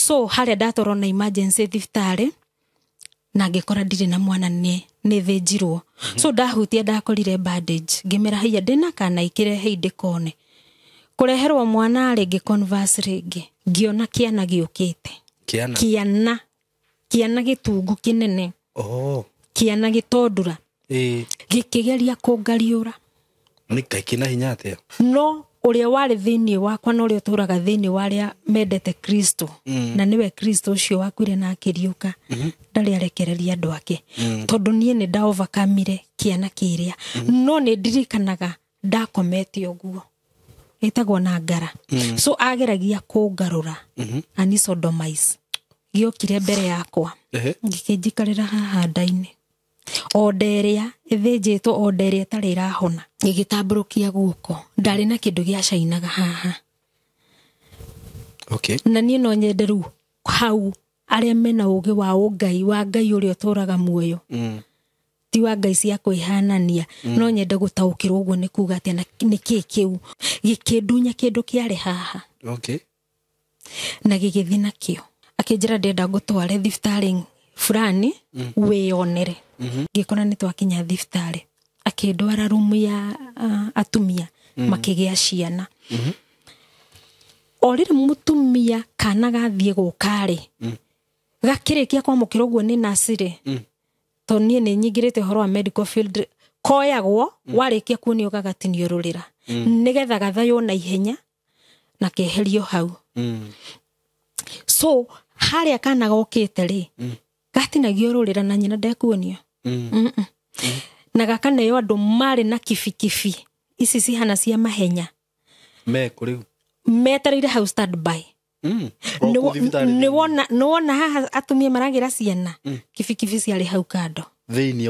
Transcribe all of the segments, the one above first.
So haria ndatoro na emergency thibitarĩ na ngikora ndire na mwana nĩ thĩnjirwo. So ndahutia ndakorire bandage ngimera hiya ndina kana ikire heide kone kureherwo mwana ari ngiconverse ringi ngiona kiana giukite kiana gitungu kinene kiana gitondura gikigeria kungariura nika kina hinya atia no uria wari thiini wakwa no uria turaga thiini waria mendete Kristo na niwe Kristo ucio wakwire na akiriuka ndari arekereria andu ake tondu nie ni nda overcome kiana kiria no ni ndirikanaga ndakomete uguo etagwo na ngara so ageragia kungarura ani sodomize giokire mbere yakwa ngikinjikarira haha ndaini oderia ithĩnjĩtwo oderia tari rahona gigitamburukia guoko ndari na kindu gia cainaga haha na nie no nyenderu hau aria mena ugi wa ungai wa ngai uri oturaga muoyo ti wa ngai cia kwihanania no nyende gutaukirwo uguo ni kuga atia niki kiu gikindunya kindu kiari haha na gigithina nakio akinjira ndenda gutware thibitarĩ fulani weyonere ngikona ni twakinya thibitarĩ akindwara rumu ya atumia makigia ciana orire mutumia kana gathie gukari gakirikia kwa mukiro guo ni nasire tonie ni nyingirite horo wa medical field koyagwo warikia kuonio gagatinio rurira nigetha gathayo na ihenya na keherio hau so haria kana gokite ri gatinagio rurira na nyina ndekuonio na gakaneyo andu mari na kifikifi ici cihana cia mahenya me kuriu metereire house standby ni wona haha atumia maragira ciana kifikifi ciari hau kando thiini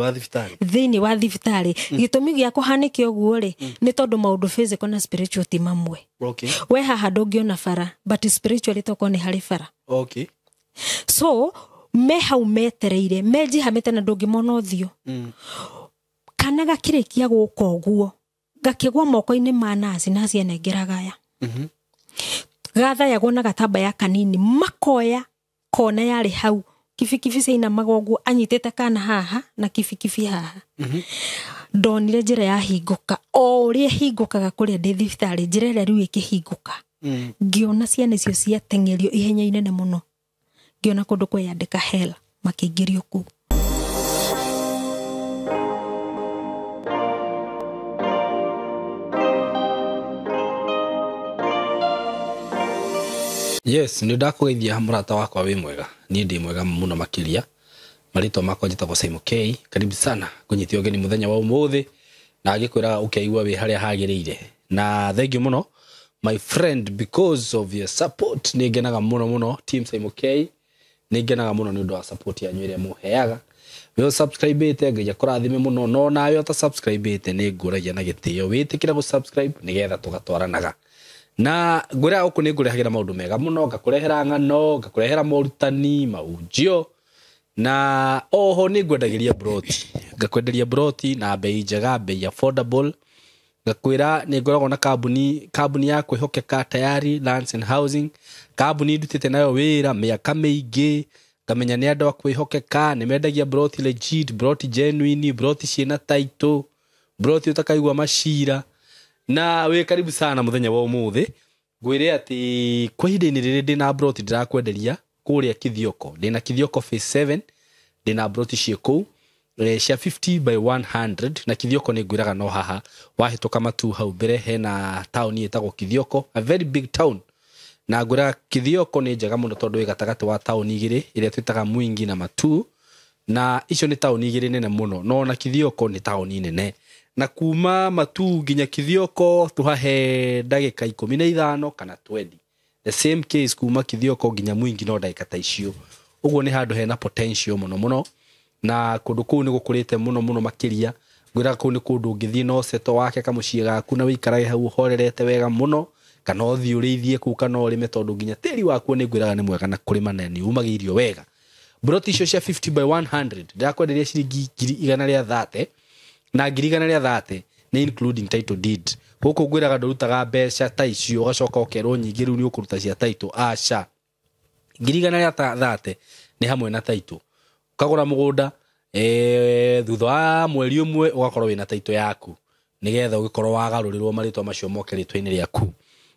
wa thibitarĩ gitumi gia kuhanike uguo ri ni tondu maundu physical na spiritual ti mamwe we haha ndungiona bara but spiritually toko ni hari bara so me hau metereire meji hamete na ndungimona uthio kana gakirikia guka uguo gakigwa moko-ini ma nasi nasi enengeragaya gathayagwo na gatamba ya kanini makoya kona yari hau kifikifi cina magogu anyitete kana haha na kifikifi haha ndonire njira ya hinguka o ria hingukaga kuria ndi thibitarĩ njira ria riu ikihinguka ngiona ciana icio cia tengerio ihenya inene muno ngiona kundu kweyandika hell makiingirio ku Yes, ni ndakugeithia murata wakwa wi mwega ni ndi mwega muno makiria marito makwa njitagwo Simon K karibu sana kunyitio geni muthenya wa umuthi na agikwira ukeigwa wi haria hagirire na thank you muno my friend because of your support ni ngenaga muno team Simon K ni ngenaga muno ni undu wa support ya nywire muheaga we subscribe ite ngeja kurathime muno no nayo ta subscribe ite ni nguragia na gitio witikira go subscribe nigetha tugatwaranaga na ngura oku ni ngurehagira maundu mega muno ngakurehera ngano ngakurehera morutani maunjio na oho ni ngwendagiria broti ngakwenderia broti na bei njega bei affordable ngakwira ni ngoragwo na kambuni ya kwihokeka tayari Lands and Housing kambuni ndutite nayo wira miaka miingi ngamenya ni andu akwihokeka ni mendagia broti legit broti genuine broti ciina title broti utakaigwa mashira na we karibu sana muthenya wa umuthi ngwire ati kwa hinde-ini riri ndina broti ndirakwenderia kuria Kithioko ndina Kithioko phase 7 ndina broti cieko cia 50 by 100 na Kithioko ni ngwiraga no haha wahituka matu hau mbere hena town yetagwo Kithioko a very big town na ngwira Kithioko ni njega muno tondu wi gatagati wa town igiri iria twitaga Mwingi na Matu na icio ni town igiri nene muno no na Kithioko ni town nene na kuma Matu nginya Kithioko tuhahe ndagika 15 kana 20 the same case kuma Kithioko nginya Mwingi no ndagika ta icio uguo ni handu hena potential muno na kundu kuu ni gukurite muno makiria ngwira kuu ni kundu ngithie no seto wake kamucie gaku na wikarage hau horerete wega muno kana uthii urithie ku kana urime tondu nginya tiri waku ni ngwiraga ni mwega na kurima na ni umagirio wega broti icio cia 50 by 100 ndakwenderia ciringi 130 na 130 ni including title deed guku ngwiraga ndurutaga mbeca ta icio gacoka okerwo nyingi riu ni ukuruta cia title acha ngirigana rĩa 30 nĩ hamwe na taito ukagũra mũgũnda thutha wa mweri ũmwe ugakorwo wĩna taito yaku nigetha ũgĩkorwo wagarũrĩrwo marĩtwa macio moke rĩtwa-inĩ rĩaku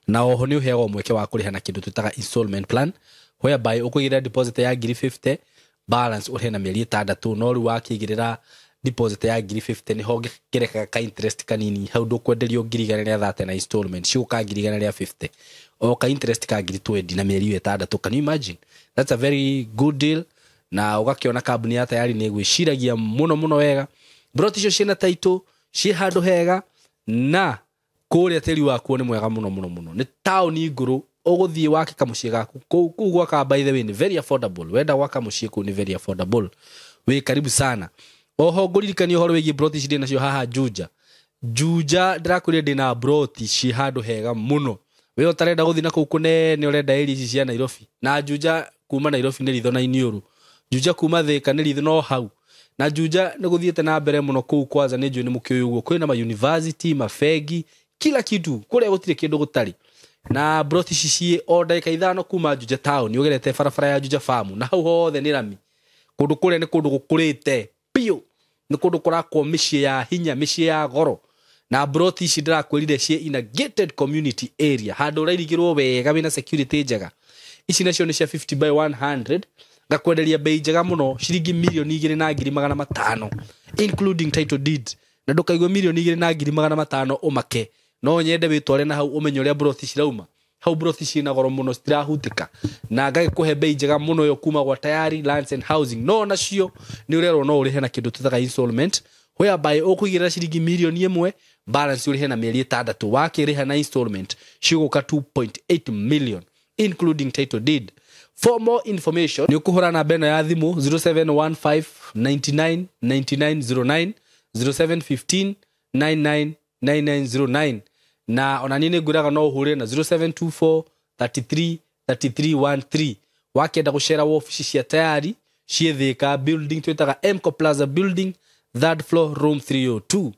na oho nĩ ũheagwo mweke wa kũrĩha na kĩndũ twĩtaga installment plan whereby ũkũigĩrĩra deposit ya 50 balance ũrĩhe na mĩeri 6 no rĩu wakĩigĩrĩra deposit ya 50 nĩ ho ngĩrekaga ka interest kanini hau ndũkwenderio ngirigana rĩa 30 na installment ciũka ngirigana rĩa 50 o ka interest ka 20 na mĩeri 6 can you imagine that's a very good deal na ugakiona kambuni ya tayari nĩ gwĩciragia mũno wega broti icio ciĩna taito ciĩ handũ hega na kũrĩa tĩri waku nĩ mwega mũno nĩ taũni ngũrũ ũgũthiĩ wake kamũciĩ gaku kũu gwaka by the way ni very affordable wenda gwaka mũciĩ kũu ni very affordable wĩ karibu sana oho ngũririkania ũhoro wĩgiĩ broti ici nacio haha Juja ndĩrakũria ndĩna broti ciĩ handũ hega mũno we ũtarenda gũthiĩ na kũu kũnene ũrenda area ici cia Nairobi na Juja kuma Nairobi nĩ ritho na Iniũrũ Juja kuma Thika nĩ ritho no hau na Juja nĩ gũthiĩte na mbere mũno kũu kwanza nĩ njũĩ nĩ mũkĩũĩ ũguo kwĩna ma university mafegi kila kitu kũrĩa gũtirĩ kĩndũ gũtarĩ na broti cici o ndagĩka 5 kuma Juja town ũgerete barabara ya Juja farm na hau hothe nĩ rami kũndũ kũrĩa nĩ kũndũ gũkũrĩte piũ nĩ kũndũ kũrakwo mĩciĩ ya hinya mĩciĩ ya goro na broti ici ndĩrakwĩrire ciĩ in a gated community area handũ ũrairigĩrwo wega wĩna security njega ici nacio nĩ cia 50 by 100 ngakwenderia bei njega mũno ciringi 2,200,500 including title deed na ndũkaigue 2,200,500 ũmake no nyende wĩtware na hau ũmenye ũrĩa broti cirauma hau broti ciĩna goro mũno citirahutĩka na ngagĩkũhe bei njega mũno yo kuma gwa tayari lands and housing no nacio nĩ ũrerwo no ũrĩhe na kĩndũ twĩtaga installment whereby ũkũigĩrĩra ciringi 1,000,000 balance ũrĩhe na mĩeri 6 wakĩrĩha na installment cigũka 2.8 million including title deed. For more information ni ukuhura na beno ya thimu 0715999909 0715999909 na ona nini nguraga no uhure na 0724333313 wakenda gushare office cia tayari cie Thika building twitaga Mco Plaza building 3rd floor room 302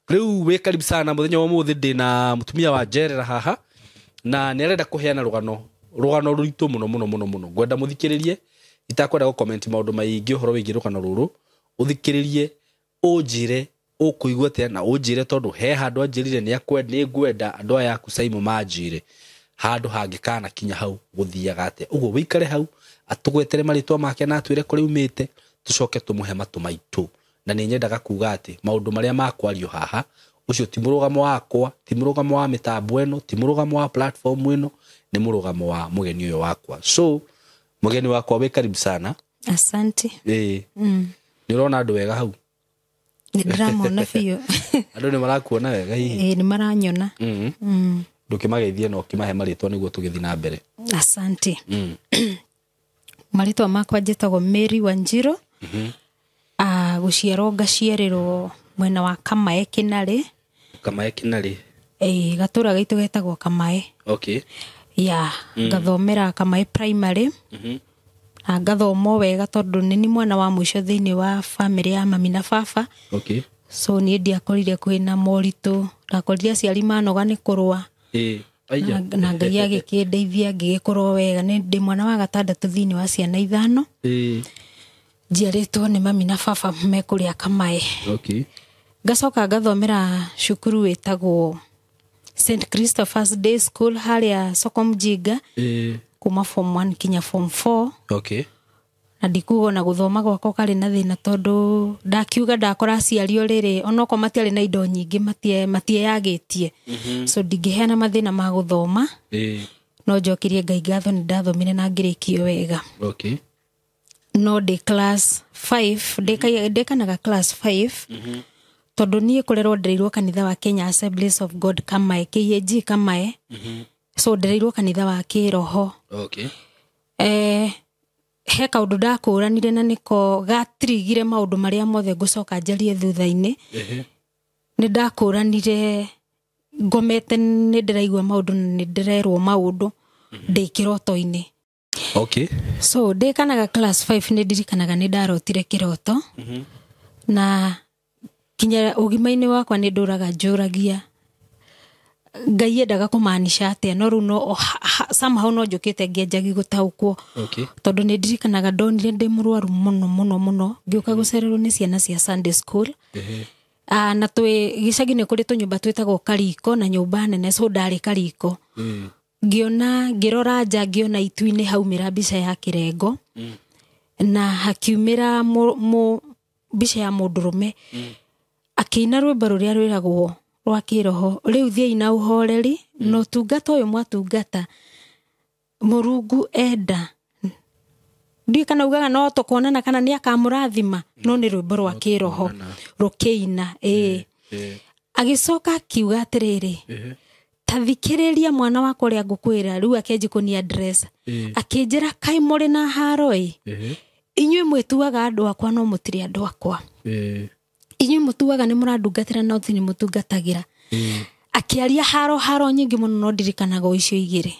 riu we karibu sana muthenya wa muthi ndina mutumia wa Jerera haha na nĩarenda kuheana rugano rũritũ mũno ngwenda mũthikĩrĩrie itakwenda go comment maũndũ maingĩ ũhoro wĩgiĩ rũgano rũrũ ũthikĩrĩrie ũnjire ũkũigua atĩa na ũnjire tondũ he handũ anjĩrire nĩ ngwenda andũ aya aku Simon manjire handũ hangĩkana kinya hau gũthiaga atĩa ũguo wĩikare hau atũgwetere marĩtwa make na atwĩre kũrĩa umĩte tũcoke tũmũhe matũ maitũ na nĩ nyendaga kuga atĩ maũndũ marĩa makwario haha ucio ti mũrũgamo wakwa ti mũrũgamo wa mĩtambo ĩno ti mũrũgamo wa platform ĩno ni mũrũgamo wa mũgeni ũyũ wakwa so mũgeni wakwa wĩ karibu sana asante nĩ ũrona andũ wega hau nĩ ndĩramona biũ andũ nĩ marakuona wega hihi nĩ maranyona ndũkĩmageithie no kĩmahe marĩtwa nĩguo tũgĩthiĩ na mbere asante marĩtwa makwa njĩtagwo Mary Wanjiru gũciarwo ngaciarĩrwo mwena wa Kamae Kinarĩ gatũra gaitũ getagwo Kamae okay ngathomera Kamae primary na ngathomo wega tondũ nĩ mwana wa mũico thĩinĩ wa family ya mami na baba okay so niĩ ndiakorire kwĩna moritũ ndakorire aciari manoga nĩ kũrũa na Ngai agĩkĩndeithia ngĩgĩkorwo wega nĩ ndĩ mwana wa gatandatũ thĩinĩ wa ciana 5 njiarĩtwo nĩ mami na baba me kũrĩa Kamae okay ngacoka ngathomera cukuru wĩtagwo St Christopher's Day School harĩa Soko Mjinga kuma form 1 kinya form 4 okay na ndikugo na guthoma gwakwa kari na thina tondu ndakiuga ndakora aciario riri onoko matiari na indo nyingi matie yagitie so ndingĩheana mathina ma guthoma no njokirie Ngai ngatho ni ndathomire na ngĩrĩkio wega okay no de class 5 ndekanaga class 5 tondu niĩ kũrerwo ndereirwo kanitha wa Kenya Assemblies of God Kamae KAG Kamae so ndereirwo kanitha wa kĩroho okay he kaundu ndakũranire na niko gatirigire maundu maria mothe ngucoka njarie thutha-inĩ nĩ ndakũranire ngomete nĩ ndĩraigua maundu nĩ ndĩrerwo maundu ndĩ kĩroto-inĩ okay so ndekanaga class 5 nĩ ndirikanaga nĩ ndarotire kĩroto na kinya ũgima-inĩ wakwa nĩ ndũraga njũragia Ngai endaga kũmaanisha atĩa no rĩu no somehow no njũkĩte ngĩenjagi gũtaũkwo tondũ nĩ ndirikanaga ndonire ndĩ mũrwaru mũno ngĩũka gũcererwo nĩ ciana cia Sunday school na twĩ gĩcagi-inĩ kũrĩ tũnyũmba twĩtagwo Kariko na nyũmba nene so ndarĩ Kariko ngĩrora nja ngĩona itu-inĩ haumĩra mbica ya kĩrengo na hakiumĩra mbica ya mũndũrũme akĩina rwĩmbo rũrĩa rwĩragwo rwa kĩroho rĩu thiĩ na ũhoreri no tungata ũyũ mwatungata Mũrungu enda ndiĩ kana ugaga no tũkonana kana nĩ akamũrathima no nĩ rwĩmbo rwa kĩroho rũkĩina agĩcoka akiuga atĩrĩrĩ tathikĩrĩria mwana wakwa ũrĩa ngũkwĩra rĩu akenjikũnia address akĩnjĩra kaĩ mũrĩ na haro inyuĩ mwĩtuaga andũ akwa no mũtirĩ andũ akwa inyuĩ mũtuaga nĩ mũrandungatĩra no ti nĩ mũtungatagĩra akĩaria haro nyingĩ mũno no ndirikanaga icio igĩrĩ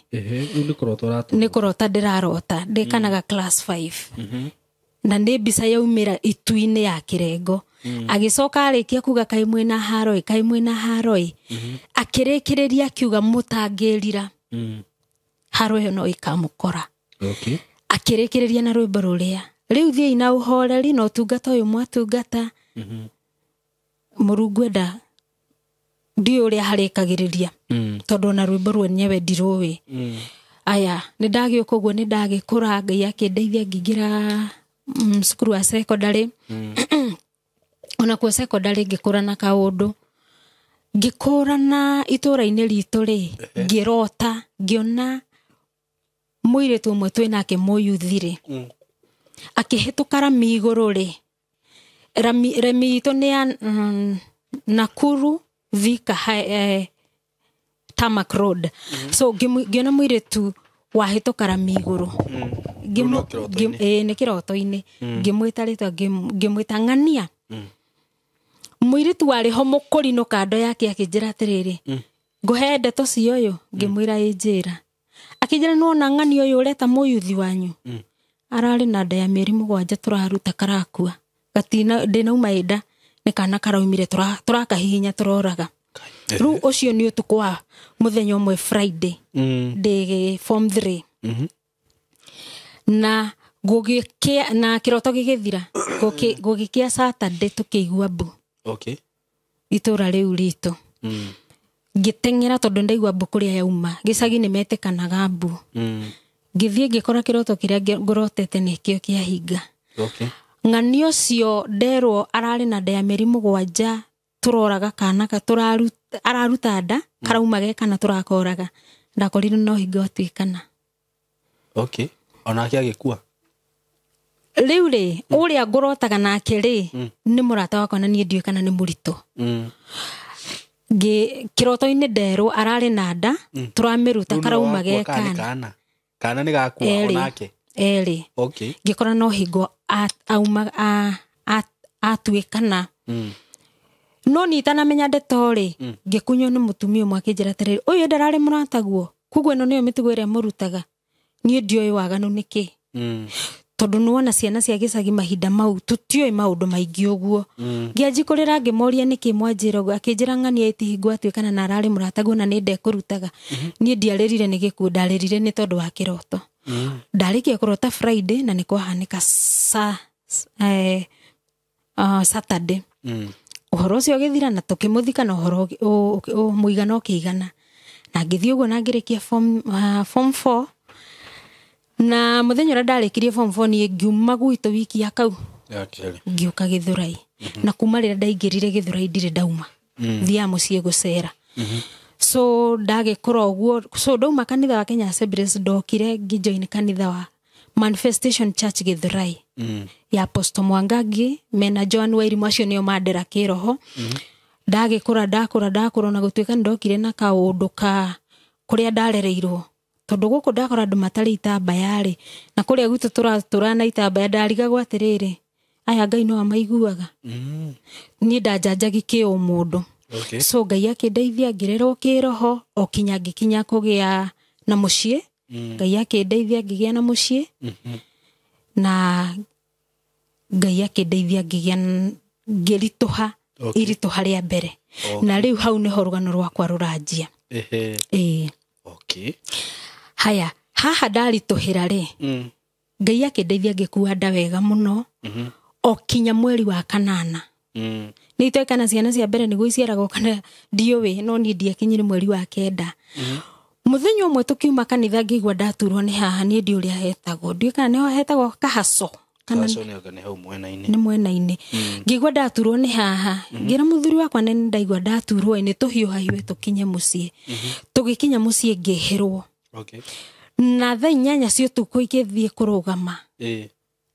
nĩ kũrota ndĩrarota ndĩkanaga class 5 na nĩ mbica yaumĩra itu-inĩ ya kĩrengo agĩcoka arĩkia kuga kaĩ mwĩna haro akĩrĩkĩrĩria akiuga mũtangĩrira haro ĩyo no ĩkamũkora akĩrĩkĩrĩria na rwĩmbo rũrĩa rĩu thiĩ na ũhoreri no tungata ũyũ mwatungata Mũrungu enda ndiũ ũrĩa harĩkagĩrĩria tondũ na rwĩmbo rwenyewe ndirũĩ aya nĩ ndagĩũka ũguo nĩ ndagĩkũra Ngai akĩndeithia ngĩingĩra cukuru wa secondary ona kwa secondary ngĩkũra na kaũndũ ngĩkũra na itũra-inĩ ritũ ngĩrota ngĩona mũirĩtu ũmwe twĩnake mũyuthi akĩhĩtũka rami igũrũ rami itũ nĩ ya Nakuru Thika Tarmac Road so ngĩona mũirĩtu wahĩtũka rami igũrũ nĩ kĩroto-inĩ ngĩmwĩta rĩtwa ngĩmwĩta ng'ania mũirĩtu warĩ ho mũkũrinũ kando yake akĩnjĩra atĩrĩrĩ ngũhe ndeto cio ũyũ ngĩmwĩra njĩra akĩnjĩra nĩwona ng'ania ũyũ ũreta mũyuthi wanyu ararĩ na nda ya mĩeri 7 tũraruta karakua gatina ndĩnauma ĩnda nĩ kana karaumire tũrakahihinya tũroraga rĩu ũcio nĩ ũtukũ wa mũthenya ũmwe Friday ndĩ form 3 na gũgĩkĩa na kĩroto gĩgĩthira gũgĩkĩa Saturday tũkĩigua mbu itũra rĩu ritũ ngĩteng'era tondũ ndaigua mbu kũrĩa yauma gĩcagi-inĩ metĩkanaga mbu ngĩthiĩ ngĩkora kĩroto kĩrĩa ngorotete nĩkĩo kĩahinga ng'ania ũcio nderwo ararĩ na nda ya mĩeri 7 tũroraga kana araruta nda karauma gekana tũrakoraga ndakorire no hingo atuĩkana onake agĩkua rĩu ũrĩa ngũrotaga nake nĩ mũrata wakwa na niĩ ndiũĩ kana nĩ mũritũ kĩroto-inĩ nderwo ararĩ na nda tũramĩruta karauma gekana kana nĩ gakua onake ngĩkora no hingo auma atuĩkana no nitanamenya ndeto ngĩkunywo nĩ mũtumia ũmwe akĩnjĩra atĩrĩrĩ ũyũ ndararĩ mũrataguo kuguo ĩno nĩyo mĩtugo ĩrĩa mũrutaga niĩ ndiũĩ waganu nĩkĩ tondũ nĩwona ciana cia gĩcagi mahinda mau tũtiũĩ maũndũ maingĩ ũguo ngĩanjikũrĩra ngĩmoria nĩkĩ mwanjĩra ũguo akĩnjĩra ng'ania ĩtihingo atuĩkana na ararĩ mũrataguo na nĩ ndekũrutaga niĩ ndiarĩrire nĩ gĩkuũ ndarĩrire nĩ tondũ wa kĩroto ndarĩkia kũrota Friday na nĩ kwahanĩka Saturday ũhoro ũcio ũgĩthira na tũkĩmũthika na ũhoro mũigana ũkĩigana na ngĩthiĩ ũguo na ngĩrĩkia form 4 na mũthenya ũrĩa ndarĩkirie form 4 niĩ ngiuma gwitũ wiki ya kau ngĩũka Gĩthũrai na kuma rĩrĩa ndaingĩrire Gĩthũrai ndirĩ ndauma thiaga mũciĩ gũcera so ndagĩkora ũguo so ndauma kanitha wa Kenya Assemblies ndokire ngĩjoin kanitha wa Manifestation Church Gĩthũrai ya Apostle Mwangangi mena Joan Wairimu acio nĩo mandera kĩroho ndagĩkora ndakũra na gũtuĩka ndokire na kaũndũ ka kũrĩa ndarereirwo tondũ gũkũ ndakora andũ matarĩ itambaya na kũrĩa gwitũ tũratũra na itambaya ndarigagwo atĩrĩrĩ aya Ngai no amaiguaga niĩ ndanjanjagi kĩũmũndũ so Ngai akĩndeithia ngĩrerwo kĩroho o ngĩkinya kũgĩa na mũciĩ Ngai akĩndeithia ngĩgĩa na mũciĩ na Ngai akĩndeithia ngĩritũha iritũha rĩa mbere na rĩu hau nĩho rũgano rwakwa rũranjia Okay. Haya, haha ndarituhira ri. Ngai akindeithia ngikua nda wega muno. O kinya mweri wa 8. Ni itoikana ciana cia mbere niguo iciaragwo kana ndiuwi no ni ndiakinyire mweri wa 9. Muthenya umwe tukiuma kanitha ngigwa ndaturwo ni haha ni ndi uria hetagwo ndiukana niho hetagwo kahaso kana ni hau mwena-ini ni mwena-ini ngigwa ndaturwo ni haha ngira muthuri wakwa nene ndaigwa ndaturwo ni tuhiuhaiwe tukinye mucii tugikinya mucii ngihirwo okay na thaa 8 cio tuko igithie kurugama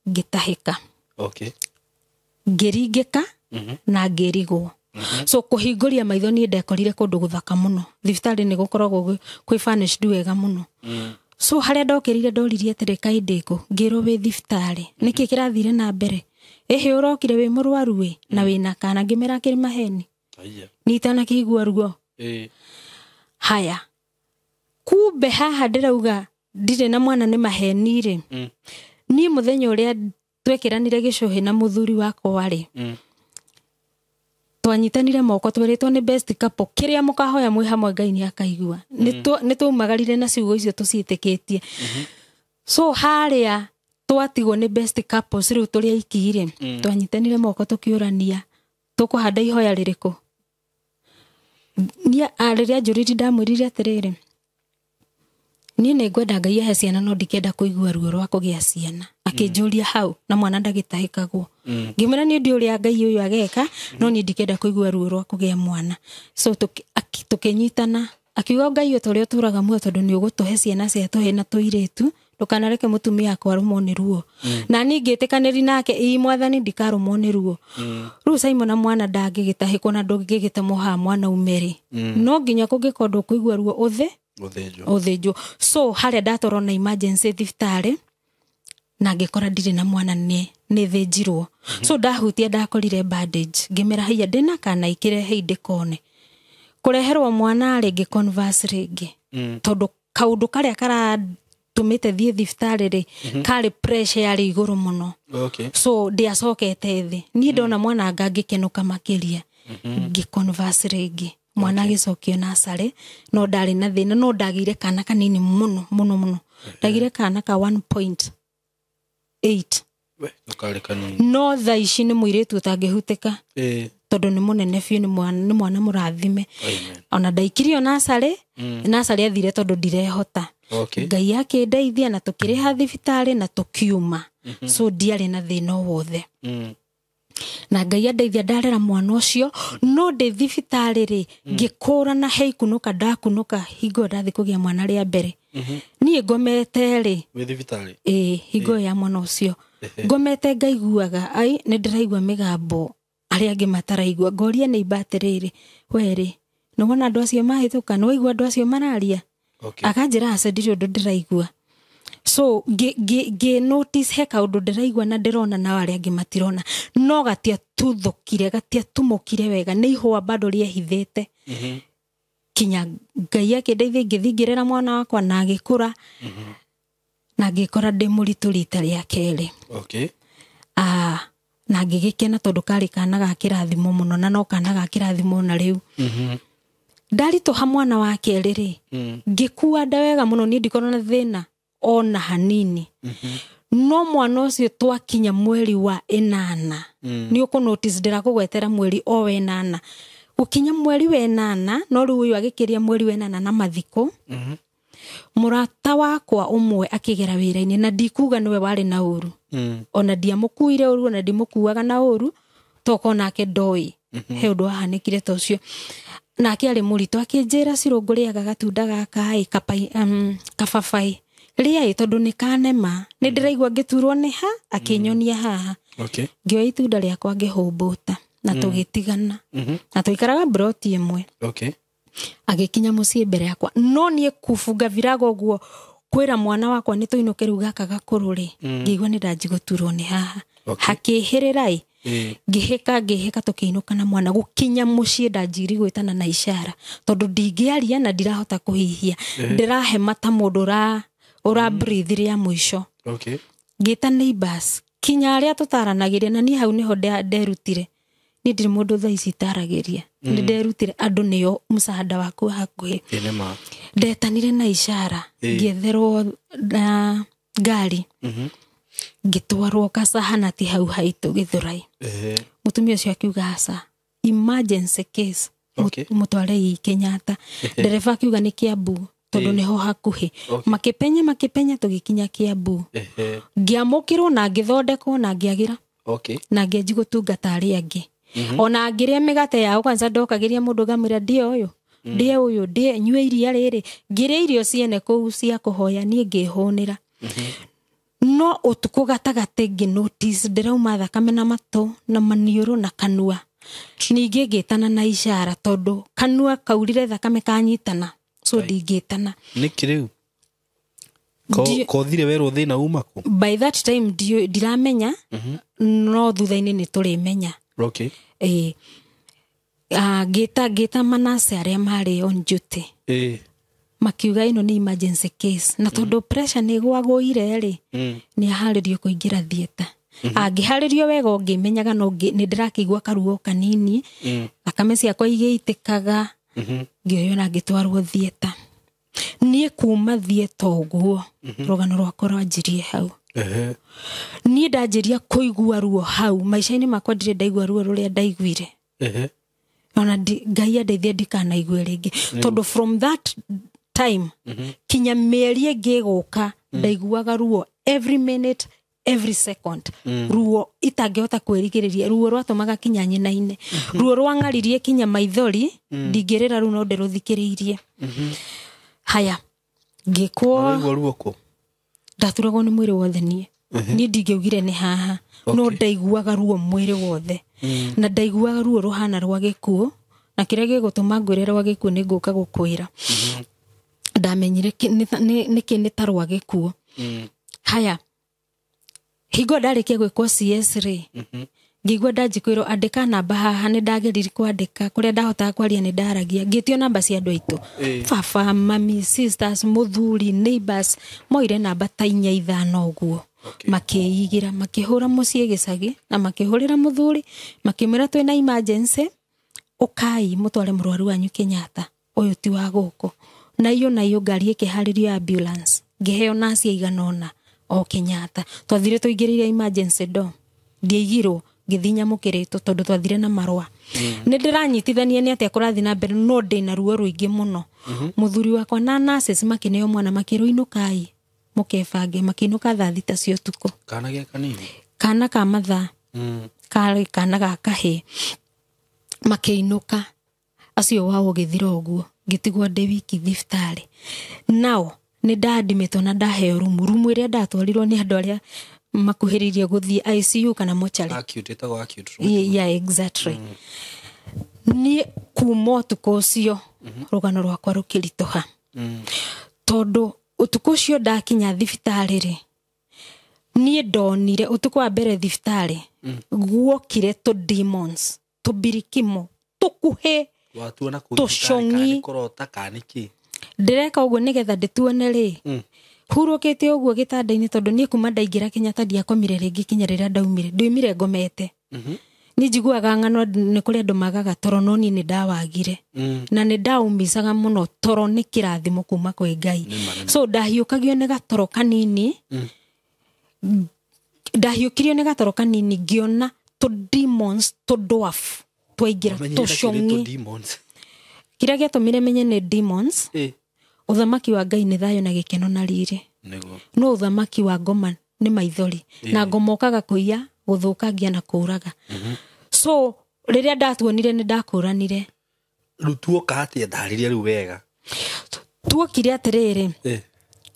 ngitahika okay ngiringika na ngirigwo so kuhinguria maitho ni ndekorire kundu guthaka muno thibitari ni gukoragwo kwi furnished wega muno so haria ndokirire ndoririe atiri kaindiko ngiro wi thibitari niki kirathire na mbere ehe urokire wi murwaru wi na wina kana ngimera kiri maheni ni tana kigua rugo haya kumbe haha ndirauga ndire na mwana ni maheni ri ni muthenya uria twekiranire gicuhi na muthuri wakwa ri twanyitanire moko tweritwo ni best couple kiria mukahoya mwi hamwe Ngai ni akaigua ni tumagarire na ciugo icio tuciitikitie so haria twatigwo ni best couples riu turia ikire twanyitanire moko tukiurania tukuhanda ihoya ririko ni ariria njuriri ndamwirire atiriri ni ngwenda Ngai ahe ciana no ndikenda kuigua ruo rwa kugia ciana akinjuria hau na mwana ndagitahikagwo ngimera ni ndi uria Ngai uyu ageka no ni ndikenda kuigua ruo rwa kugia mwana so tukinyitana akiuga Ngai utoria turaga muo tondu ni ugutuhe ciana cia tuhe na tuiretu tukanareke mutumia akwa rumo ni ruo na ni ngitikaniri nake ii mwathani ndikarumo ni ruo ru Simon na mwana ndangigitahikwo na ndungigite muha mwana umeri no nginya kungikondo kuigua ruo uthinjo so haria ndatorwo na emergency thibitari na ngikora ndire na mwana ni thinjirwo so ndahutia ndakorire bandage ngimera hiya ndina kana ikire heide kone kureherwo mwana ari ngiconverse ringi tondu kaundu karia karatumite thie thibitari ri kari pressure yari iguru muno okay so ndiacokete thi ni ndona mwana ngagikenuka makiria ngiconverse ringi mwana agicokio nasare no ndari na thina no ndagire kana kanini muno ndagire kana ka 1.8 ukari kanini no tha ici ni muiretu utangihuteka tondu ni munene fiu ni mwana murathime ona ndaikirio nasare nasare athire tondu ndirehota okay Ngai yake ndeithia na tukiriha thibitari na tukiuma so ndiari na thina wothe na Ngai ndeithia ndarera mwana ucio no ndi thibitari ri ngikura na heikunuka ndakunuka hingo ndathi kugia mwana ria mbere ni ngomete ri wi thibitari hingo ya mwana ucio ngomete ngaiguaga ai ni ndiraigua migambo aria angi mataraigua ngoria ni bateriri weri no wona andu acio mahituka no igua andu acio mararia okay akanjira acedire undu ndiraigua so ge notice he kaundu ndiraigua na ndirona na aria angi matirona no gatia tuthukire gatia tumukire wega ni ihwa bado riehithite kinya Ngai akindeithia ngithingirira mwana wakwa na agikura na ngikora ndi muritu rita ria keri okay na ngigikena tondu kari kana ga kirathimo muno na no kana ga kirathimo na riu ndarituha mwana wa keri ri ngikua nda wega muno ni ndikona na thina ona hanini no mwana ucio twakinya mweri wa 8 ni uko notice ndirakugwetera mweri o wa 8 ukinya mweri wa 8 no riu uyu agikiria mweri wa 8 na mathiko murata wakwa umwe akigera wira-ini na ndikuga niwe wari na uru ona ndiamukuire uru na ndimukuaga na uru toko nake ndoi he undu ahanikire tocio nake ari murito akinjira cirunguriaga gatunda gaka kababai ria tondu ni kanema ni ndiraigua ngiturwo ni ha akinyonia haha okay ngioya itunda riakwa ngihumbuta na tugitigana na tuikaraga broti imwe okay agikinya mucii mbere yakwa no nie kufunga virago guo kwira mwana wakwa ni tuinuke riu gaka gakururi ngigwa ni ndanjiguturwo ni haha hakihirirai ngihika tukiinuka na mwana gukinya mucii ndanjiri gwitana na ishara tondu ndingiaria na ndirahota kuhihia ndirahe mata mundu ura breathe ria mwisho okay ngita neighbors kinya aria tutaranagiria na ni hau niho nderutire ni ndiri mundu tha ici tarageria ni nderutire andu niyo msaada waku hakuhi ndetanire na ishara ngietherwo na ngari ngitwarwo Kasahana ti hau haitu Githurai mutumia ucio akiuga asa emergency case mutware i Kenyatta dereva akiuga ni Kiambu tondu niho hakuhi makipenya tugikinya Kiambu ngiamukirwo na ngithondekwo na ngiagira na ngeji gutungata ari angi ona ngiria migate yao kwanza ndokagiria mundu gamira die uyu nyue iria riri ngiria irio ciene kuu cia kuhoya nie ngihunira no utuku gatagate ngi notice ndirauma thakame na mato na maniuru na kanua ningi ngitana na ishara tondu kanua kaurire thakame kanyitana so ndigitana nikiriu ko thire wero thina umako by that time ndiramenya no thutha-ini ni turimenya gita Manase aria mari on duty makiuga ino ni emergency case na tondu pressure ni gwagũire ri ni aharirio kuingira theater angiharirio wega ngimenyaga no ni ndirakigwa karuo kanini thakame ciakwa igeitikaga ngioyo na ngitwarwo theater nie kuma theater uguo rugano rwakwa rwanjirie hau nie ndanjiria kuigua ruo hau maisha-ini makwa ndire ndaigua ruo ruria ndaiguire ona Ngai andeithie ndikanaigwe ringi tondu from that time kinya mieri ngiguka ndaiguaga ruo every minute every second ruo itangihota kwirigiriria ruo rwatumaga kinya nyina-ini ruo rwangaririe kinya maithori ndingirira ru no nderuthikiriirie haya ngikwo ruo ko ndaturagwo ni mwiri wothe nie ndingiugire ni haha no ndaiguaga ruo mwiri wothe na ndaiguaga ruo ruhana rwa gikuo na kiria gigutuma ngwire rwa gikuo ni nguka gukwira ndamenyire niki ni tarwa gikuo haya higo ndarikia gwikwo CS ri ngigwa ndajikwiro andika namba haha ni ndageriri kwandika kuria ndahota kwaria ni ndaragia ngitio namba cia andu aitu baba mami sisters muthuri neighbors moire namba ta 4-5 uguo makiigira makihura mucie gicagi na makihurira muthuri makimira twina emergency ukai mutware murwaru wanyu Kenyatta uyu ti wa guko na iyo ngari ikiharirio ambulance ngiheo nasi iganona o Kenyatta twathire tuingiriria emergency do ndiigirwo ngithinya mukirito tondu twathire na marwa ni ndiranyitithania ni atia kurathi na mbere no ndina ruo ruingi muno muthuri wakwa na nurses makineo mwana makiruinukai mukebange makinuka thaa thita cio tuko kana gya kanini kana ka mathaa kale kana ga kahe makiinuka acio wao githira uguo ngitigwa de wiki thiftari nao ni ndadimitwo na ndaheo rumu iria ndatwarirwo ni andu aria makuhiririe guthii ICU kana mochari acute yeah exactly ni kuma tuko ucio rugano rwakwa rukiritoha tondu utuko ucio ndakinya thibitari ri nie ndonire utuko wa mbere thibitari guokire to demons to birikimo tukuhe watuona kuthibitari korota kaniki ndireka uguo nigetha ndituone ri hurukite uguo gitanda-ini tondu nie kuma ndaingira Kenyatta ndiakomire ringi kinya riria ndaumire ngomete ni njiguaga ng'ano ni kuri andu magaga toro no ni ndawagire na ni ndaumicaga muno toro ni kirathimo kuma kwi Ngai so ndahiukagio ni gatoro kanini ndahiukirio ni gatoro kanini ngiona to demons to dwarf twaingira to shongi kiria giatumire menye ni demons uthamaki wa Ngai ni thayo na gikeno na riri no uthamaki wa ngoma ni maithori na ngomokaga kuiya guthukangia na kuraga so riria ndatuonire ni ndakuranire rutuo kati ndariria ru wega tuokire atiriri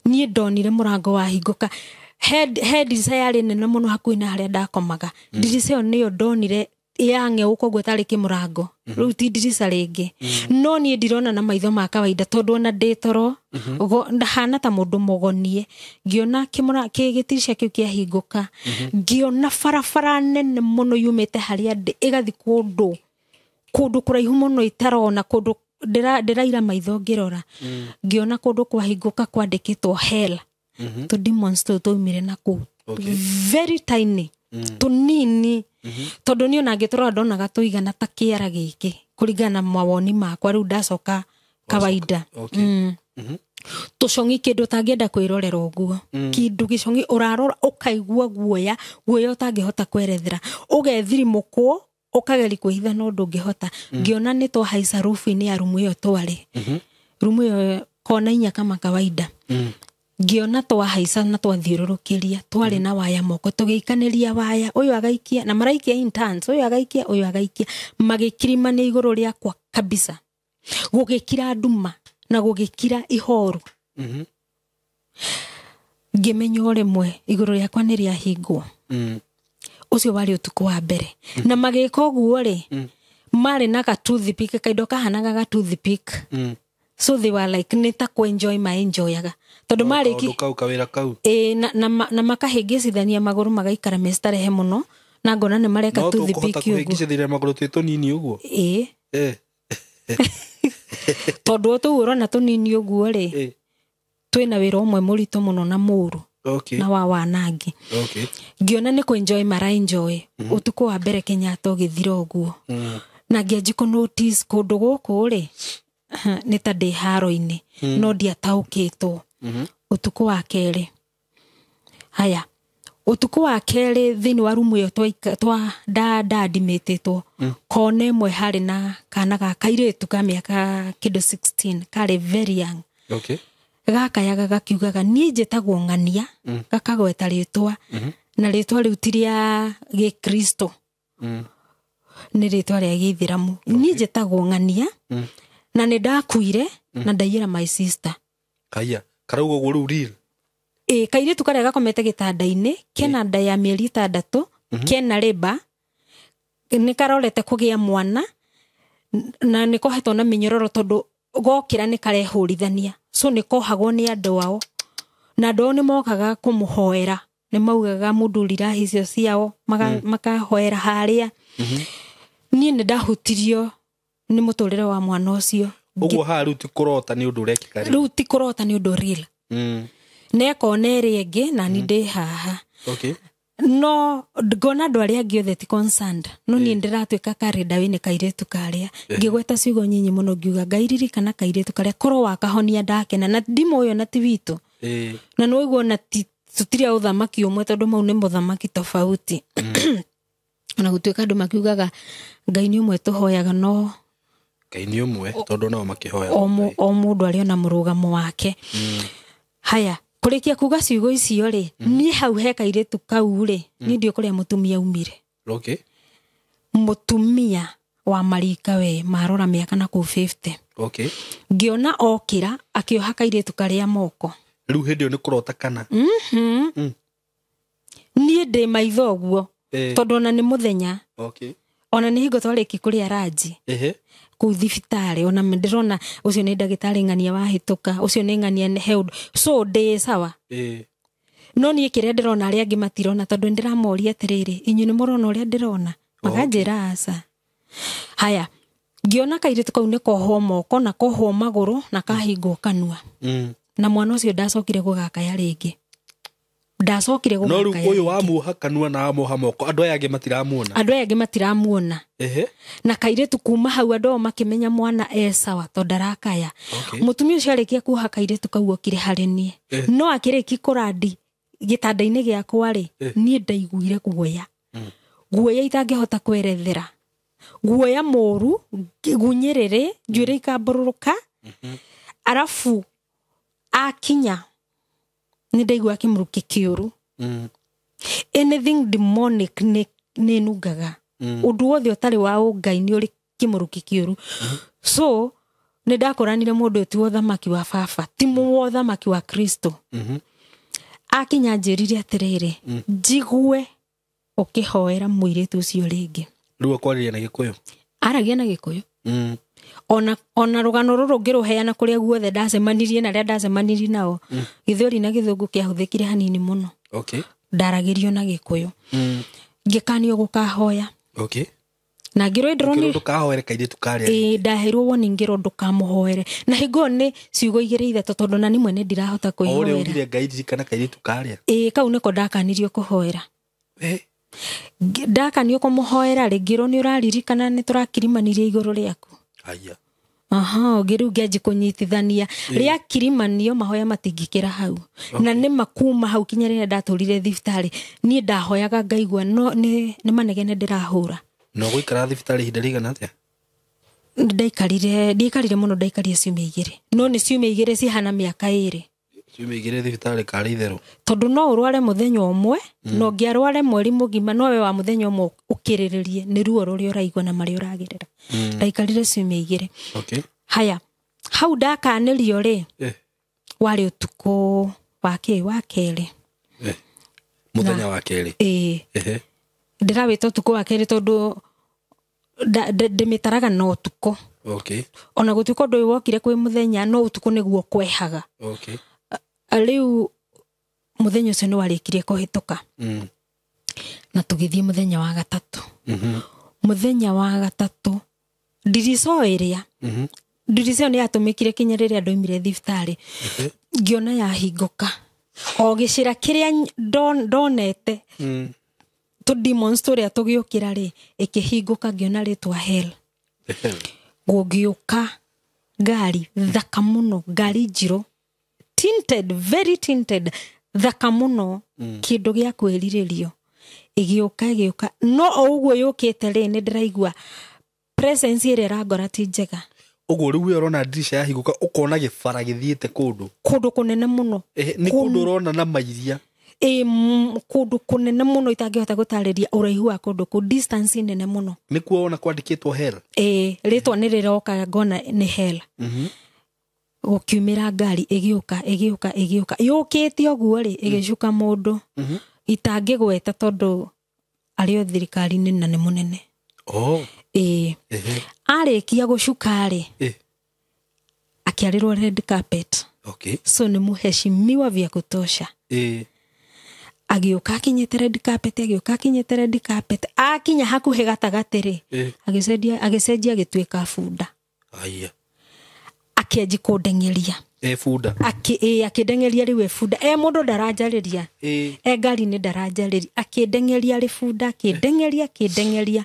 nie ndonire murango wa hinguka head isayari nene muno hakuhi na haria ndakomaga ndirica niyo ndonire yange uko gwetari kimurango ruti ndirica ringi no nie ndirona na maitho ma kawaida tondu ona nditoro ndahana ta mundu mogonie ngiona gitirica kiu kia hinguka ngiona farafara nene muno yumite haria ndi igathi kundu kuraihu muno itarona kundu ndiraira maitho ngirora ngiona kundu kwa hinguka kwandikitwo hell to demons to mire na ku very tiny tunini tondu ni ona ngitora ndonaga tuigana ta kiara giki kuringana mawoni makwa riu ndacoka kawaida. Tucongi kindu tangienda kwirorera uguo kindu gicongi urarora ukaigua guoya utangihota kwerethera ugethirimuko ukageri kuhitha no ndungihota ngiona ni to haica rufu-ini ya rumu iyo twari rumu iyo kona inya kama kawaida ngiona twahaica na twathiururukiria twari na waya moko tugiikaniria waya uyu agaikia na maraikia interns uyu agaikia magikirima ni iguru riakwa kabisa gugikira nduma na gugikira ihoru ngimenya urimwe iguru riakwa ni riahingwo ucio wari utuku wa mbere na magika uguo ri mari na ka toothpick kaindo kahanaga ga toothpick so they were like nita ku enjoy my enjoyaga tondu mari ki kawira kau na makahingicithania maguru magaikara mestarehe muno na ngona ni mareka toothpick uguo no kuhingicithania maguru tunini uguo tondu tu urona tunini uguo ri twina wira umwe murito muno na muru na wa wanangi ngiona ni ku enjoy mara enjoy utuku wa mbere Kenyatta githira uguo na ngianji ku notice kundu guku ri ni ta ndi haro-ini no ndiataukitwo utuku wa keri haya utuku wa keri thini wa rumu yo twa ndadimititwo kona imwe hari na kana ga kairitu ka miaka kido 16 kari very young gakayaga gakiugaga nie njitagwo Ng'ania gakagweta ritwa na ritwa riu tiria gikristo ni ritwa ria githiramu nie njitagwo Ng'ania na ni ndakuire na ndaiyira my sister kaya karaugo guru real kairitu karia gakomete gitanda-ini kena nda ya mieri 6 kena riba ni karorete kugia mwana na ni kohetwo na minyororo tondu gokira ni karehurithania so ni kohagwo ni andu ao na ndo ni mokaga kumuhoera ni maugaga mudurira hicio ciao makahoera haria nie ni ndahutirio ni muturire wa mwana ucio uguo haru ti kurota ni undu rekika riu ti kurota ni undu real neko neri enge na ni ndi haha no ngona andu aria angi othe ti concerned no ni ndiratwika karenda wini kairetu karia ngigweta ciugo nyinyi muno ngiuga ngairiri kana kairetu karia koro wakahonia ndakena na ndimo uyo na ti witu na no iguo na tutiria uthamaki umwe tondu mau ni muthamaki tofauti na gutwika andu makiugaga Ngai ni umwe tuhoyaga no Ngai ni umwe tondu nao makihoya o mundu ari ona murugamo wake haya kurikia kuga ciugo icio ri ni hau he kairetu kau ri ni ndio kuria mutumia umire mutumia wa marika we marora miaka na ku 50 ngiona okira akioha kairetu karia moko riu hindio ni kurota kana ni ndi maitho guo tondu ona ni muthenya ona ni hingo twariki kuria raji ku thibitari ona ndirona ucio ni ndagitari Ng'ania wahituka ucio ni Ng'ania held so ndi sawa no ni kire ndirona ari angi matirona tondu ndiramoria atiriri inyu ni murona uria ndirona makanjira asa haya ngiona kairetu kau ni kohwo moko na kohwo maguru na kahingwo kanua na mwana ucio ndacokire gugakaya ringi ndacokire gugakaya no riu uyu wa muha kanua na amuha moko andu aya angi matiramuona na kairetu kuma hau andu makimenya mwana sawa to ndarakaya mutumia ucio arikia kuha kairetu kau okire hari nie no akiriki kurandi gitanda-ini giakwa ri nie ndaiguire guoya itangihota kwerethera guoya moru gunyerere njuire ikambururuka arafu akinya ni ndaigua kimuruki kiuru anything demonic ni nugaga undu wothe utari wa Ngai ni uri kimuruki kiuru so ni ndakoranire mundu ti wothamaki wa baba ti wothamaki wa Kristo akinya njirire atiriri njigue ukihoera muiretu ucio ringi riu akwariria na Gikuyu aragia na Gikuyu ona rugano ruru ngiruheana kuria guothe ndacemanirie na ria ndacemanirie nao Githweri na Githungu kiahuthikire hanini muno ndaragirio na Gikuyu ngikanio gukahoya na ngiro ndroni ndukahoere kairetu karia ndaheirwo woni ngiro ndukamuhoere na hingo ni ciugo igire ithe tondu na ni mwene ndirahota kuihoera ore ugire Ngai kana kairetu karia kau niko ndakanirio kuhoera Ndaka nĩ ũkũmũhoera rĩ ngĩrwo nĩ ũraririkana nĩ tũrakirimanire igũrũ rĩaku. Aya. Aha, ngiru ngeji kunyitithania. Ria kirimanio mahoya matingikĩra hau. Na nĩ makuma hau kinya rĩrĩa ndatũrire thibitarĩ. Niĩ ndahoyaga ngaigua no nĩ manegene ndĩrahũra. No gũikara thibitarĩ ihinda rĩigana atĩa? Ndaikarire mũno, ndaikarire ciumia 2. No nĩ ciumia 2 cihana mĩaka 2. Ciumia 2 thibitarĩ karĩ itherũ. Tondũ no ũrware mũthenya ũmwe, no ngĩarware mweri mũgima, no we wa mũthenya ũmwe ũkĩrĩrĩrie nĩ ruo rũrĩa ũraigua na marĩa ũragerera. Ndaikarire ciumia 2. Okay. Haya, hau ndakanĩrio rĩ, warĩ ũtukũ wa kerĩ. Mũthenya wa kerĩ. Ndĩrawĩta ũtukũ wa kerĩ tondũ ndĩmĩtaraga na ũtukũ. Okay. Ona gũtuĩka ũndũ ũyũ wokire kwĩ mũthenya no ũtukũ nĩguo kwehaga. Okay. Rĩu mũthenya ũcio nĩ warĩkirie kũhĩtũka. Na tũgĩthiĩ mũthenya wa gatatũ. Mũthenya wa gatatũ ndirico ĩrĩa. Ndirico nĩ yatũmĩkire kinya rĩrĩa ndoimire thibitarĩ. Ngĩona yahingũka. O gĩcĩra kĩrĩa ndonete. Demons tũrĩa tũgĩũkĩra rĩ ĩkĩhingũka ngĩona rĩtwa hell. Gũgĩũka ngari thaka mũno, ngari njirũ, tinted, very tinted, thaka mũno, kĩndũ gĩa kwĩrirĩrio. Ĩgĩũka no ũguo yũkĩte rĩ nĩ ndĩraigua presence ĩrĩa ĩrangora ti njega. Ũguo rĩu ũrona dirisha yahingũka ũkona gĩbara gĩthiĩte kũndũ kũnene mũno. Nĩ kũndũ ũrona na mairia. Kũndũ kũnene mũno itangĩhota gũtarĩria ũraihu wa kũndũ kũ, distance nene mũno. Nĩ kuo ona kwandĩkĩtwo hell. Rĩtwa nĩ rĩroka ngona nĩ hell. Gũkiumĩra ngari ĩgĩũka yũkĩte ũguo rĩ ĩgĩcuka mũndũ itangĩgweta tondũ arĩ o thirikari-inĩ na nĩ mũnene. Arĩkia gũcuka rĩ akĩarĩrwo red carpet. So nĩ mũheshimiwa vya kutosha. Agĩũka akinyĩte red carpet, akinya hakuhĩ gatagatĩ rĩ agĩcenjia agĩtuĩka bunda. Akĩanji kũndengeria. Bunda. Akĩndengeria rĩu bunda. Mũndũ ndaranjarĩria. Ngari-inĩ ndaranjarĩria. Akĩndengeria rĩ bunda, akĩndengeria.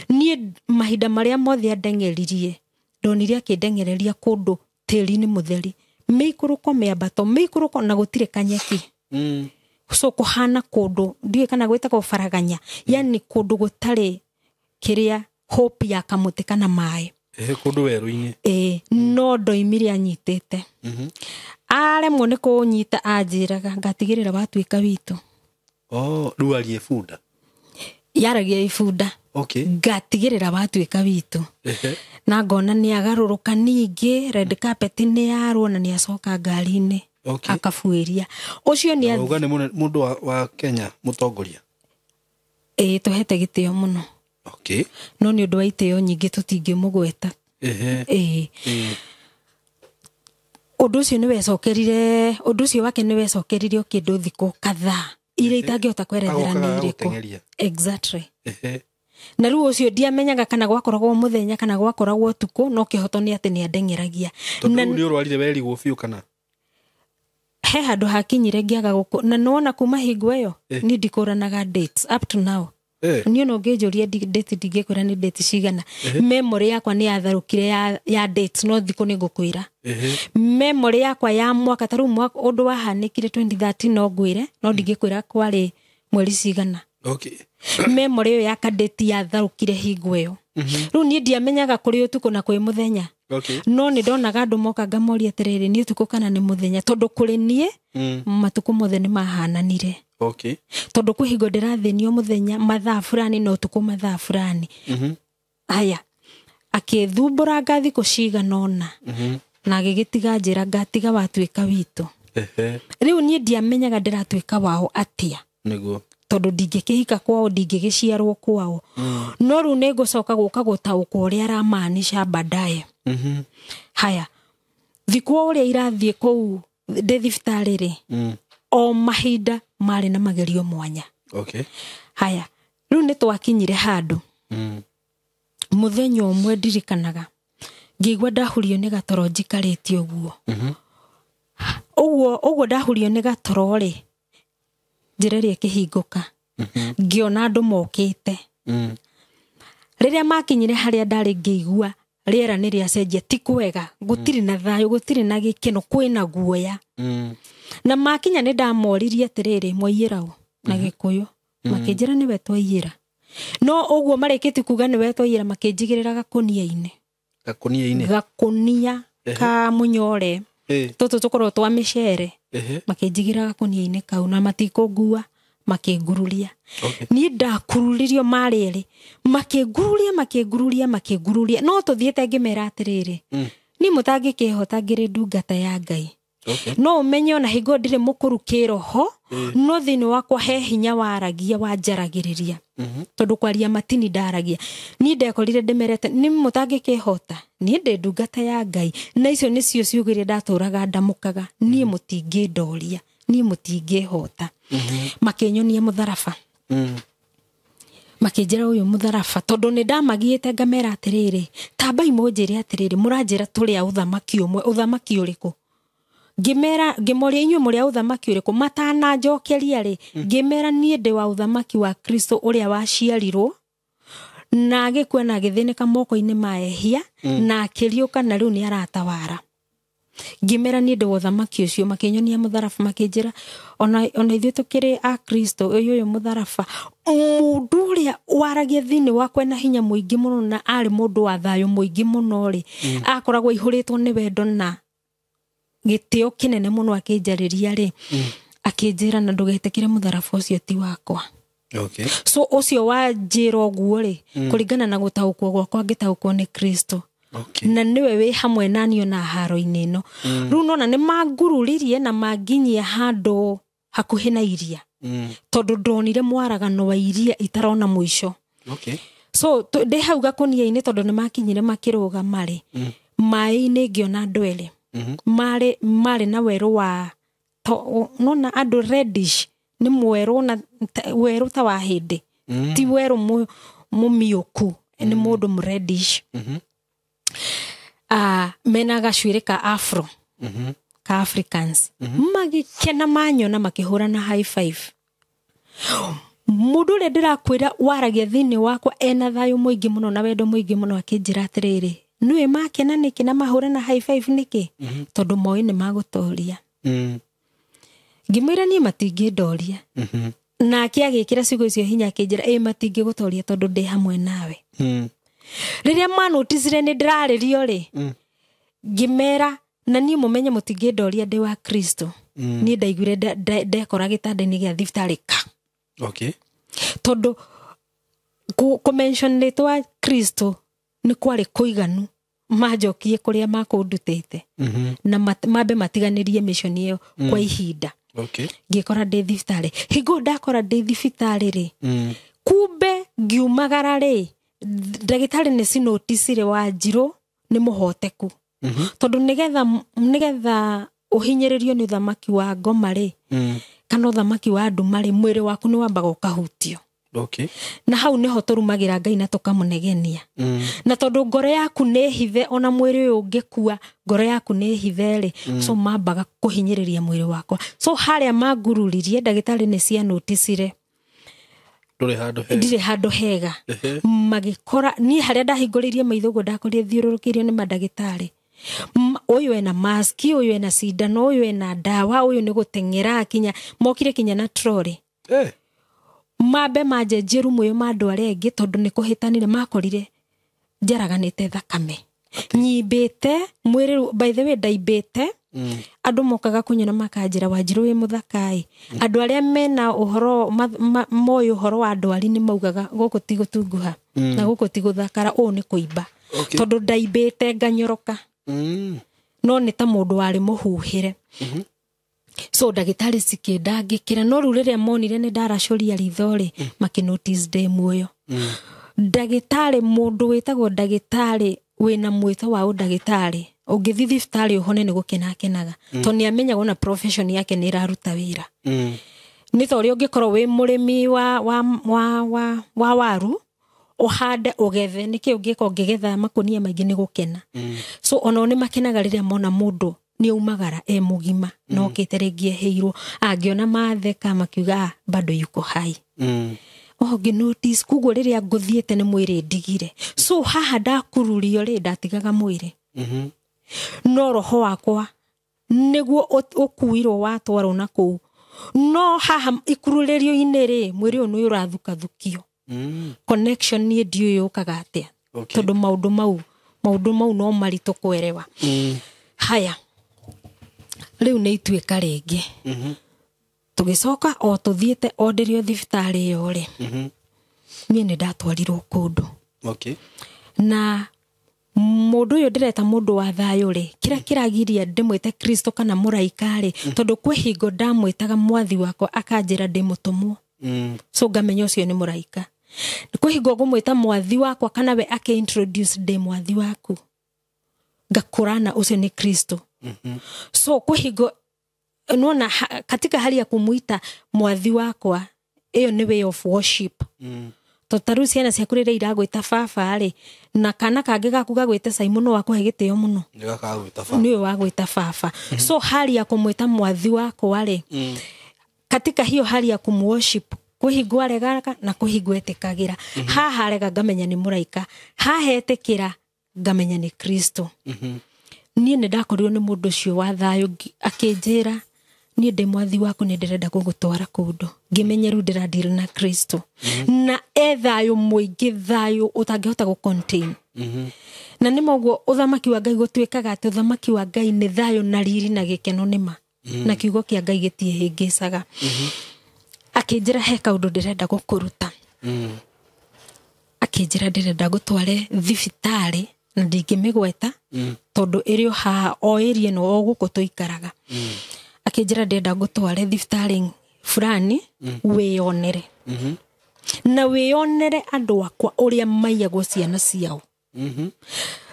Niĩ mahinda marĩa mothe andengeririe ndonire akĩndengereria kũndũ tĩri-inĩ mũtheri. Mĩikũrũko mĩambato, na gũtirĩ kanyeki. So kũhana kũndũ ndiũĩ kana gwĩtagwo faraganya, yani kũndũ gũtarĩ kĩrĩa hope ya kamũtĩ kana maĩ. Kũndũ werũ-inĩ. No ndoimire anyitĩte. Aremwo nĩ kũnyita anjĩraga ngatigĩrĩra watuĩka witũ. Rĩu arie bunda. Yaragia ibunda. Ngatigĩrĩra watuĩka witũ. Na ngona nĩ agarũrũka ningĩ, red carpet nĩ yarwo na nĩ acoka ngari-inĩ. Akabuĩria. Ũcio nĩ nĩ mũndũ wa Kenya mũtongoria. Tũhete gĩtĩo mũno. No nĩ ũndũ wa itĩo nyingĩ tũtingĩmũgweta. Ũndũ ũcio wake nĩ wecokerire kĩndũ thikũ kadhaa iria itangĩhota kwerethera nĩ irĩkũ. Exactly. Na rĩu ũcio ndiamenyaga kana gwakoragwo mũthenya kana gwakoragwo ũtukũ, no kĩhoto nĩ atĩ nĩ andengeragia. Tondũ nĩ ũrwarire werigwo biũ kana? He handũ hakinyire ngĩaga gũkũ na nona kuma hingo ĩyo ni ndikũranaga dates up to now. Niĩ no ngĩnjũria date ndingĩkwĩra nĩ date cigana. Memory yakwa nĩ yatharũkire ya dates no thikũ nĩ ngũkwĩra. Memory yakwa ya mwaka ta rĩu mwaka ũndũ wahanĩkire 2013 no ngwĩre no ndingĩkwĩra kwarĩ mweri cigana. Memory ĩyo ya kadate yatharũkire hingo ĩyo. Rĩu niĩ ndiamenyaga kũrĩ ũtukũ na kwĩ mũthenya. No nĩ ndonaga andũ moka ngamoria atĩrĩrĩ nĩ ũtukũ kana nĩ mũthenya tondũ kũrĩ niĩ matukũ mothe nĩ mahananire. Tondũ kwĩ hingo ndĩrathĩnio mũthenya mathaa fulani no ũtukũ mathaa fulani. Haya akĩthumbũra ngathi cigana ũna na agĩgĩtiga njĩra ngatiga watuĩka witũ. Rĩu niĩ ndiamenyaga ndĩratuĩka wao atĩa. Nĩguo tondũ ndingĩkĩhika kwao ndingĩgĩciarwo kwao. No rĩu nĩ ngũcoka gũka gũtaũkwo ũrĩa aramaanisha baadaye. Haya thikũ ũrĩa irathiĩ kũu ndĩ thibitarĩ rĩ o mahinda marĩ na magerio mwanya. Haya rĩu nĩ twakinyire handũ mũthenya ũmwe ndirikanaga ngĩigua ndahurio nĩ gatoro njikarĩte ũguo ndahurio nĩ gatoro rĩ njĩra ĩrĩa ĩkĩhingũka ngiona andu mokite riria makinyire haria ndari ngeigua riera ni ria cenjia ti kwega gutiri na thayo gutiri na gikeno kwina guoya na makinya ni ndamoririe atiriri mwaiyirao na Gikuyu makinjira ni wetwaiyira no uguo marikiti kuga ni wetwaiyira makinjigirira gakunia-ini gakunia ka munyore toto tukorwo twa micere makinjigira gakunia-ini kau na matikungua makingururia ni ndakururirio mariri makingururia no tuthiete ngimera atiriri ni mutangikihota ngiri ndungata ya Ngai no umenye ona hingo ndire mukuru kiroho no thini wakwa he hinya waragia wanjaragiriria tondu kwaria matini ndaragia ni ndekorire ndimerete ni mutangikihota ni ndi ndungata ya Ngai na icio nicio ciugire ndaturaga ndamukaga ni mutingindoria ni mutingihota makinyonia mutharaba makinjira uyu mutharaba tondu ni ndamagiite ngamera atiriri tambai munjire atiriri muranjira turia uthamaki umwe uthamaki uriku ngimori inyu muri uthamaki uriku matana njokeria ri ngimera nie ndi wa uthamaki wa Kristo uria waciarirwo na agikwe na githinika moko-ini maehia na akiriuka na riu ni aratawara ngimera nie ndi wa uthamaki ucio makinyonia mutharaba makinjira ona ithuĩ tukiri a Kristo uyu mutharaba mundu uria waragia thini wakwe na hinya muingi muno na ari mundu wa thayo muingi muno ri akoragwo ihuritwo ni wendo na gitio kinene muno akinjariria ri akinjira na ndugetekire mutharaba ucio ti wakwa so ucio wanjira oguo ri kuringana na gutaukwo gwakwa ngitaukwo ni Kristo na niwe wi hamwe nani ona haro-ini ino riu nona ni mangururirie na manginyia handu hakuhi na iria tondu ndonire mwaragano wa iria itarona mwisho so ndi hau gakunia-ini tondu ni makinyire makiruga mari mai-ini ngiona ndwele mari na weru wa nona andu reddish ni mweru na weru ta wa hindi ti weru mumiuku ni mundu reddish mena gacwire ka afro ka Africans magikena manyona makihura na high five mundu ri ndirakwira waragia thini wakwa ena thayo muingi muno na wendo muingi muno akinjira atiriri niwe makena niki na mahura na high five niki tondu moi ni magutoria ngimwira ni matingindoria na akiagikira ciugo icio hinya akinjira matingigutoria tondu ndi hamwe nawe riria manoticire ni ndiraririo ri ngimera na ni mumenye mutingindoria ndi wa Kristo ni ndaiguire ndekora gitanda-ini gia thibitarika tondu ku mention ritwa Kristo ni kwari kuiganu majokie kuria makundutite na mambe matiganirie mission iyo kwa ihinda ngikora ndi thibitari hingo ndakora ndi thibitari ri kumbe ngiumagara ri ndagitari ni sinoticire Wanjiru ni muhoteku tondu nigetha uhinyiririo ni uthamaki wa ngoma ri kana uthamaki wa andu mari mwiri waku ni wambaga ukahutio na hau niho turumagira Ngai na tukamunegenia na tondu ngoro yaku ni hithe ona mwiri uyu ungikua ngoro yaku ni hithe ri so mambaga kuhinyiriria mwiri wakwa so haria mangururirie ndagitari ni cia noticire ndire handu hega magikora ni haria ndahinguririe maithugu ndakorire thiururukirio ni mandagitari uyu ena mask uyu ena sindano uyu ena dawa uyu ni gutengera kinya mokire kinya na trolley mambe majenjie rumu yo mandu arengi tondu ni kuhitanire makorire njaraganite thakame nyimbite mwiri by the way ndaibite andu mokaga kunyona makanjira Wanjiru wi muthakai andu aria mena uhoro moyo uhoro wa ndwari ni maugaga guku ti gutunguha na guku ti guthakara ni kuimba tondu ndaibite nganyoroka no ni ta mundu wari muhuhire so ndagitari sikindangikira no ru riria monire ni ndaracoria ritho-ri makinotice ndi muoyo ndagitari mundu witagwo ndagitari wina mwito wa ndagitari ungithi thibitari uhone ni gukenakenaga to ni amenyaga na profession yake ni iraruta wira ni thori ungikorwo wi murimi wa waru uhande ugethe niki ungiko ngigetha makunia maingi ni gukena so ono ni makenaga riria mona mundu ni umagara mugima no kiteregie heirwo angiona matheka makiuga bado yuko hai Ngi notice kuguo riria nguthiete ni mwiri ndigire. So haha ndakururio ri ndatigaga mwiri. No roho wakwa niguo ukuirwo watwarwo na kuu. No haha ikururerio-ini ri mwiri onu urathuka thukio. Connection ni ndio yukaga atia. Tondu maundu mau no marito kwerewa. Haya. Riu ni ituika ringi. Tugicoka o tuthiete orderio thibitari yo ri. Mie ni ndatwarirwo kundu. Na mundu uyu ndireta mundu wa thayo ri. Kira kiragiria ndimwite Kristo kana muraika ri. Tondu kwi hingo ndamwitaga mwathi wakwa akanjira ndi mutumwo. So ngamenya ucio ni muraika. Kwi hingo ngumwita mwathi wakwa kana we ake introduce ndi mwathi waku. Ngakurana ucio ni Kristo. So kwi hingo unaona katika hali ya kumuita mwathi wakwa iyo ni way of worship. Totaru ciana cia kurire iragwita baba ri na kana kangi gaku gagwite Simon wakwa gitio muno ni wagwita baba. So hali ya kumuita mwathi wakwa ri katika hiyo hali ya kumworship kuhigwa regaka na kuhigwa etikagira. Haha rega ngamenya ni muraika, haha etikira ngamenya ni Kristo. Nie ne ndakorirwo ni mundu cio wa thayo akinjira nie ndi mwathi waku ni ndirenda gugutwara kundu ngimenyeru ndiradira na Kristo. Na ethayo muingi thayo utangihota gu contain. Na ni moguo uthamaki wa Ngai gutwikaga ati uthamaki wa Ngai ni thayo na riri na gikeno nima. Na kiugo kia Ngai gitie hingicaga. Akinjira he kaundu ndirenda gukuruta. Akinjira ndirenda gutware thibitari na ndingimigweta tondu irio ha o area no oguko tuikaraga. Akinjira ndirenda gutware thibitari fulani weyonere. Na weyonere andu akwa uria maiyagwo ciana ciao.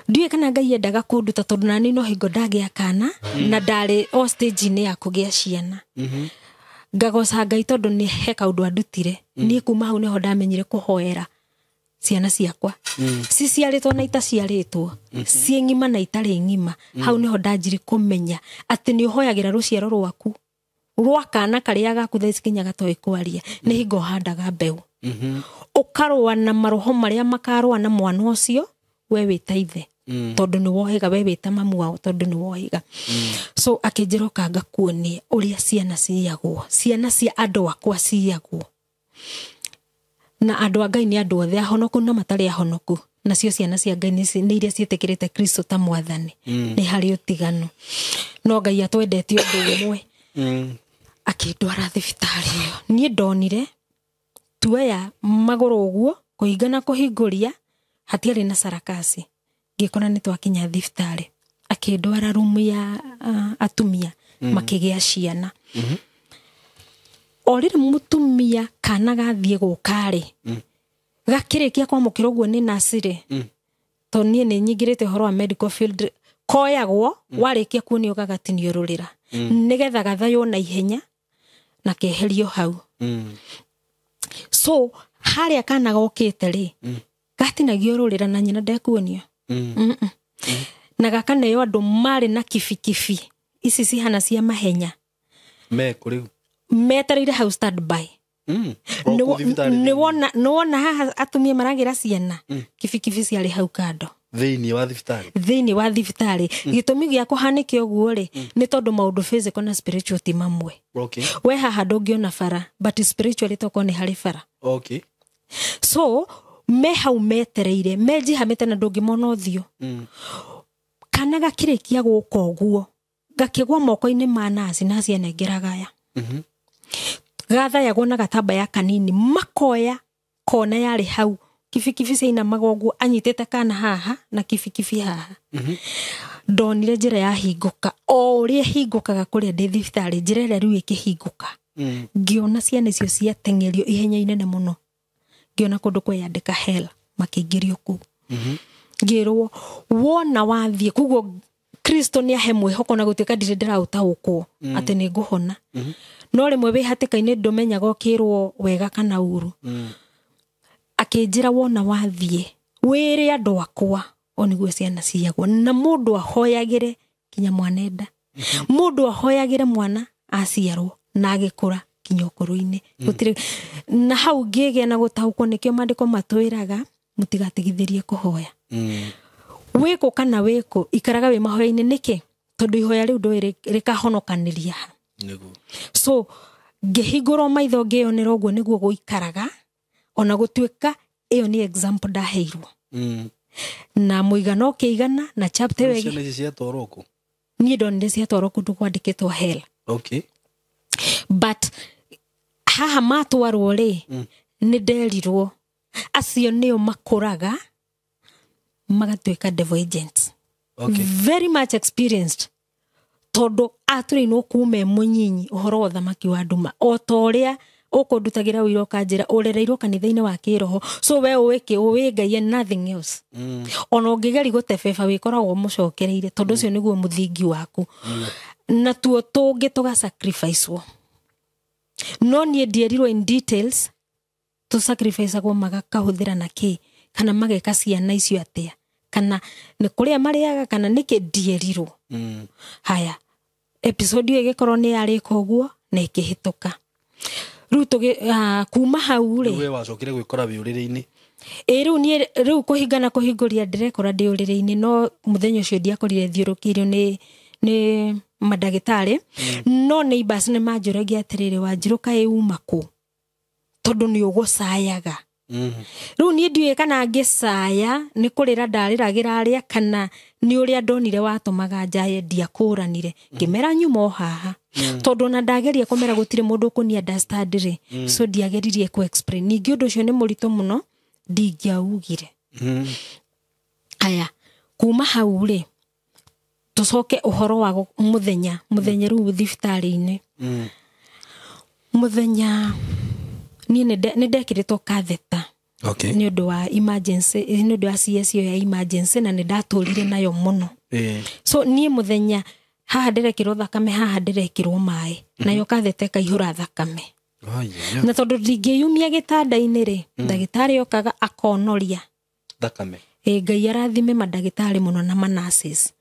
Ndiye kana Ngai endaga kunduta tondu nani no hingo ndagia kana na ndari o stage ni ya kugia ciana. Ngagoca Ngai tondu ni he kaundu andutire. Nie kuma hau neho ndamenyire kuhoera ciana ciakwa. Ciciaritwo na itaciaritwo. Ciengima na itari ngima. Hau neho ndanjiri kumenya ati ni uhoyagira ruciaro rwaku. Rwakana karia gaku thaa ikinyaga toy kwaria. Ni hingo handaga mbeu. Ukarwa na maroho maria makarwa na mwana ucio we witaithe. Tondu ni wohiga we wita mamu wao tondu ni wohiga. So akinjiroka ngakuonie uria ciana ciagwo. Ciana cia andu akwa ciagwo. Na andu a Ngai ni andu othe ahonoku na matari ahonoku. Nacio ciana cia Ngai ni iria cietekirite Kristo ta mwathani. Ni hari utiganu. No Ngai atwendete undu umwe. Akindwara thibitari iyo. Nie ndonire tuaya maguru uguo kuhingana kuhinguria hatiari na sarakasi. Ngikona ni twakinya thibitari. Akindwara rumu ya atumia makigia ciana. Orire mutumia kana gathie gukari. Gakirikia kwa mukiro guo ni nasire. Tonie ni nyingirite horo wa medical field koyagwo warikia kuonio gagatinio rurira. Nigetha gathayo na ihenya na keherio hau. So haria kana gokite ri gatinagio rurira na nyina ndekuonio. Na gakaneyo andu mari na kifikifi ici cihana cia mahenya me kuri metarire hau standby. Ni wona haha atumia maragira ciana kifikifi ciari hau kando thiini wa thibitari. Gitumi gia kuhanike uguo ri ni tondu maundu physical na spiritual ti mamwe. We haha ndungiona bara but spiritually toko ni hari bara. So me hau metereire meji hamete na ndungimona uthio. Kana gakirikia guka uguo gakigwa moko-ini ma nasi nasi enengeragaya. Gatha yagwo na gatamba ya kanini makoya kona yari hau kifikifi cina magogu anyitete kana haha na kifikifi haha. Ndonire njira ya hinguka o uria hingukaga kuria ndi thibitari njira ria riu ikihinguka. Ngiona ciana icio cia tengerio ihenya inene muno. Ngiona kundu kweyandika hell makiingirio ku. Ngirwo wona wathie kuguo Kristo ni ahe mwihoko na gutuika ndirendera utaukwo ati ni nguhona. No rimwe wi hatikaine ndumenya gokirwo wega kana uru. Akinjira wona wathie wire andu akwa oniguo ciana ciagwo na mundu ahoyagire kinya mwanenda. Mundu ahoyagire mwana aciarwo na agikura gukinya ukuru-ini gutire na hau ngege na gutahukwo nikio mandiko matwiraga mutigatigithirie kuhoya wiko kana wiko ikaraga we mahoya-ini niki tondu ihoya riu ndo rikahonokaniria niguo so ngehingũrwo maitho ngĩonera ũguo nĩguo gũikaraga ona gũtuĩka ĩyo ni example ndaheirwo na mũigana ũkĩigana na chapter wegi ciana ici ciatwarwo kũ niĩ ndonire ciatwarwo kũndũ kwandĩkĩtwo hell okay but haha matwarwo rĩ nĩ nderirwo acio nĩo makũraga magatuĩka devil agents okay very much experienced tondu atũrĩinwo kuume mũnyinyi ũhoro wa thamaki wa nduma o toria ukundutagira wira ukanjira urereirwo kanitha-ini wa kiroho so we uwe Ngai and nothing else ona ungigeri gutebeba wikoragwo mucokereire tondu ucio niguo muthingi waku na tuo tungi tuga sacrifice wo no nie ndierirwo in details tu sacrifice agwo magakahuthira na ki kana mageka ciana icio atia kana ni kuria mariaga kana niki ndierirwo haya episode ĩyo ĩgĩkorwo nĩ yarĩka ũguo na ĩkĩhĩtũka rĩu kuma hau rĩ we wacokire gwĩkora wĩ ũrĩrĩ-inĩ rĩu kũhingana kũhingũria ndĩrekora ndĩ ũrĩrĩ-inĩ no mũthenya ũcio ndiakorire thiũrũkĩirio nĩ mandagĩtarĩ no neighbors nĩ manjũragia atĩrĩrĩ Wanjirũ kaĩ uma kũ tondu nĩ ũgũcayaga rĩu niĩ ndiũĩ kana ngĩcaya nĩ kũrĩra ndarĩragĩra arĩa kana nĩ ũrĩa ndonire watũmaga njaye ndiakũranire ngĩmera nyuma haha tondu na ndageria kũmera gũtirĩ mũndũ ũkũnia understand rĩ so ndiageririe ku explain ningĩ ũndũ ũcio nĩ mũritũ mũno ndingĩaugire aya kuma hau rĩ tucoke ũhoro wa mũthenya rĩu thibitarĩ-inĩ mũthenya niĩ nĩ ndekĩrĩtwo katheta okay nĩ ũndũ wa emergency nĩ ũndũ wa CSO ya emergency na nĩ ndatũrire nayo mũno so niĩ mũthenya haha ndĩrekĩrwo thakame haha ndĩrekĩrwo maĩ nayo katheta kaihũra thakame na tondu ndingĩyumia gĩtanda-inĩ rĩ ndagĩtarĩ okaga akonoria thakame Ngai arathime mandagĩtarĩ mũno na nurses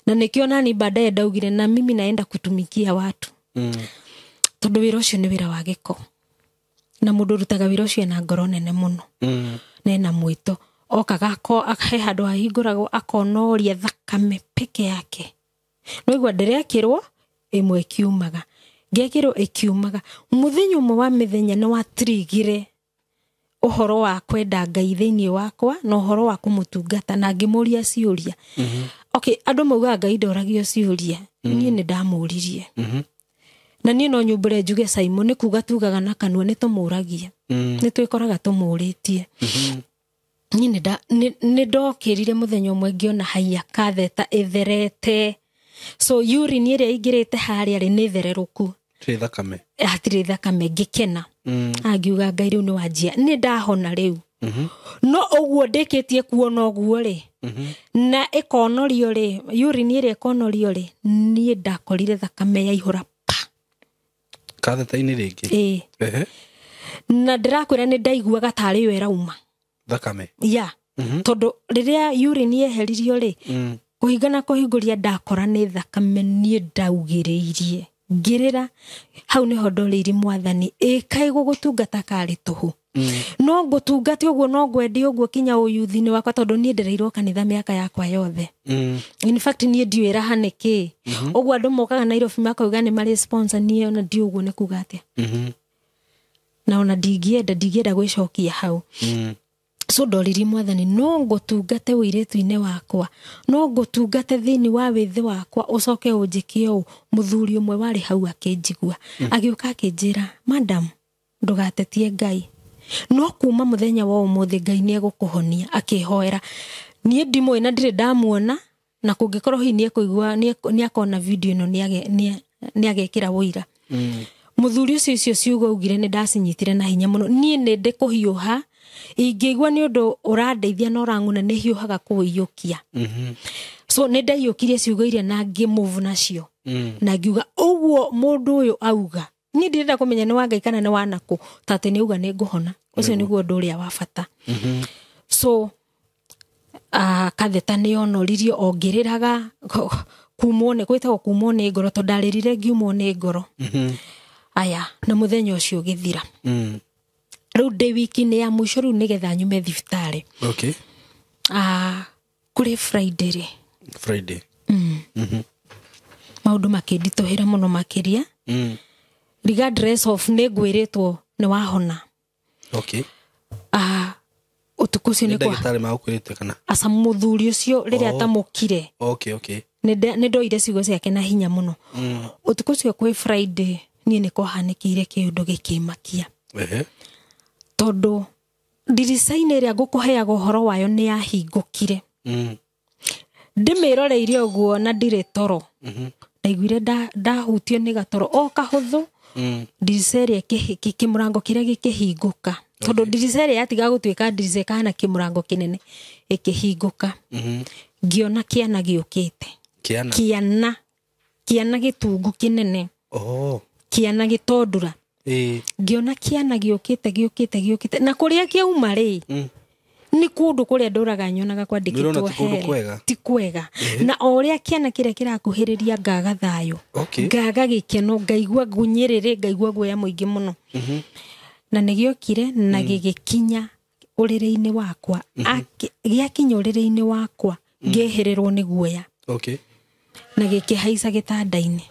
na nikio nani baadaye ndaugire na mimi naenda kutumikia watu tondu wĩra ũcio nĩ wĩra wa gĩko na mũndũ rutaga wĩra ũcio na ngoro nene mũno nena mwito okaga he handũ hahingũragwo akonoria thakame peke yake no igua ndĩrekĩrwo ĩmwe ĩkiumaga ngekĩrwo ĩkiumaga mũthenya ũmwe wa mĩthenya nĩ watirigire ũhoro wa kwenda Ngai thĩinĩ wakwa na ũhoro wa kũmũtungata na ngĩmũria ciũria okay andũ mauga Ngai ndoragio ciũria niĩ nĩ ndamũririe na niĩ no nyumbũre njuge Simon nĩ kuga tugaga na kanua nĩ tũmũragia nĩ twĩkoraga tũmũrĩtie nĩ ndokĩrire mũthenya ũmwe ngĩona haiya katheta ĩtherete so urine ĩrĩa ingĩrĩte harĩa rĩ nĩ thererũku hatirĩ thakame ngĩkena angiuga Ngai rĩu nĩ wanjia nĩ ndahona rĩu no ũguo ndĩkĩtie kuona ũguo rĩ na ĩkonorio rĩ urine ĩrĩa ĩkonorio rĩ niĩ ndakorire thakame yaihũra katheta-inĩ rĩngĩ na ndĩrakwĩra nĩ ndaiguaga tarĩ yo ĩrauma thakame tondu rĩrĩa urine yeheririo rĩ kũhingana kũhingũria ndakora nĩ thakame niĩ ndaugĩrĩirie ngĩrĩra hau nĩho ndorĩire Mwathani kaĩ gũgũtungata karĩ tũhũ no ngũtungate ũguo no ngwendie ũguo kinya ũyuthi-inĩ wakwa tondu niĩ ndĩreirwo kanitha mĩaka yakwa yothe in fact niĩ ndiũĩ raha nĩkĩ ũguo andũ mokaga Nairobi makauga nĩ marĩ sponsor niĩ ona ndi ũguo nĩ kuga atĩa na ona ndingĩenda gwĩcokia hau so ndorĩrie Mwathani no ngũtungate wĩirĩtu-inĩ wakwa no ngũtungate thĩinĩ wa wĩthĩ wakwa ũcoke ũnjĩkie ũũ mũthuri ũmwe warĩ hau akĩnjigua agĩũka akĩnjĩra madam ndũgatetie Ngai no kuma mũthenya wa ũmũthĩ Ngai nĩ egũkũhonia akĩhoera niĩ ndimũĩ na ndirĩ ndamuona na kũngĩkorwo hihi nĩ ekũigua nĩ akona video ĩno nĩ agekĩra wũira mũthuri ũcio ciugo ugire nĩ ndacinyitire na hinya mũno niĩ nĩ ndĩkũhiũha ingĩigua nĩ ũndũ ũrandeithia na ũrang'una nĩ hiũhaga kũũiyũkia so nĩ ndaiyũkirie ciugo iria na ngĩmove nacio na ngiuga ũguo mũndũ ũyũ auga niĩ ndirenda kũmenya nĩ wa Ngai kana nĩ wa nakũ tatĩ nĩ auga nĩ ngũhona ũcio nĩguo ũndũ ũrĩa wa bata so katheta nĩ onoririo ongĩrĩraga kumwo nĩ gwĩtagwo kumwo nĩ ngoro tondũ ndarĩrire ngiumwo nĩ ngoro aya na muthenya ucio githira riu de wiki ni ya mwisho riu nigetha nyume thibitari okay kuri Friday maundu makindituhira muno makiria regardless of negwiritwo ni wahona okay utuku ucio ni kwa ndagitari magukwirite kana asa muthuri ucio riria atamukire okay ni ndoire ciugo ciake na hinya muno utuku ucio kwa Friday nie ni kohanikire kiundu gikimakia tondu ndiricaine iria ngukuheaga uhoro wayo ni yahingukire ndimiroreire uguo na ndire toro ndaiguire ndahutio ni gatoro o kahuthu ndirica iria kimurango kiria gikihinguka tondu ndirica iria yatiga gutuika ndirica kana kimurango kinene ikihinguka ngiona kiana giukite kiana gitungu kinene kiana gitondura ngiona kiana giukite na kuria kiauma ri ni kundu kuria nduraga nyonaga kwandikitwo ti kwega na oria kiana kiria kirakuhiriria ngaga thayo ngaga gikeno ngaigua gunyirire ngaigua guoya muingi muno na nigiokire na gigikinya urire-ini wakwa giakinya urire-ini wakwa ngeherirwo ni guoya na gikihaica gitanda-ini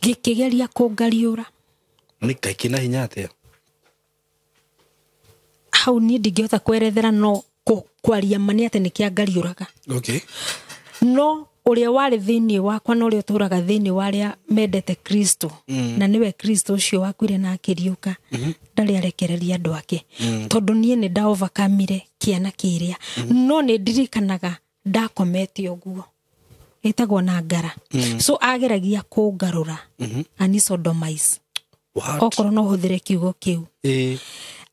gikigeria kungariura nika kina hinya atia hau ni ndingihota kwerethera no kwaria mani ate nikiangariuraga no uria wari thiini wakwa no uria turaga thiini waria mendete Kristo na niwe Kristo ucio wakwire na akiriuka ndari arekereria andu ake tondu nie ni nda overcome kiana kiria no ni ndirikanaga ndakomete uguo itagwo na ngara so ageragia kungarura ani sodomize okoro no huthire kiugo kiu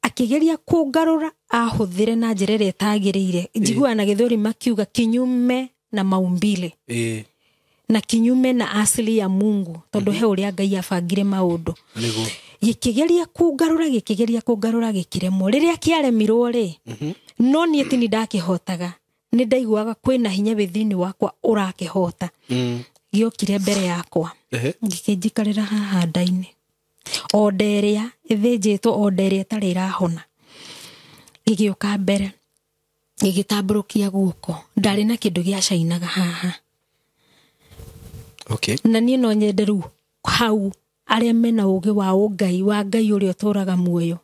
akigeria kungarura ahuthire na njira iria itagiriire njiguana githuri makiuga kinyume na maumbile na kinyume na asili ya Mungu tondu he uria Ngai abangire maundu gikigeria kungarura gikiremo riria kiaremirwo ri no nie tini ndakihotaga ni ndaiguaga kwina hinya withini wakwa urakihota giokire mbere yakwa gikinjikarira haha ndaini oderia ithinjitwo oderia tari irahona gigioka mbere gigitamburukia guoko ndari na kindu giacainaga haha na nie no nyenderu hau aria mena ugi wa Ngai uria uturaga muoyo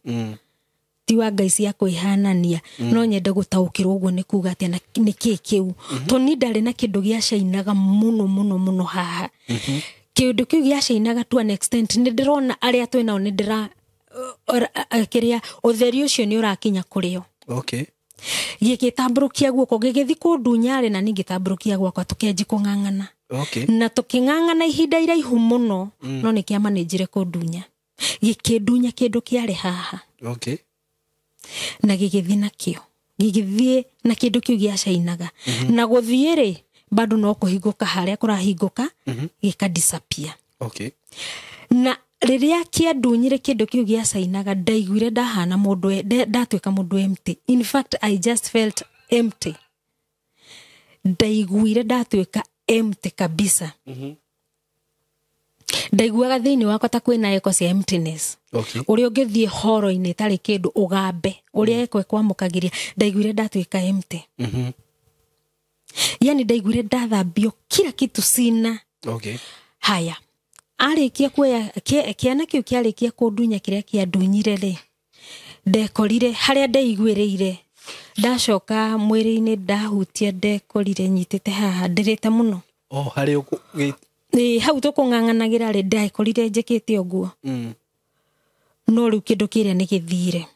ti wa Ngai cia kwihanania no nyende gutaukirwo uguo ni kuga atia niki kiu to ni ndari na kindu giacainaga muno haha kindu kiu giacainaga to an extent ni ndirona aria twinao ni ndira kiria utheri ucio ni urakinya kurio gigitamburukia guoko gigithi kundunyare na ningitamburukia gwakwa tukenji kung'ang'ana na tuking'ang'ana ihinda iraihu muno no ni kiama ninjire kundunya gikindunya kindu kiare haha na gigithi nakio gigithie na kindu kiu giacainaga na guthiire bado no kuhinguka haria kurahinguka gika disappear na riria kiandunyire kindu kiu giacainaga ndaiguire ndahana mundu ndatwika mundu empty. In fact I just felt empty. Ndaiguire ndatwika empty kabisa. Ndaiguaga thiini wakwa ta kwina eko cia emptiness. Uria ungithie horo-ini tari kindu ugambe uria eko kwamukagiria ndaiguire ndatwika empty. Yani ndaiguire ndathambio kila kitu sina. Haya arikia kuya kiana kiu kiarikia kundunya kiria kiandunyire ri ndekorire haria ndaiguireire ndacoka mwiri-ini ndahutia ndekorire nyitite haha ndirite muno hari hau tukung'ang'anagira ri ndekorire njikite uguo no riu kindu kiria ni githire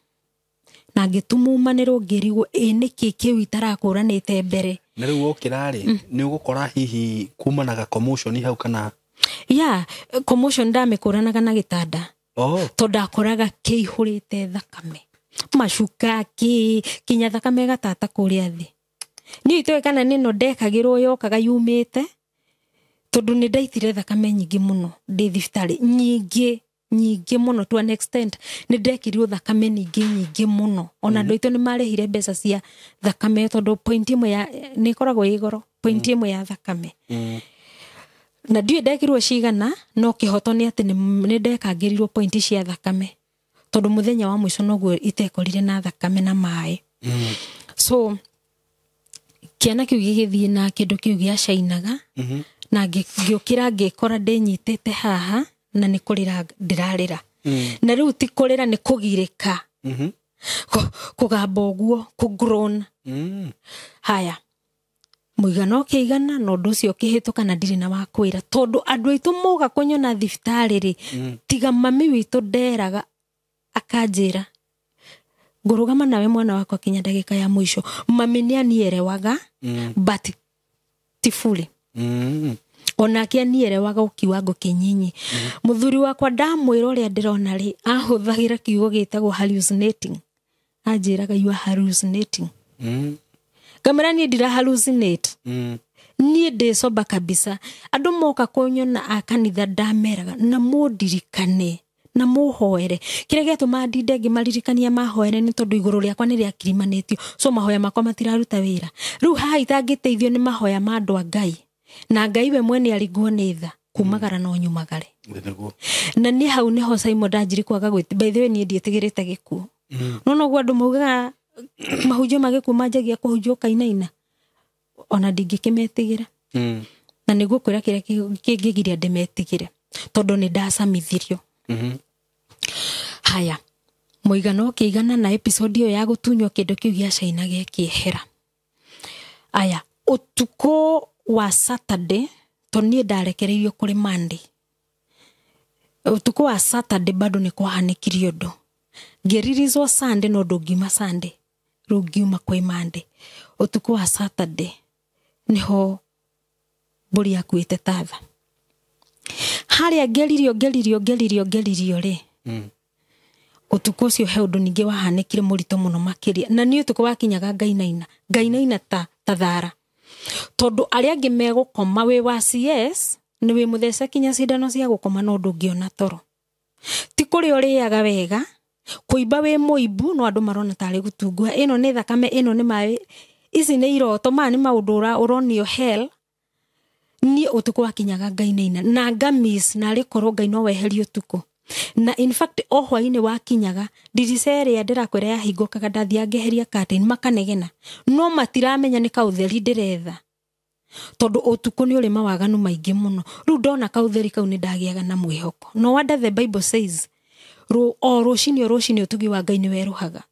na ngitumumanirwo ngirigwo niki kiu itarakuranite mbere na riu ukirari ni ugukora hihi kumanaga commotion hau kana commotion ndamikuranaga na gitanda to ndakoraga kiihurite thakame macuka kinya thakame gatata kuria thi ni itoe kana nino ndekagirwo yokaga yumite tondu ni ndaitire thakame nyingi muno ndi thibitari nyingi muno to an extent ni ndekirwo thakame nyingi muno ona ndoito ni marehire mbeca cia thakame tondu point imwe ya ni koragwo igoro point imwe ya thakame na ndiye ndekirwo cigana no kihoto ni ati ni ndekangĩrirwo pointi cia thakame tondu muthenya wa mwico noguo itekorire na thakame na mai. So kiana kiu gigithie na kindu kiu giacainaga na ngiukira ngikora ndinyitete haha na ni kurira ndirarira na riu ti kurira ni kugirika kugamba uguo kugroan. Haya muigana ukigana no nducio kihituka na ndiri na wakwira tondu andu aitu moga kunyona thibitari ri tiga mami witu nderaga akanjira ngurugama nawe mwana wakwa kinya ndagika ya mwisho. Mami ni anierewaga but ti fully onake anierewaga ukiwango kinyinyi. Muthuri wakwa ndamwira uria ndirona ri ahuthagira kiugo gitagwo hallucinating, anjiraga you are hallucinating. Kamera ni ndira hallucinate ni ndicoba kabisa. Andu moka kunyona akanitha ndameraga na mundirikane na muhoere kire gituma ndinde ngimaririkania mahoere ni tondu iguru riakwa ni riakirimanitio. So mahoya makwa matiraruta wira riu haha itangiteithio ni mahoya ma andu a Ngai na Ngai we mwene aringwo ni tha kumagara no nyumagare na ni hau niho Simon ndanjiri kwaga gwiti. By the way ni ndietigirite gikuo no gwa andu maugaga mahunjio magikuo manjagia kuhunjio kainaina ona ndingikimetigira na niguo kwira kire kingigiria ndimetigire tondu ni ndacamithirio. Haya muigana ukigana na episode yo ya gutunywo kindu kiu giacainaga giehera. Aya utuko wa Saturday toni ndarekereirio kuri Monday. Utuko wa Saturday bado ni kwahanikirio ndo ngeririzwo Sunday no ndungima Sunday rungiuma kwa Monday. Utuko wa Saturday niho buri yakuite tatha haria ngeririo ri utuko cio he undu ningi wahanikire murito muno makiria na ni utuko wakinyaga ngainaina ta thara tondu aria ngi megukoma we wa CS ni we muthece kinya cindano cia gukoma no ndungiona toro ti kuri uriaga wega kuiba we muibu no andu marona tari gutungua ino ni thakame ino ni mai ici ni iroto mani maundu uronio hell ni utuko wakinyaga ngainaina na ngamis na rikorwo Ngai no weherio utuko na in fact ohwa-ini wakinyaga ndirisere ndirakwira ya hingukaga ndathia ngeheria curtain makanegena no matiramenya ni kautheri ndiretha tondu utuko ni uri mawaganu maingi muno. Riu ndona kautheri kau ni ndagiaga na mwihoko. No wonder the Bible says rucini utugi wa Ngai ni weruhaga.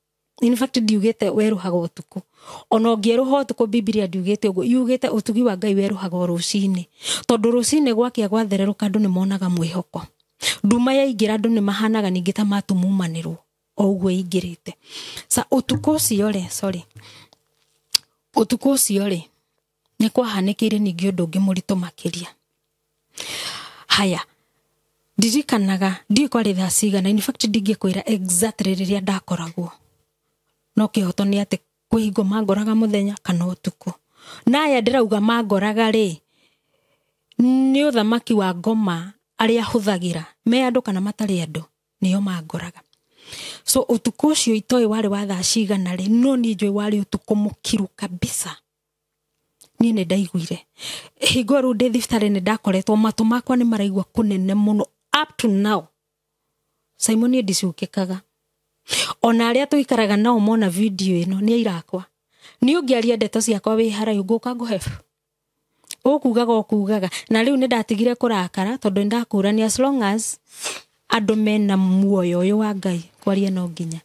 In fact ndiugite weruhaga utuko ono ngieruha utuko Biblia ndiugite uguo yugite utugi wa Ngai weruhaga rucini tondu rucini gwakia gwathereruka andu ni monaga mwihoko. Nduma yaingira andu ni mahanaga ningi ta matumumanirwo o uguo ingirite. Sa utuko cio ri ni kwahanikire ningi undu ungi murito makiria. Haya ndirikanaga ndikwari thaa cigana. In fact ndingikwira exactly riria ndakoragwo no kihoto ni ati kuhingo mangoraga muthenya kana utuko. Na aya ndirauga mangoraga ri ni uthamaki wa ngoma aria huthagira me andu kana matari andu niyo mangoraga. So utuko ucio itoi wari wa thaa cigana ri no ni njoi wari utuko mukiru kabisa. Ni ne ndaiguire hingo ru ndi thibitari ni ndakoretwo matu makwa ni maraigwa kunene muno up to now. Simon ni ndicukikaga ona aria tuikaraga nao mona video ino ni irakwa ni ungiaria ndeto ciakwa wi haraihu nguka nguhefu okugaga na riu ni ndatigire kurakara tondu ndakura ni as long as andu mena muoyo uyu wa Ngai kwaria no nginya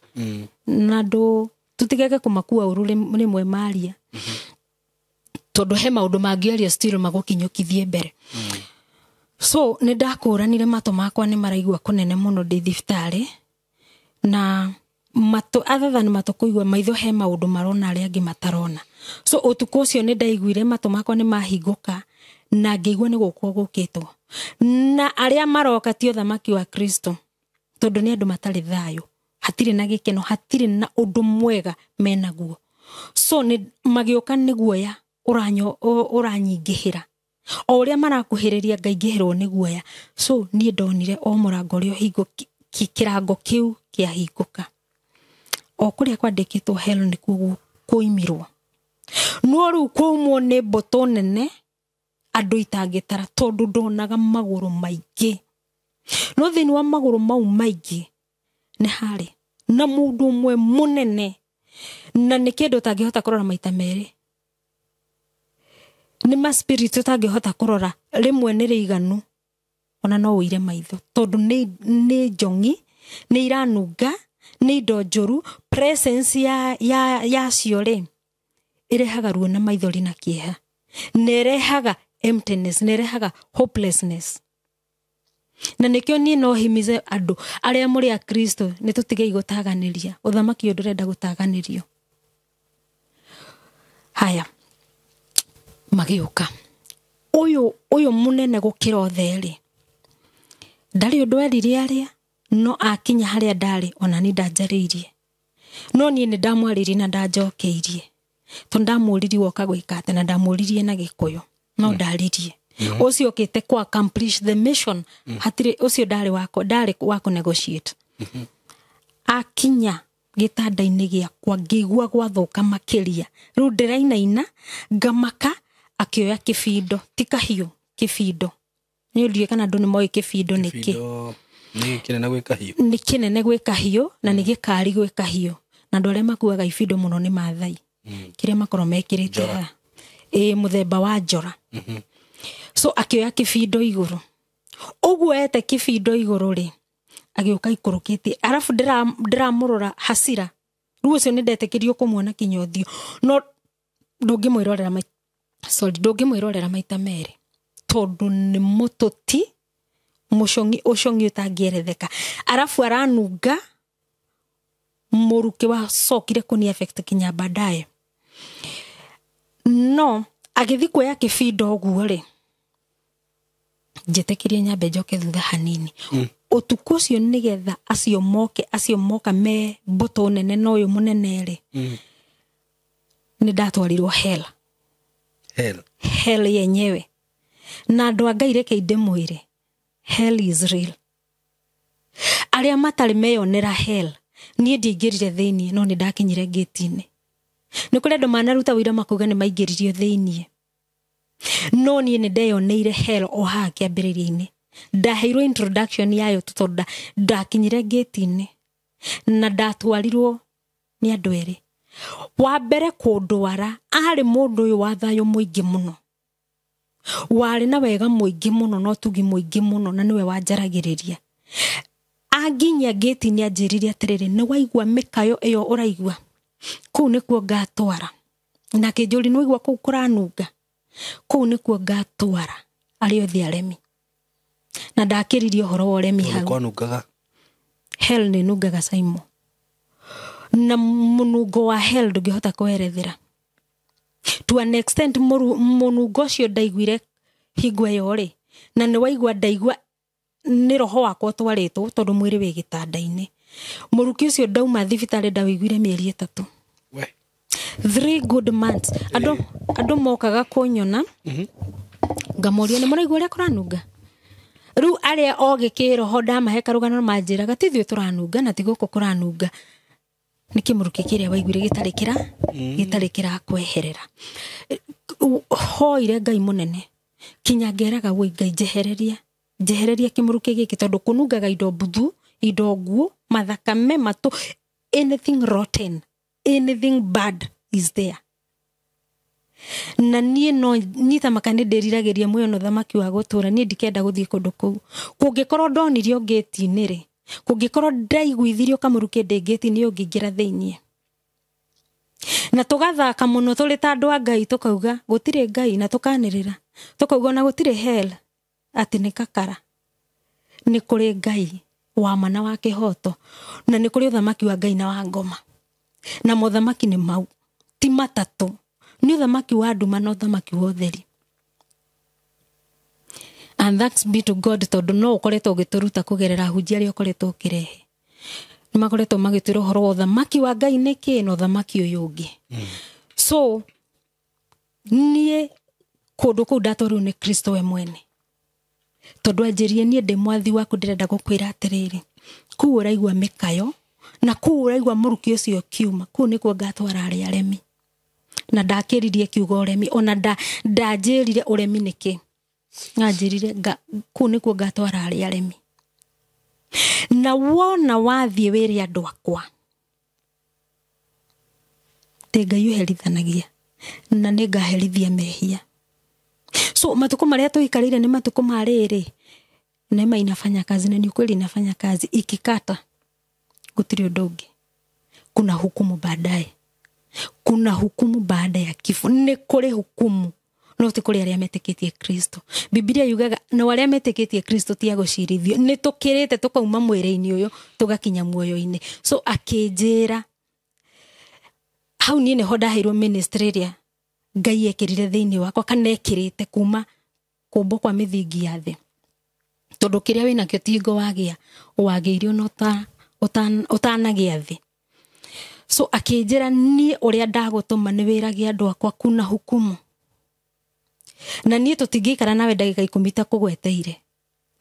na ndu tutigeke kumakua uru rimwe maria tondu he maundu mangiaria still magukinyukithie mbere. So ni ndakuranire matu makwa ni maraigwa kunene muno ndi thibitari na matu other ni matu kuigwa maitho he maundu marona aria angi matarona. So utuko ucio ni ndaiguire matu makwa ni mahinguka na ngeigwa ni gukwo gukitwo na aria maroka ti uthamaki wa Kristo tondu ni andu matari thayo hatire na gikeno hatire na undu mwega menaguo. So ni magioka ni guoya uranyingihira o uria marakuhiriria ngaingihirwo ni guoya. So ni ndonire o murango rio hingo kirango kiu kia hinguka o kuria kwandikitwo hell ni kuimirwo no riu kumwo ni mboto nene andũ itangĩtara tondũ ndonaga magũrũ maingĩ. No thĩinĩ wa magũrũ mau maingĩ nĩ harĩ na mũndũ ũmwe mũnene, na nĩ kĩndũ ũtangĩhota kũrora maita merĩ. Nĩ ma spirit ũtangĩhota kũrora rĩmwe nĩ rĩiganu, ona no ũire maitho tondũ nĩ njongi, nĩ iranunga, nĩ indo njũru. Presence ya cio rĩ irehaga ruo na maithori na kĩeha, nĩ irehaga emptiness, nĩ irehaga hopelessness. Na nĩkĩo niĩ no himize andũ arĩa mũrĩ a Kristo nĩ tũtigei gũtaganĩria ũthamaki ũyũ ndũrenda gũtaganĩrio. Haya magĩũka ũyũ mũnene gũkĩra othe rĩ, ndarĩ ũndũ erire arĩa, no akinya harĩa ndarĩ ona ni ndanjarĩirie, no niĩ nĩ ndamwarĩrie na ndanjokeirie tondũ ndamũririe woka gwĩka atĩ na ndamũririe na Gĩkũyũ no ndaririe. Ucio okĩte ku accomplish the mission, hatirĩ ucio ndarĩ wa negotiate. Akinya gĩtanda-inĩ gĩakwa ngĩigua gwathũka makĩria, rĩu ndĩrainaina ngamaka, akĩoya kĩbindo, ti kahiũ, kĩbindo. Nĩ ũndũ kana andũ nĩ moĩ kĩbindo nĩkĩ. Nĩ kĩnene gwĩ kahiũ. Nĩ kĩnene gwĩ kahiũ na nĩ gĩkari gwĩ kahiũ, na andũ arĩa makuaga ibindo mũno nĩ Maathai, kĩrĩa makorwo mekĩrĩte haha mũthemba wa njora. So akĩoya kĩbindo igũrũ, ũguo ete kĩbindo igũrũ rĩ, agĩũka ikũrũkĩte, arabu ndĩramũrora hasira. Rĩu ũcio nĩ ndetĩkĩrio kũmuona kinyothio, no ndũngĩmwĩrorera maita merĩ tondũ nĩ mũtũti mũcong'i ũtangĩeretheka. Arabu aranunga mũrukĩ wa sokire kuni affect kinya baadaye. No agĩthi kuoya kĩbindo ũguo rĩ, njetĩkĩrie nyambe njoke thutha hanini. Ũtukũ ũcio nĩgetha acio moka me mboto nene na ũyũ mũnene rĩ, nĩ ndatwarirwo hell yenyewe. Na andũ a Ngai reke ndĩmwĩre, hell is real. Arĩa matarĩ meyonera hell, niĩ ndingĩrire thĩiniĩ, no nĩ ndakinyire gate-inĩ. Nĩ kũrĩ andũ manaruta wĩra makuga nĩ maingĩririo thĩiniĩ, no niĩ nĩ ndeyoneire hell o haha kĩambĩrĩria-inĩ. Ndaheirwo introduction yayo tondũ ndakinyire gate-inĩ na ndatwarirwo nĩ andũ erĩ. Wa mbere kũndwara arĩ mũndũ ũyũ wa thayũ mũingĩ mũno, warĩ na wega mũingĩ mũno, no tugi mũingĩ mũno, na niwe wanjaragĩrĩria. Anginya gate-inĩ anjĩrire atĩrĩrĩ, nĩ waigua mĩkayo ĩyo ũraigua kũu nĩkuo ngatwara, na kĩnjũri nĩ waigua kũu kũranunga, kũu nĩkuo ngatwara arĩ othe aremi. Na ndakĩririe ũhoro wa ũremi hau. Hell nĩ nungaga Simon, na mũnungo wa hell ndũngĩhota kũerethera. To an extent mũnungo ũcio ndaiguire hingo ĩyo rĩ, na nĩ waigua ndaigua nĩ roho wakwa twarĩtwo tondũ mwĩrĩ wĩ gĩtanda-inĩ. Mũruki ũcio ndauma thibitarĩ ndawĩiguire mĩeri 3. 3 good months. Andũ mokaga kũnyona, ngamoria nĩ mũraigua ũrĩa kũranunga. Rĩu arĩa ogĩkĩroho ndamahe karũgano manjĩraga tithio tũranunga na tigũkũ kũranunga. Nĩ kĩmũruki kĩrĩa waiguire gĩtarĩ kĩrakweherera. Hoire Ngai mũnene, kinya ngeraga wĩ Ngai njehereria kĩmũruki gĩkĩ tondũ kũnungaga indo mbuthu, indo nguo, mathakame, matũ, anything rotten, anything bad is there. Na niĩ no nyita makane ndĩriragĩria muoyo no thamaki wa gũtũra, niĩ ndikenda gũthiĩ kũndũ kũu. Kũngĩkorwo ndonirio gate-inĩ rĩ, kũngĩkorwo ndaiguithirio kamũruki ndĩ gate-inĩ ũngĩingĩra thĩiniĩ. Na tũgathaka mũno tũrĩ ta andũ a Ngai, tũkauga gũtirĩ Ngai, na tũkanĩrĩra tũkauga na gũtirĩ hell, atĩ nĩ kakara. Nĩ kũrĩ Ngai wa mana wa kĩhoto, na nĩ kũrĩ ũthamaki wa Ngai na wa ngoma, na mũthamaki nĩ mau ti matatũ. Nĩ ũthamaki wa nduma na ũthamaki wa ũtheri. And thanks be to God tondũ no ũkoretwo ũgĩtũruta kũgerera hunjia arĩa ũkoretwo ũkĩrehe. Nĩ makoretwo magĩtwĩra ũhoro wa ũthamaki wa Ngai nĩ kĩĩ na ũthamaki ũyũ ũngĩ. So niĩ kũndũ kũu ndatwarwo nĩ Kristo we mwene, tondũ anjĩrire niĩ ndĩ mwathi waku ndĩrenda gũkwĩra atĩrĩrĩ, kũu ũraigua mĩkayo na kũu ũraigua mũruki ũcio kiuma, kũu nĩkuo ngatwara arĩa aremi. Na ndakĩririe kiugo ũremi, ona ndanjĩrire ũremi nĩkĩ. Ngajirire kuu nikuo ngatwara arĩa aremi. Na wona wathiĩ wĩre andũ akwa te Ngai ũherithanagia na nĩ ngaherithia mehia. So matuko marĩa tũikarĩire nĩ matuko marĩrĩ, neema inafanya kazi na ni ukweli inafanya kazi. Ikikata gutiri ũndũ ũngĩ, kuna hukumu baadaye, kuna hukumu baada ya kifo. Nĩ kũrĩ hukumu no ti kũrĩ arĩa metĩkĩtie Kristo. Biblia yugaga na arĩa metĩkĩtie Kristo ti agũcirithio. Nĩ tũkĩrĩte tũkauma mwĩrĩ-inĩ ũyũ tũgakinya muoyo-inĩ. So akĩnjĩra hau niĩ nĩho ndaheirwo ministry ĩrĩa Ngai ekĩrire thĩinĩ wakwa, kana ekĩrĩte kuma kũmbwo kwa mĩthingi ya thĩ. Tondũ kĩrĩa wĩnakĩo ti ngo wagĩirio no ũtanagĩa thĩ. So akĩnjĩra niĩ ũrĩa ndagũtũma nĩ wĩragia andũ akwa kuna hukumu. Na niĩ tũtingĩikara nawe ndagĩka 10 itakũgweteire.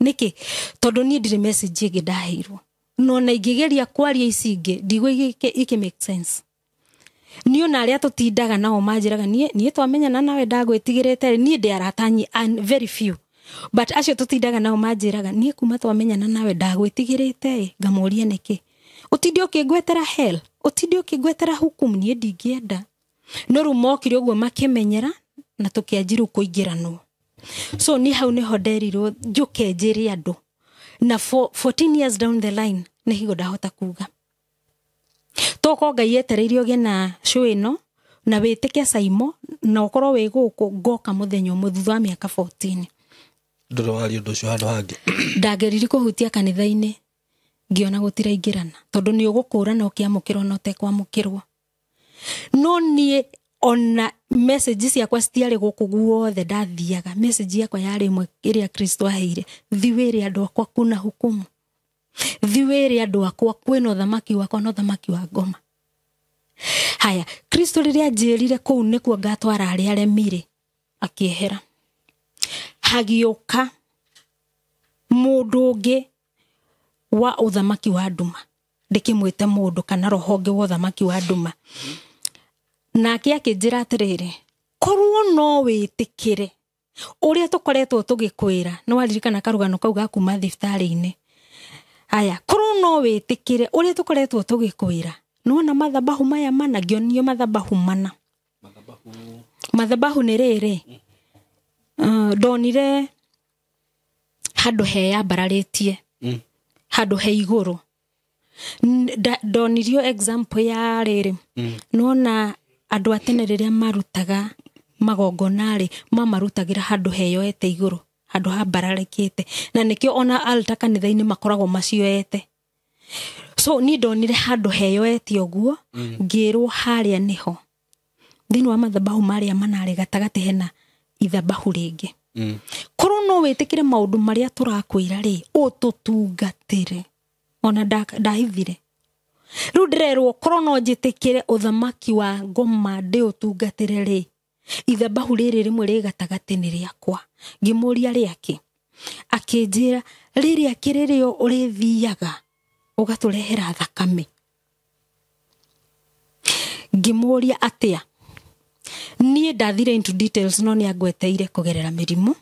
Nĩkĩ? Tondũ niĩ ndirĩ message ĩngĩ ndaheirwo. No na ingĩgeria kwaria ici ingĩ ndigũ iki make sense. Niĩ ona arĩa tũtindaga nao manjĩraga niĩ twamenyana nawe ndagwĩtigĩrĩte, niĩ ndĩ aratanyi very few. But acio tũtindaga nao manjĩraga niĩ kuma twamenyana nawe ndagwĩtigĩrĩte. Ngamoria nĩkĩ? Ũtinde ũkĩngwetera hell, ũtinde ũkĩngwetera hukumu, niĩ ndingĩenda. No rĩu mokire ũguo makĩmenyera na tũkĩanjirwo kũingĩranwo. So ni hau niho nderirwo njuke njĩre andũ. Na 14 years down the line nĩ higo ndahota kuga. Toko Ngai etereire ũgĩe na show ĩno na wĩtĩke Saimo na ũkorwo wĩ gũkũ ngoka mũthenya ũmwe thutha wa mĩaka 14. Ndũrĩ wari ũndũ ũcio handũ hangĩ. Ndagerire kũhutia kanitha-inĩ ngĩona gũtiraingĩrana tondũ nĩ ũgũkũrana ũkĩamũkĩrwo na ũtekwamũkĩrwo. No niĩ ona message ciakwa citiarĩ gũkũ guothe ndathiaga. Message yakwa yarĩ ĩmwe ĩrĩa Kristo aheire. Thiĩ wĩre andũ akwa kuna hukumu. Thiĩ wĩre andũ akwa kwĩna ũthamaki wakwa na ũthamaki wa ngoma. Haya, Kristo rĩrĩa anjĩrire kũu nĩkuo ngatwara arĩa aremi akĩehera. Hagĩũka mũndũ ũngĩ wa ũthamaki wa nduma. Ndĩkĩmwĩte mũndũ kana rohonge wa ũthamaki wa nduma. Nake akĩnjĩra atĩrĩrĩ, korwo no wĩtĩkĩre ũrĩa tũkoretwo tũgĩkwĩra. No waririkana karugano kau ga kuma thibitarĩ-inĩ. Haya, korwo no wĩtĩkĩre ũrĩa tũkoretwo tũgĩkwĩra. Nona mathabahu maya mana, ngĩonio mathabahu mana. Mathabahu nĩ rĩrĩ. Ndonire handũ heyambararĩtie, handũ he igũrũ. Ndonirio example ya rĩrĩ. Nona andũ a tene rĩrĩa marutaga magongonarĩ mamarutagĩra handũ heyoete igũrũ, handũ hambararĩkĩte. Na nĩkĩo ona altar kanitha-inĩ makoragwo macioete. So ni ndonire handũ heyoete ũguo, ngĩrwo harĩa nĩho. Thĩinĩ wa mathabahu marĩa manarĩ gatagatĩ hena ithabahu rĩngĩ. Korwo no wĩtĩkĩre maũndũ marĩa tũrakwĩra rĩ, ũtũtungatĩre. Ona ndahithire. Rĩu ndĩrerwo korwo no njĩtĩkĩre ũthamaki wa ngoma ndĩũtungatĩre rĩ, ithabahu rĩrĩ rĩmwe rĩ gatagatĩ nĩ rĩakwa. Ngĩmũria rĩake. Akĩnjĩra rĩrĩa kĩrĩrĩo ũrĩthiaga ũgatũrehera thakame. Ngĩmũria atĩa. Niĩ ndathire into details no nĩ angweteire kũgerera mĩrimũ,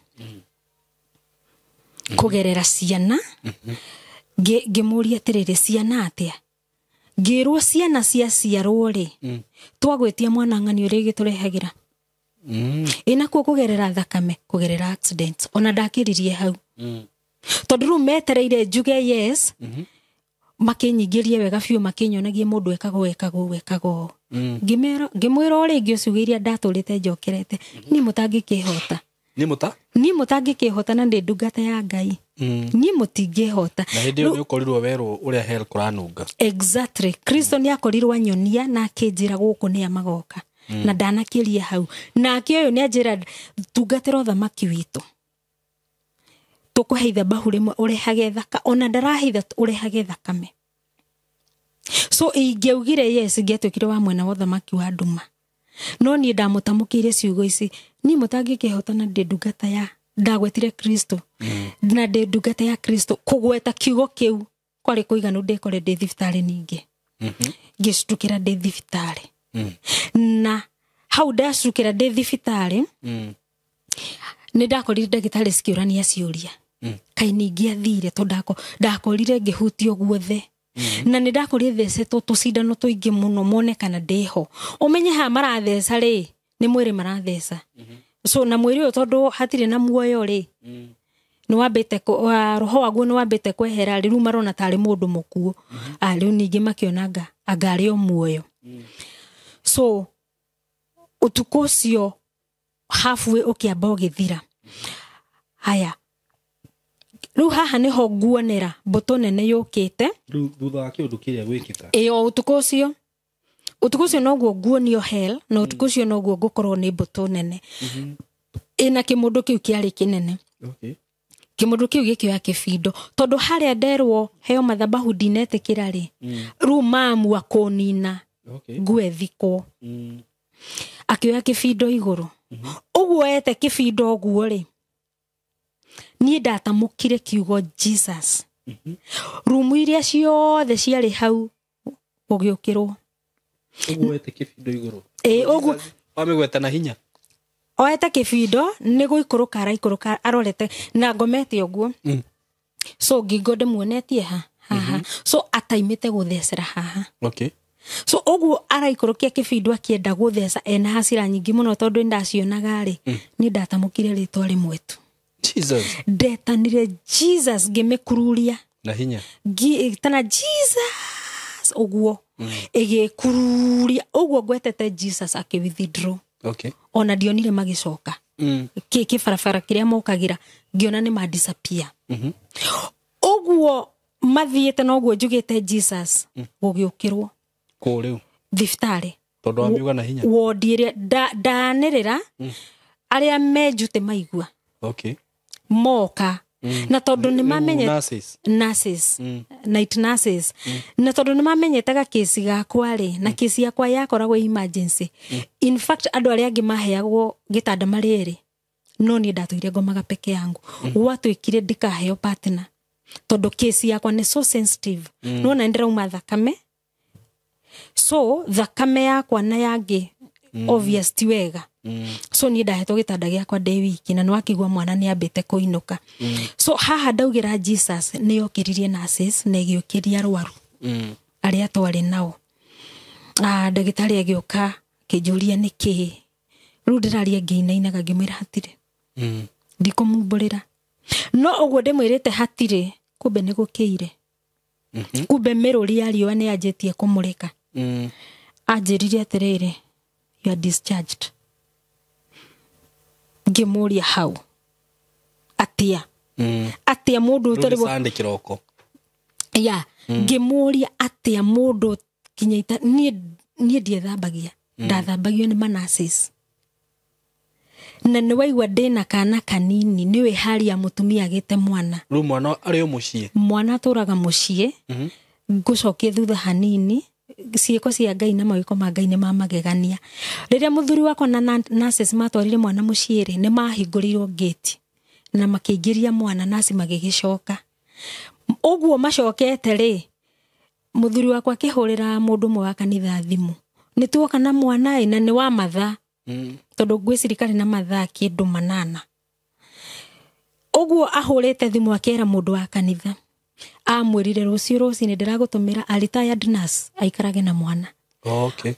kũgerera ciana. Ngĩmũria atĩrĩrĩ ciana atĩa. Ngĩrwo ciana ciaciarwo rĩ, twagwĩtia mwana ng'ani ũrĩa gĩtũrehagĩra. Inakuo kũgerera thakame, kũgerera accidents. Ona ndakĩririe hau. Tondũ rĩu metereire njuge yes, makĩnyingĩrie wega biũ makĩnyonagie mũndũ ekagwo. Ngĩmwĩra ũrĩa ingĩ ũcio iria ndatũrĩte njokerete. Niĩ mũtangĩkĩhota. Niĩ mũtangĩkĩhota na ndĩ ndungata ya Ngai. Niĩ mũtingĩhota. Na hĩndĩ ĩyo nĩ ũkorirwo werwo ũrĩa hell kũranunga. Exactly. Kristo nĩ akorirwo anyonia na akĩnjĩra gũkũ nĩ amagoka. Na ndanakĩria hau. Na akĩoyo nĩ anjĩra tungatĩra ũthamaki witũ. Tũkũhe ithabahu rĩmwe ũrehage thaka, ona ndaraheitha ũrehage thakame. So ingĩaugire yes, ingĩatuĩkire wa mwena wa ũthamaki wa nduma. No niĩ ndamũtamũkĩire ciugo ici. Niĩ mũtangĩkĩhota na ndĩ ndungata ya ndagwetire Kristo. Na ndĩ ndungata ya Kristo. Kũgweta kiugo kĩu kwarĩ kũiganu ndĩkore ndĩ thibitarĩ ningĩ. Ngĩcukĩra ndĩ thibitarĩ. Na hau ndacukĩra ndĩ thibitarĩ. nä ndakorire ndagĩtarĩ cikiũrania ciũria kai ningĩ athire to ndakorire ngĩhutio guothe na nä ndakorire thecetwo tũcindano tũingĩ mũno mone kana ndĩho ũmenye ha maratheca rĩ nĩ mwĩrĩ maratheca so na mwĩrĩ ũyũ tondũ hatirĩ na muoyo rĩ nĩ wambĩte roho waguo nĩ wambĩte kwehera rĩu marona tarĩ mũndũ mũkuũ rĩu ningĩ makĩonanga angarĩ o muoyo so ũtukũ ũcio halfway ũkĩamba ũgĩthira haya rĩu haha nĩho nguonera mbũtũ nene yũkĩte rĩu thutha wa kĩũndũ kĩrĩa gwĩkĩka o ũtukũ ũcio noguo nguonio hell na ũtukũ ũcio noguo ngũkorwo nĩ mbũtũ nene ĩna kĩmũndũ kĩu kĩarĩ kĩnene kĩmũndũ kĩu gĩkĩoya kĩbindo tondũ harĩa nderwo heo mathabahu ndinetĩkĩra rĩ rĩu maamua kũnina ngwethikwo akĩoya kĩbindo igũrũ ũguo ete kĩbindo ũguo rĩ niĩ ndatamũkire kiugo Jesus rumu iria ciothe ciarĩ hau gũgĩũkĩrwo ũguo ete kĩbindo igũrũ ũguo wamĩgweta na hinya oete kĩbindo nĩ gũikũrũka araikũrũka arorete na ngomete ũguo so ngingo ndĩmuonetie haha so ataimĩte gũthecera haha so ũguo araikũrũkia kĩbindo akĩenda gũtheca ena hasira nyingĩ mũno tondũ ndacionaga rĩ nĩ ndatamũkire rĩtwa rĩmwe tu Jesus ndetanire Jesus ngĩmĩkururia na hinya tana Jesus ũguo ĩgĩkururia ũguo ngwetete Jesus akĩwithdraw ona ndionire magĩcoka kĩbarabara kĩrĩa mokagĩra ngĩona nĩ ma disappear ũguo mathiĩte noguo njugĩte Jesus gũgĩũkĩrwo kũrĩu thibitarĩ tondũ amiuga na hinya wodi ĩrĩa ndanĩrĩra arĩa menjute maigua moka na tondũ nĩ mamenye nurses night nurses na tondũ nĩ mamenyetaga kesi gakwa rĩ na kesi yakwa yakoragwo emergency in fact andũ arĩa angĩ maheagwo gĩtanda marĩ no niĩ ndatũire ngomaga peke yangu gwatwĩkire ndikaheo partner tondũ kesi yakwa nĩ so sensitive no na ndĩrauma thakame so thakame yakwa na yangĩ obvious ti wega so niĩ ndahetwo gĩtanda gĩakwa ndĩ wiki na nĩwakigua mwana nĩ ambĩte kũinũka so haha ndaugĩra Jesus nĩ okĩririe nurses na ĩgĩũkĩria arwaru arĩa twarĩ nao ndagĩtarĩ agĩũka kĩnjũria nĩkĩ rĩu ndĩraria ngĩinainaga ngĩmwĩra hatirĩ ndikũmumbũrĩra no ũguo ndĩmwĩrĩte hatirĩ kumbe nĩ gũkĩire kumbe mĩrũri ya riũa nĩ yanjĩtie kũmũrĩka anjĩrire atĩrĩrĩ you are discharged ngĩmũria hau atia mũndũ ũtarĩ sande kiroko ngĩmũria atia mũndũ kinyaita niĩ ndiethambagia ndathambagio nĩ manasis na nĩ waigua ndĩna kana kanini nĩwe hali ya mũtumia agĩte mwana rĩu mwana arĩ o mũciĩ mwana tũraga mũciĩ ngũcokie thutha hanini ciĩko cia Ngai na mawĩko ma Ngai nĩ mamagegania rĩrĩa mũthuri wakwa na nurses matwarire mwana mũciĩ rĩ nĩ mahingũrirwo gate na makĩingĩria mwana nasi magĩgĩcoka ũguo macokete rĩ mũthuri wakwa akĩhũrĩra mũndũ ũmwe wa kanitha thimũ nĩ tuoka na mwana na nĩ wa mathaa tondũ ngwĩcirikari na mathaa kĩndũ 8 ũguo ahũrĩte thimũ akĩera mũndũ wa kanitha amwĩrire rũciũ ndĩragũtũmĩra retired nurse aikarage na mwana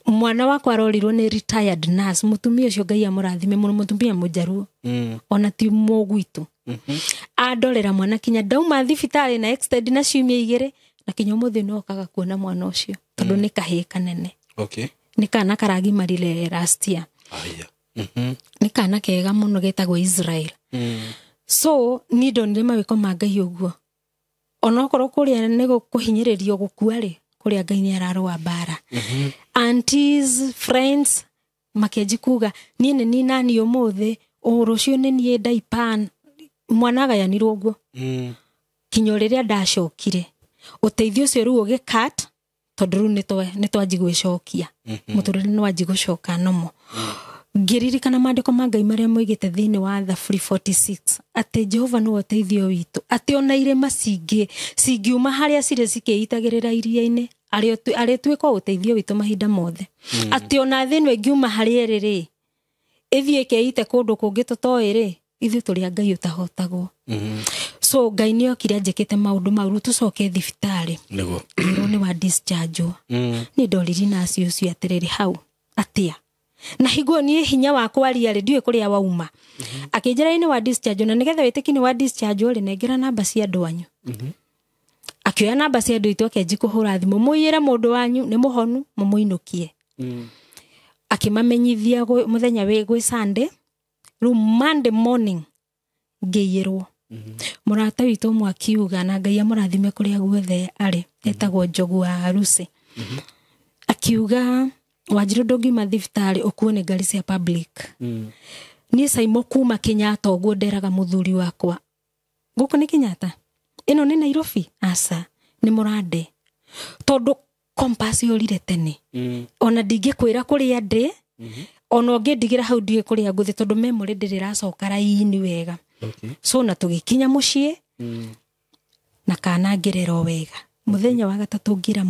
mwana wakwa arorirwo nĩ retired nurse mũtumia ũcio Ngai amũrathime mũno mũtumia mũjaruo ona ti mũgwitũ andorera mwana kinya ndauma thibitarĩ na extend na ciumia 2 na kinya mũthĩ no kaga kuona mwana ũcio tondũ nĩ kahĩĩ kanene nĩ kana karagimarire last year nĩ kana kega mũno getagwo Israel so niĩ ndonire mawĩko ma Ngai ũguo ona okorwo kũrĩa nĩ gũkũhinyĩrĩrio gũkua rĩ kũrĩa Ngai nĩ ararũa bara aunties friends makĩnji kuga niĩ nĩ ni nani ũmũthĩ rũciũ nĩ niĩ ndaipan mwana agayanirwo ũguo kinyo rĩrĩa ndacokire ũteithio ũcio rĩu ũgĩkat tondũ rĩu nĩ twanji gwĩcokia mũtũrĩre nĩ wanji gũcoka nomo ngĩririkana maandĩko ma Ngai marĩa moigĩte thĩinĩ wa the 46 atĩ Jehova nĩ ũteithio witũ atĩ ona irĩma cingiuma harĩa cirĩ cikĩitagĩrĩra iria-inĩ arĩ tuĩka ũteithio witũ mahinda mothe atĩ ona thĩ ĩno ĩngiuma harĩa ĩrĩ ĩthiĩ ĩkeite kũndũ kũngĩ tũtoĩ rĩ ithu tuli Ngai utahotagwo so Ngai nio kiria njekete maundu mauru tucoke thibitari Nego. ni wa discharge ni ndoriri na acio cio atiriri hau atia na higo ni hinya wa kwaria ri ndiwe kuria wauma akinjira ni wa discharge na nigetha witiki wa discharge uri nengera namba cia andu anyu akioya namba cia andu itu akenji kuhura thimu muiyire mundu wanyu ni muhonu mumuinukie akimamenyithia muthenya we gwe Sunday ru Monday morning ngeirwo murata witu mwakiuga na Ngai amurathime kuria guothe ari etagwo Njogu wa Harusi akiuga Wanjiru ndungiuma thibitari ukuone ngari cia public ni Saimo kuma Kenyatta uguo nderaga muthuri wakwa guku ni Kenyatta ino ni Nairobi asa ni Murande tondu compass yorire tene ona ndingikwira kuria ndi ona ngindigira hau ndige kuria nguthi tondu memory ndiriracoka raini wega so na tugikinya mucii na kana ngirero wega muthenya wa gatatu ngira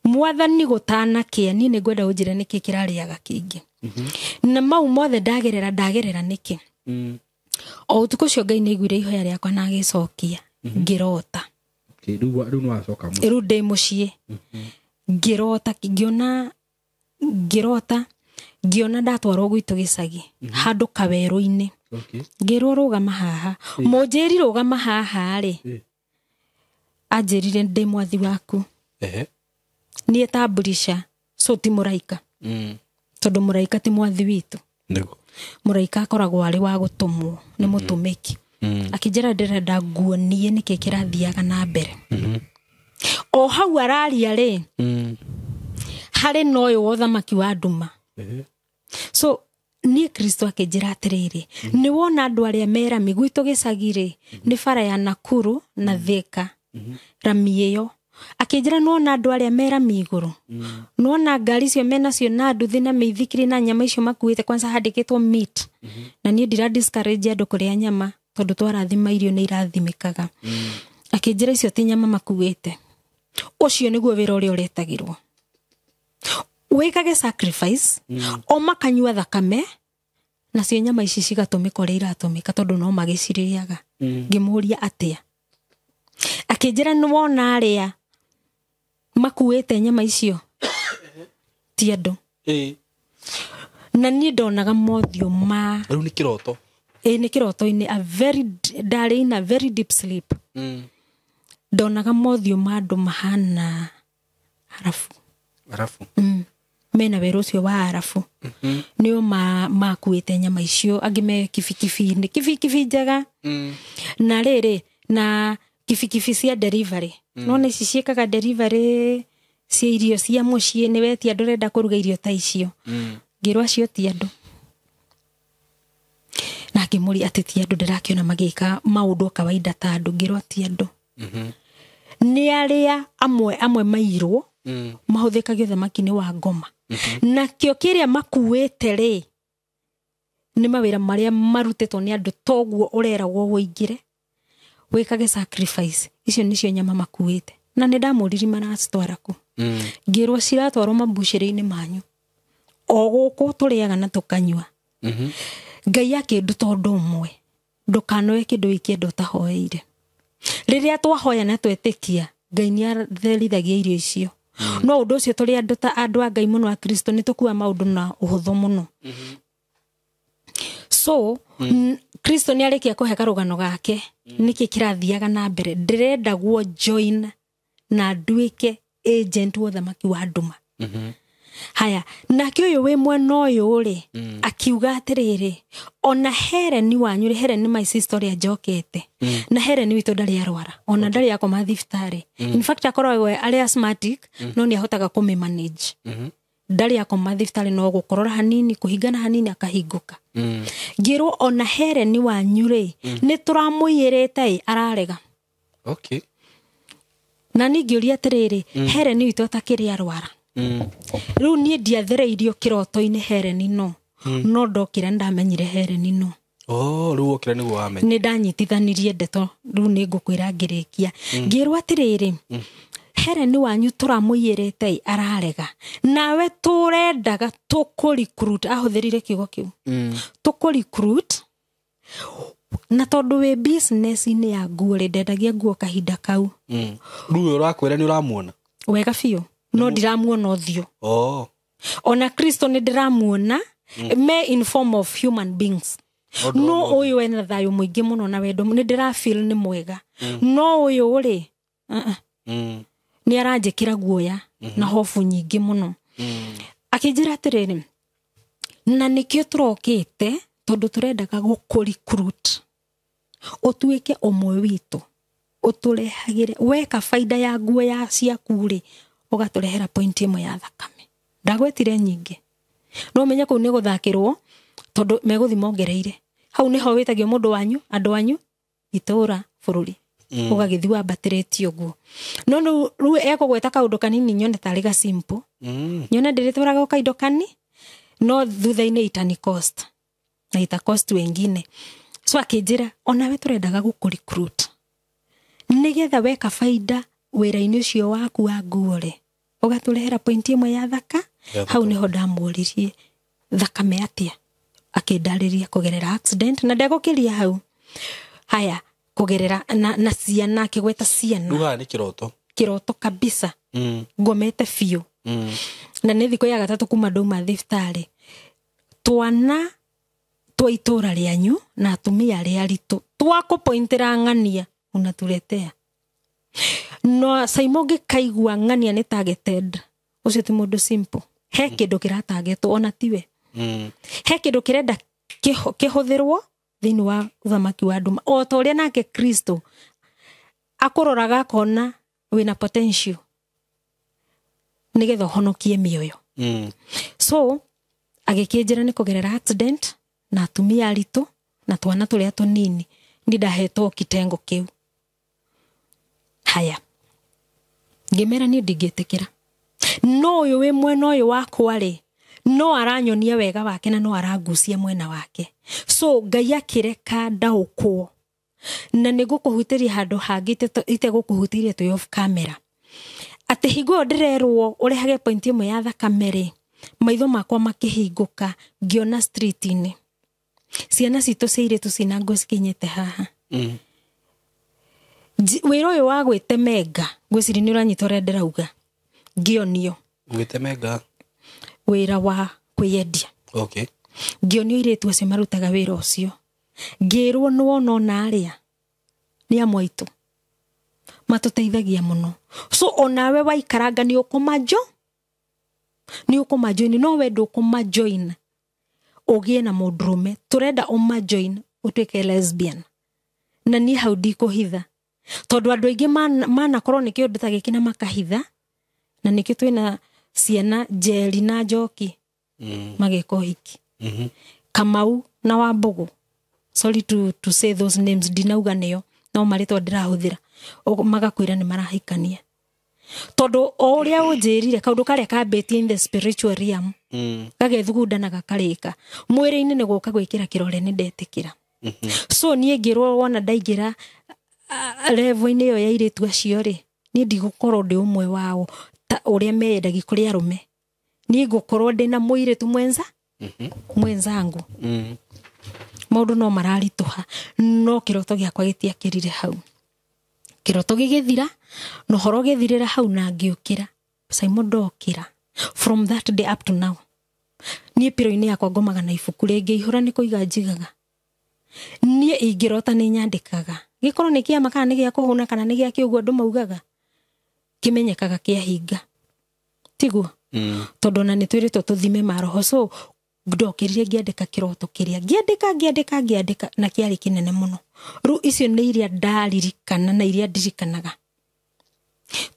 mwathani gutana kia ni ngwenda unjire niki kirariaga kingi na mau mothe ndagerera niki o utuko cio Ngai niguire ihoya riakwa na agicokia ngirota riu no acoka mu riu ndi mucii ngirota ngiona ndatwarwo gwitu gicagi handu kaweru-ini ngirwo rugama haha munjiri rugama haha ri anjirire ndi mwathi waku ni etablisha so ti muraika tondu muraika ti mwathi witu Nego. Muraika akoragwo ari wa gutumwo ni mutumiki akijira ndirenda nguonie niki kirathiaga na mbere o hau araria ri hari noyo wothamaki wa nduma so ni Kristo akijira atiriri ni wona andu aria mera migwitu gicagire ni bara ya Nakuru na Thika ramieyo akijira nona andu aria mera miguru nona ngari cio mena cio na nduthi na meithikiri na nyama icio makuite kwanza handikitwo meat na ni ndira discourage andu kuria nyama tondu twarathima irio ni irathimikaga akijira icio ti nyama makuite ucio niguo wira uria uretagirwo wikage sacrifice o makanyua thakame na cio nyama ici cigatumika uria iratumika tondu no magiciriaga ngimuria atia akijira nuwona aria makuite nyama icio ti andu na ni ndonaga mothio ma riu ni kiroto ni kiroto-ini a very deep sleep ndonaga mothio ma andu mahana arafu mena wero ucio wa arafu nio makuite nyama icio angime kibikibi njega na riri na kibikibi cia delivery none ici ciekaga delivery cia irio cia mucii ni weti andu renda kuruga irio ta icio ngirwa cio ti andu na ngimuri ati ti andu ndirakiona magika maundu kawaida ta andu ngirwa ti andu ni aria amwe mairwo mahuthikagio thamaki-ini wa ngoma na kio kiria makuite ri ni mawira maria marutitwo ni andu toguo ureragwo woingire wikage sacrifice icio nicio nyama makuite na ni ndamuriri maracitwara ku ngirwo ciratwarwo mabuciri-ini manyu o guku turiaga na tukanyua Ngai akindu tondu umwe ndukanoe kindu ikienda utahoeire riria twahoya na twetikia Ngai ni atherithagia irio icio no undu ucio turi andu ta andu a Ngai muno a Kristo ni tukua maundu na uhuthu muno so Kristo ni arikia kuhe karugano gake niki kirathiaga na mbere ndirenda guo join na nduike agent wa thamaki wa nduma haya nake uyu we mwena uyu ri akiuga atiriri ona Helen wanyu Helen my sister ya jokete na Helen witu ndari arwara ona ndari akoma thibitari in fact akorwo ari asthmatic no ni ahotaga ku manage ndari akoma thibitari no gukorora hanini kuhingana hanini akahinguka ngirwo ona Helen wanyu ri ni turamuyirite ararega okay na ningiuria atiriri Helen witu atakiri arwara riu ni ndiathereirio kiroto-ini Helen no ndokira ndamenyire Helen no riu okira niguo wamenya ni ndanyitithanirie ndeto riu ni ngukwira ngirikia ngirwo atiriri Helen wanyu turamuyirite ararega nawe turendaga tuku recruit ahuthirire kiugo kiu tuku recruit na tondu we business ni ya nguo ri ndendagia nguo kahinda kau ruo urakwira ni uramuona wega biũ no ndiramuona ũthiũ ona Kristo ni ndiramuona me in form of human beings no uyu wena thayo muingi muno na wendo ni ndira feel ni mwega no uyu uri ni aranjikira guoya na hofu nyingi muno akijira atiriri na nikio turokite tondu turendaga gukurecruit utuike omwe witu uturehagire weka faida ya nguo ya ciaku ri ugaturehera point imwe ya thakame ndagwetire nyingi no menya ku ni guthakirwo tondu meguthi mongereire hau niho witagio mundu wanyu andu wanyu itura bururi ugagithiwa batireti uguo no ru ekugweta kaundu kanini nyone tari ga simple nyone ndirituraga kaindo kani no thutha-ini itani cost na ita cost wengine so akijira onawe turendaga gukurecruit nigetha weka faida wira-ini ucio waku wa nguore ugaturehera point imwe ya thaka hau niho ndamuririe thakame atia akindariria kugerera accident na ndagukiria hau haya kugerera na ciana kigweta ciana ruga ni kiroto kabisa ngomete fiu na ni thiko ya gatatu kuma nduma thiftari twana twa itura rianyu na atumia ria ritu twako pointera ngania unatuletea no saimoge kaigua ngania ni targeted ucio ti mundu simple he kindu kiratargetwo ona tiwe he kindu kirenda kihuthirwo thini wa uthamaki wa nduma o ta uria nake Kristo akuroraga kona wina potential nigetha honokie mioyo so agikinjira ni kugerera accident na atumia aritu na twana turia tunini ndahetwo kitengo kiu haya ngimera ni ndigetekera no uyu we mwena uyu wakwa ri no aranyonia wega wake na no aragucia mwena wake so Ngai akireka ndaukwo na nigukuhutiria handu hangi ite gukuhutiria tu off camera ati higo ndirerwo urehage point imwe ya thakame ri maitho makwa makihinguka ngiona street-ini ciana citu ciire tu cina ngo cikinyete haha wiro uyu wa gwitemenga ngwiciri ni uranyita uria ndirauga ngionio gwitemenga wira wa kwiyendia ngionio iretu acio marutaga wira ucio ngirwo no naria ni amwaitu matuteithagia muno so onawe waikaranga ni ukumajo ni no wendo ukumajoin ugie na mudrume turenda umajoin utweke lesbian na ni hau ndikuhitha tondu andu aingi mana korwo ni kiundu ta giki na makahitha na niki twina ciana jeli na njoki magiko hiki Kamau na Wambugu sorry to say those names dinauga neyo no marito ndirahuthira magakwira ni marahikania tondu o uria unjirire kaundu karia kambetie in the spiritual realm gagethugunda gakarika mwiri-ini ni guka gwikira kirore ni ndetikira so nie ngirwo wona ndaigira level-ini yo ya iritu acio ri ni ndigukorwo ndi umwe wao ta uria meyendagi kuri arume ni ngukorwo ndina muiritu mwenzangu maundu no mararituha no kiroto giakwa gitiakirire hau kiroto gigithira no horo githirira hau na ngiukira Simon ndokira from that day up to now nie piro-ini yakwa ngomaga na ibuku ringi ihura ni kuiga njigaga nie ingirota ni nyandikaga gikorwo ni kiama kana ni gia kuhuna kana ni gia kiugo andu maugaga kimenyekaga kiahinga tiguo tondu na nitwiritwo tuthime maroho so ndokirire ngiandika kiroto kiria ngiandika na kiari kinene muno ru icio ni iria ndaririkana na iria ndirikanaga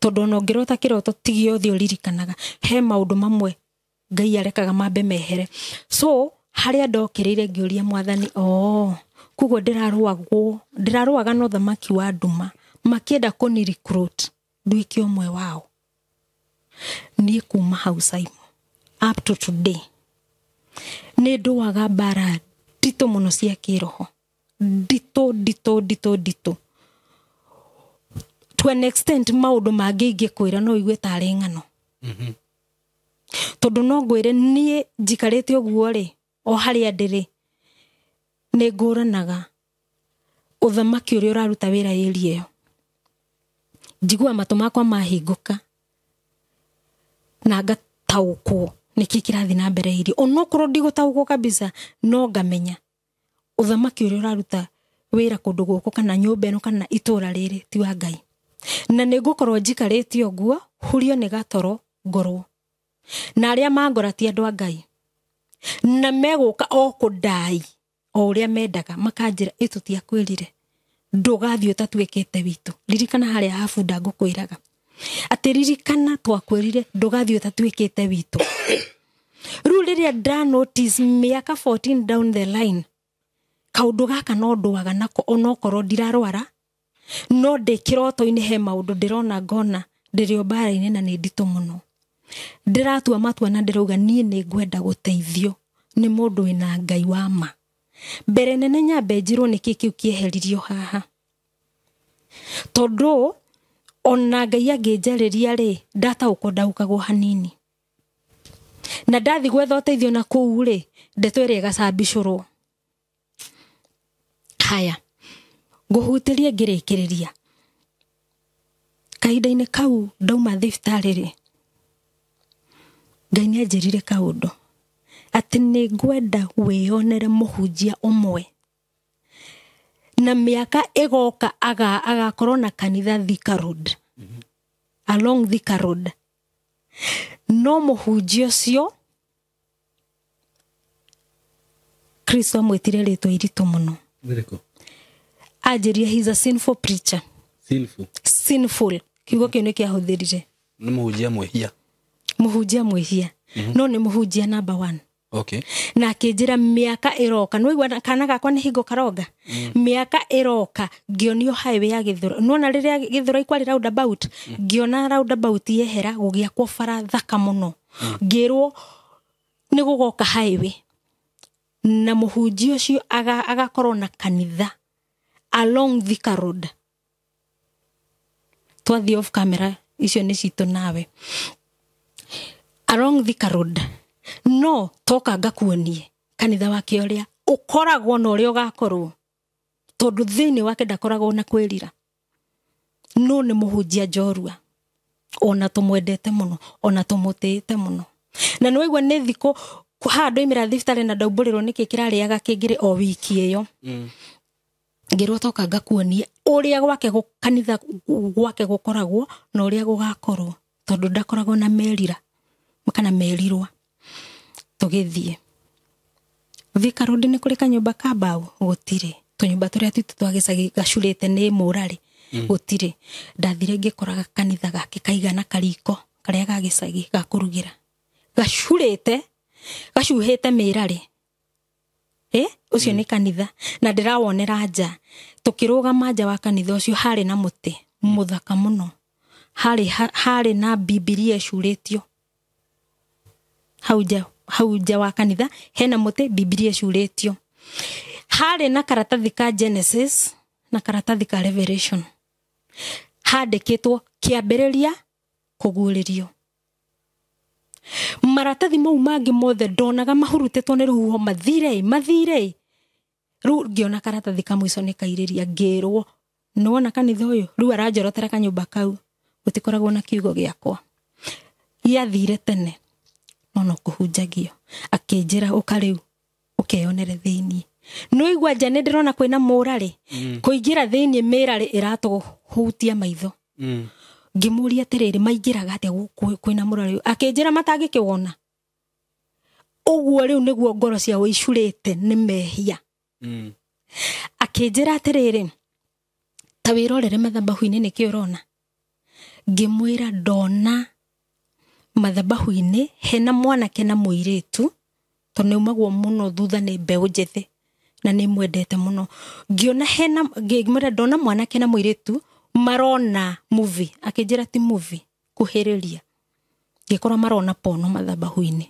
tondu no ngirota kiroto tigio thio ririkanaga he maundu mamwe Ngai arekaga mambe mehere so haria ndokirire ngiuria mwathani kugo ndiraruaga no thamaki wa nduma makienda kuni recruit nduiki omwe wao ni kuma hau Simon up to today ni nduaga bara ndito muno cia kiroho ndito to an extent maundu mangi kwira no igue tari ngano tondu no ngwire nie njikarite uguo ri o haria ndiri nĩ ngũranaga ũthamaki ũrĩa ũraruta wĩra area ĩyo. Njigua matũ makwa mahingũka na ngataũkwo nĩkĩ kĩrathiĩ na mbere iri. Onokorwo ndigũtaũkwo kabisa, no ngamenya ũthamaki ũrĩa ũraruta wĩra kũndũ gũkũ kana nyũmba ĩno kana itũra rĩrĩ ti wa Ngai. Na nĩngũkorwo njikarĩte ũguo hurio nĩ gatoro ngorwo. Na arĩa mangora ti andũ a Ngai. Na megũka o kũndai o ũrĩa mendaga makanjĩra tũtiakwĩrire ndũgathiĩ ũtatuĩkĩte witũ. Ririkana harĩa habunda ngũkwĩraga atĩ ririkana twakwĩrire ndũgathiĩ ũtatuĩkĩte witũ. Rĩu rĩrĩa nda notice mĩaka 14 down the line kaũndũ gaka no ndũaga nako onokorwo ndirarwara, no ndĩ kĩroto-inĩ he maũndũ ndĩrona ngona ndĩrĩ mbara-inĩ na nĩ nditũ mũno. Ndĩratua matua na ndĩrauga niĩ nĩ ngwenda gũteithio nĩ mũndũ wĩna Ngai wa ma. Mbere nene nyambe njirwo nĩkĩ kĩu kĩeheririo haha. Tondũ ona Ngai angĩnjarĩria rĩ, ndataũkwo ndaukagwo hanini. Na ndathi gwetha ũteithio na kũu rĩ, ndeto ĩrĩa ĩgacambicũrwo. Haya, ngũhutĩrie ngĩrĩkĩrĩria. Kahinda-inĩ kau ndauma thibitarĩ rĩ, Ngai nĩanjĩrire kaũndũ atĩ nĩ ngwenda wĩonere mũhunjia ũmwe na mĩaka ĩgoka agakorwo na kanitha Thika Road, along Thika Road. No mũhunjia ũcio Kristo amwĩtire rĩtwa iritũ mũno. Anjĩria he's a sinful preacher. Sinful. Kiugo kĩu nĩ kĩahũthĩrire. Nĩ mũhunjia mwĩhia. Mũhunjia mwĩhia. No nĩ mũhunjia number 1. Okay. Na akĩnjĩra mĩaka ĩroka. Nĩ waigua kana gakwa nĩ hingo karoga. Mĩaka ĩroka ngĩonio highway ya Gĩthũrai. Nona rĩrĩa Gĩthũrai kwarĩ roundabout, ngĩona roundabout yehera gũgĩakwo bara thaka mũno. Ngĩrwo nĩ gũgoka highway. Na mũhunjia ũcio agakorwo na kanitha along Thika Road. Twathi off camera icio nĩ citũ nawe. Along Thika Road. No toka ngakuonie kanitha wake ũrĩa ũkoragwo na ũrĩa ũgakorwo. Tondũ thĩinĩ wake ndakoragwo na kwĩrira. No nĩ mũhunjia njorua. Ona tũmwendete mũno, ona tũmũtĩĩte mũno. Na nĩ waigua nĩ thikũ handũ imira thibitarĩ na ndaubũrĩrwo nĩkĩ kĩrarĩaga kĩngĩrĩ o wiki ĩyo. Ngĩrwo toka ngakuonie ũrĩa gwake kanitha gwake gũkoragwo na ũrĩa gũgakorwo. Tondũ ndakoragwo na merira kana merirwa. Tũgĩthiĩ Thika Road nĩ kũrĩ kanyũmba ka mbaũ gũtirĩ. Tũnyũmba tũrĩa twitũ twa gĩcagi gacurĩte nĩ mũrarĩ gũtirĩ. Ndathire ngĩkoraga kanitha gake kaigana kariko karĩa ga gĩcagi ga kũrugĩra gacurĩte gacuhĩte mĩrarĩ. Ũcio nĩ kanitha na ndĩrawonera nja. Tũkĩrũgama nja wa kanitha ũcio harĩ na mũtĩ mũthaka mũno. Harĩ na Biblia ĩcurĩtio. Hau nja wa kanitha hena mũtĩ, Biblia ĩcurĩtio. Harĩ na karatathi ka Genesis na karatathi ka Revelation. Handĩkĩtwo kĩambĩrĩria kũguũrĩrio. Maratathi mau mangĩ mothe ndonaga mahurutĩtwo nĩ rũhuho mathire. Rĩu ngĩona karatathi kamũico nĩ kairĩria ngĩrwo nĩwona kanitha ũyũ rĩu aranjorotera kanyũmba kau gũtikoragwo na kiugo gĩakwa. Gĩathire tene no kũhunjagio. Akĩnjĩra ũka rĩu ũkeyonere thĩinĩ. Nĩ igua nja nĩ ndĩrona kwĩna mũrarĩ. Kũingĩra thĩinĩ mĩrarĩ ĩratũhutia maitho. Ngĩmũria atĩrĩrĩ maingĩraga atĩa kwĩna mũrarĩ. Akĩnjĩra matangĩkĩwona. Ũguo rĩu nĩguo ngoro ciao icurĩte nĩ mehia. Akĩnjĩra atĩrĩrĩ ta wĩrorere mathabahu-inĩ nĩkĩ ũrona. Ngĩmwĩra ndona mathabahu-inĩ hena mwanake na mũirĩtu tondũ nĩumagwo mũno thutha nĩ mbeũ njĩthĩ na nĩ mwendete mũno. Ngĩona ngĩmwĩra ndona mwanake na mũirĩtu marona movie. Akĩnjĩra ti movie kuhĩrĩria. Ngĩkora marona pono mathabahu-inĩ.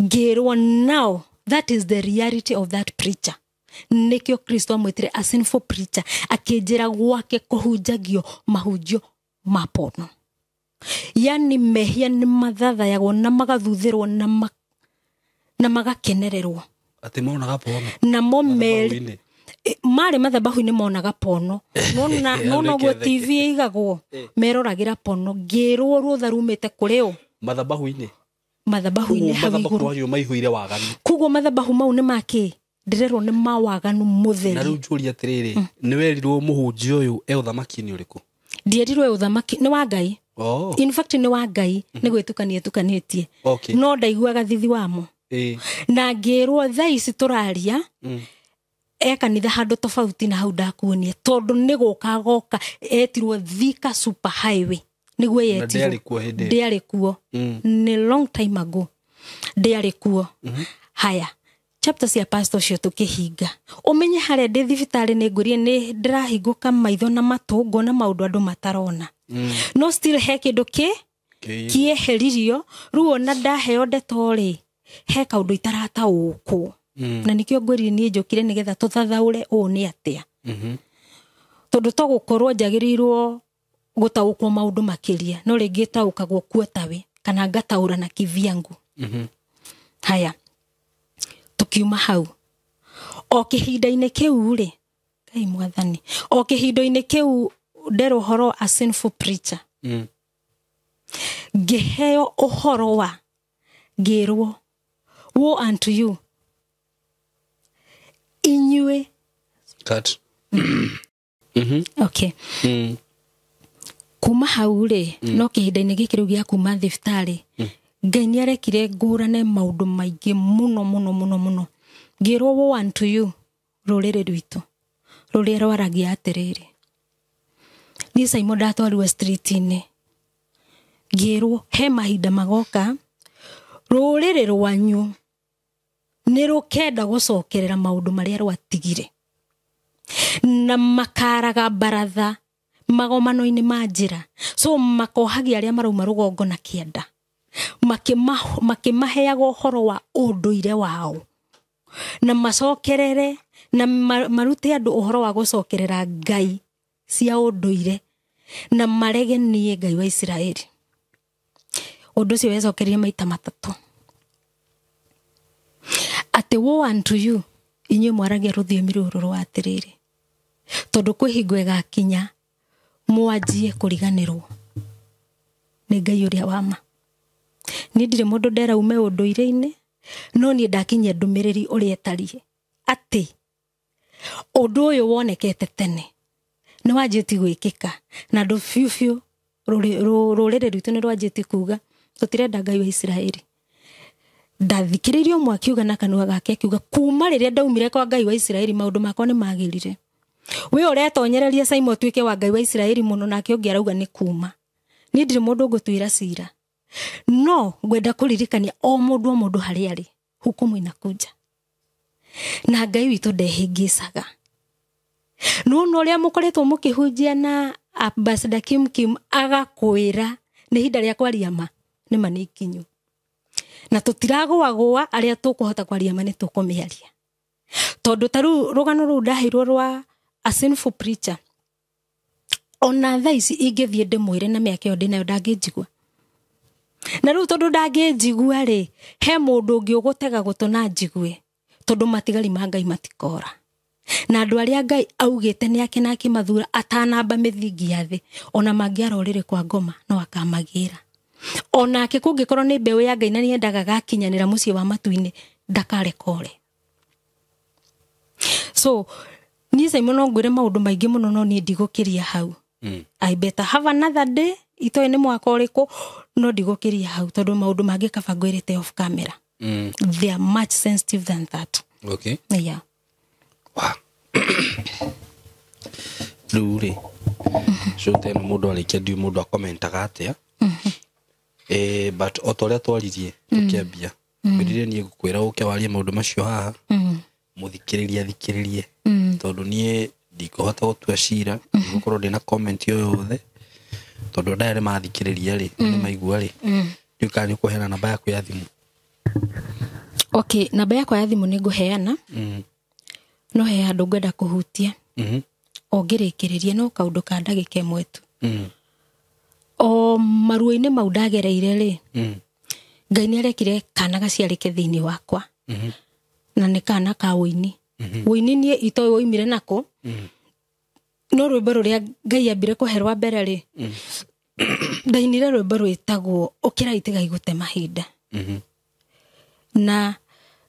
Ngĩrwo now that is the reality of that preacher. Nĩkĩo Kristo amwĩtire a sinful preacher. Akĩnjĩra gwake kũhunjagio mahunjio ma pono. Yani mehia nĩ mathathayagwo na magathuthĩrwo na magakenererwo. ati monaga pono na momeri mari mathabahu-inĩ monaga pono nona gwo TV igagwo meroragira pono ngirwo rutha rumite kuri o mathabahu-inĩ hau iguru ayo maihuire waganu kugo mathabahu mau ni maki ndirerwo ni mawaganu mutheri na riu njuri atiriri ni werirwo muhunji uyu uthamaki-inĩ uriku ndierirwo uthamaki ni wa Ngai. In fact ni wa Ngai ni gwitukanĩtie no ndaiguaga thithi wamo na ngirwo thaa ici turaria kanitha handu tofauti na hau ndakuonia tondu ni gukagoka etirwo Thika super highway niguo yetirwo ndiari kuo ni long time ago ndiari kuo haya chapter cia pastor cio tukihinga umenye hare ndi thibitari ni ngurie ni ndirahinguka maitho na matungo na maundu andu matarona no still he kindu kieheririo ruo na ndaheo ndetori he kaundu itarataũkwo na nikio ngwiri nie njokire nigetha tuthathaure ni atia tondu to gukorwo njagirirwo gutaũkwo maundu makiria no ringi taũkagwo kuo tawe kana ngataũra na kivyangu haya tukiuma hau o kihinda-inĩ kiu ri Ngai mwathani o kihinda-inĩ kiu ndero horo a sinful preacher ngiheo uhoro wa ngirwo woe unto you inyue cut okay kuma hau ri no kihinda-inĩ giki riu gia kuma thibitari Ngai niarekire ngurane maundu maingi muno ngirwo woe unto you rurire rwitu rurire rwaragia atiriri ni Simon ndatwarirwo street-inĩ ngirwo he mahinda magoka rurire rwanyu ni rukenda gucokerera maundu maria rwatigire na makaraga baratha magomano-inĩ ma njira so makohagia aria marauma rugongo na kianda makimaheaga uhoro wa unduire wao na macokerere na marute andu uhoro wa gucokerera Ngai cia unduire na maregenie Ngai wa Israeli undu cio wecokererie maita matatu ati woe unto you inyue mwaragia ruthiomi ruru rwa atiriri tondu kwihingo igakinya mwanjie kuriganirwo ni Ngai uria wama ni ndire mundu ndera ume unduire-ini no ni ndakinyia ndumiriri uria etarie ati undu uyu wonekete tene ni wanjiti gwikika na ndu fiu rurire rwitu ni rwanjiti kuga tutirenda Ngai wa Israeli ndathikiririo mwa kiuga na kanua gake kiuga kuma riria ndaumire kwa Ngai wa Israeli maundu makwa ni magirire we uretonyereria Simon tuike wa Ngai wa Israeli muno nake ungi arauga ni kuma ni ndire mundu ngutwira cira no ngwenda kuririkania o mundu hari ari hukumu inakuja na Ngai witu ndehingicaga no uria mukoretwo mukihunjia na Ambassador Kim agakwira ni hinda ria kwaria ma ni manikinyu na tutiragwa aria tukuhota kwaria ma ni tukumiaria tondu taru rugano ru ndahirwo rwa a sinful preacher ona thaa ici ingithie ndimwire na miaka yo ndinayo ndangijigwa na riu tondu ndangijigwa ri he mundu ungi ugutega gutona njigwe tondu matigari ma Ngai matikora na andu aria Ngai augite ni ake nake mathura atanamba mithingi ya thi ona mangiarorire kwa ngoma no akamagira ona ake kungikorwo ni mbeu ya Ngai na niendaga gakinyanira mucie wa matu-ini ndakarekore so ni Simon no ngwire maundu maingi muno no ni ndigukiria hau I better have another day itoe ni mwaka uriku no ndigukiria hau tondu maundu mangi kaba ngwirite off camera they are much sensitive than that okay yeah wow Luri shote no mundu alikia ndio mundu akomentaga atia but otoria twaririe tukiambia ngirire nie gukwira uke warie maundu macio haha muthikiririe thikiririe tondu nie ndikuhota gutua cira gukorwo ndina comment yo yothe tondu ndare mathikiriria ri ni maigua ri ndikani kuheana namba yaku ya thimu okay namba yakwa ya thimu ni nguheana no he andu ngwenda kuhutia ongirikiririe no kaundu ka ndagika imwe tu o maruo-ini mau ndagereire ri Ngai ni arekire kana gaciarike thiini wakwa na nĩ kana ka Wĩini. Wĩini niĩ itoĩ woimire nako. No rwĩmbo rũrĩa Ngai ambire kũhe rwa mbere rĩ, ndainire rwĩmbo rwĩtagwo ũkĩra itigai gũte mahinda. Na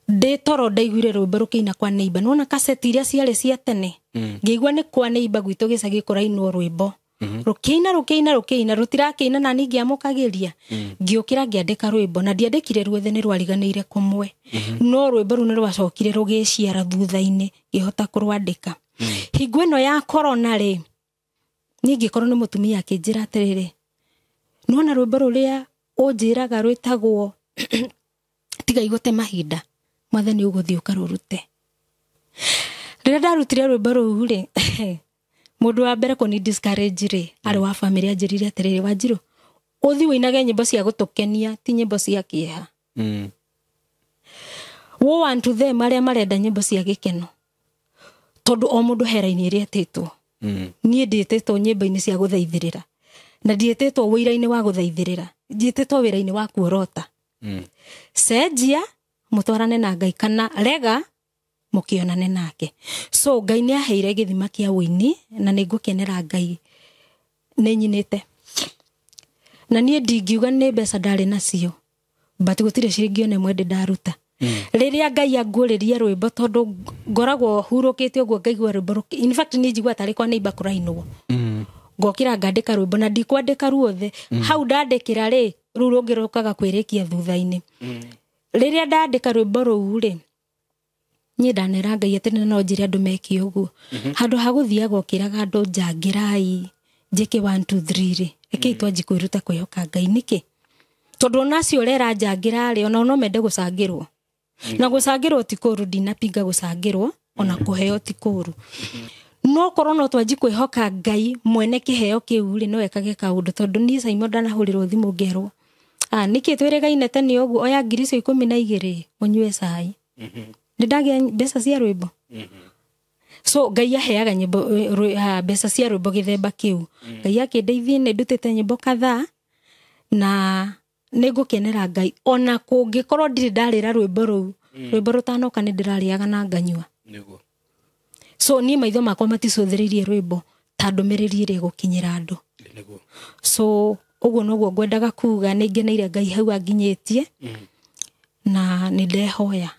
ndĩ toro ndaiguire rwĩmbo rũkĩina kwa neighbor. Nona kaseti iria ciarĩ cia tene. Ngĩigua nĩ kwa neighbor gwitũ gĩcagi kũrainwo rwĩmbo. Rũkĩina rũtirakĩina na ningĩ amũkagĩria. Ngĩũkĩra ngĩandĩka rwĩmbo na ndiandĩkire ruothe nĩ rwariganĩire kũmwe. No rwĩmbo rũu nĩ rwacokire rũgĩciara thutha-inĩ ngĩhota kũrwandĩka. Hingo ĩno ya corona rĩ, niĩ ngĩkorwo nĩ mũtumia akĩnjĩra atĩrĩrĩ, nona rwĩmbo rũrĩa ũnjĩraga rwĩtagwo tigai gũte mahinda, Mwathani ũgũthiĩ ũkarũrute. Rĩrĩa ndarutire rwĩmbo rũu rĩ, mũndũ wa mbere kũni discourage rĩ, arĩ wa family anjĩrire atĩrĩrĩ, Wanjirũ, ũthi wĩinage nyĩmbo cia gũtũkenia, ti nyĩmbo cia kĩeha. Woe unto them arĩa marenda nyĩmbo cia gĩkeno. Tondũ o mũndũ hera-inĩ ĩrĩa etĩtwo. Niĩ ndĩtĩtwo nyĩmbo-inĩ cia gũthaithĩrĩra. Na ndiĩtĩtwo wĩra-inĩ wa gũthaithĩrĩra. Ndiĩtĩtwo wĩra-inĩ wa kuorota. Cenjia mũtwarane na Ngai kana rega mũkĩonane nake. So Ngai nĩ aheire gĩthima kĩa Wĩini na nĩ ngũkenera Ngai nĩ nyinĩte. Na niĩ ndingiuga nĩ mbeca ndarĩ nacio. But gũtirĩ ciringi ona ĩmwe ndaruta. Rĩrĩa Ngai angũrĩria rwĩmbo tondũ ngoragwo hurũkĩte ũguo ngaigua rwĩmbo. In fact nĩ njigua tarĩ kwa neighbor kũrainwo. Ngokĩra ngandĩka rwĩmbo na ndikwandĩka ruothe. Hau ndandĩkĩra rĩ, rũu rũngĩ rũkaga kwĩrĩkia thutha-inĩ. Rĩrĩa ndandĩka rwĩmbo rũu rĩ, niĩ ndanera Ngai atĩ no njĩre andũ meke ũguo. Handũ ha gũthiaga ũkĩraga andũ njangĩrai njĩke 1 2 3 rĩ, rekei twanji kwĩruta kwĩhoka Ngai nĩkĩ? Tondũ onacio ũrera njangĩra rĩ, ona no mende gũcangĩrwo. Na gũcangĩrwo ti kũru, ndinapinga gũcangĩrwo, ona kũheo ti kũru. No korwo no twanji kwĩhoka Ngai mwene kĩheo kĩu rĩ, no ekage kaũndũ tondũ niĩ Simon ndanahũrĩrwo thimũ ngerwo. Nĩkĩ twĩrĩgaine tene ũguo, oya ngiri icio 12 ũnyue cai. Ndagĩa mbeca cia rwĩmbo. So Ngai aheaga nyĩmbo mbeca cia rwĩmbo gĩthemba kĩu. Ngai akĩndeithia nĩ ndutĩte nyĩmbo kadhaa na nĩ ngũkenera Ngai ona kũngĩkorwo ndirĩ ndarĩra rwĩmbo rũu. Rwĩmbo rũtanoka nĩ ndĩrarĩaga na nganyua. So niĩ maitho makwa maticũthĩrĩirie rwĩmbo ta ndũmĩrĩri ĩrĩa gũkinyĩra andũ. So ũguo noguo ngwendaga kuga nĩ ngeneire Ngai hau anginyĩtie na nĩ ndehoya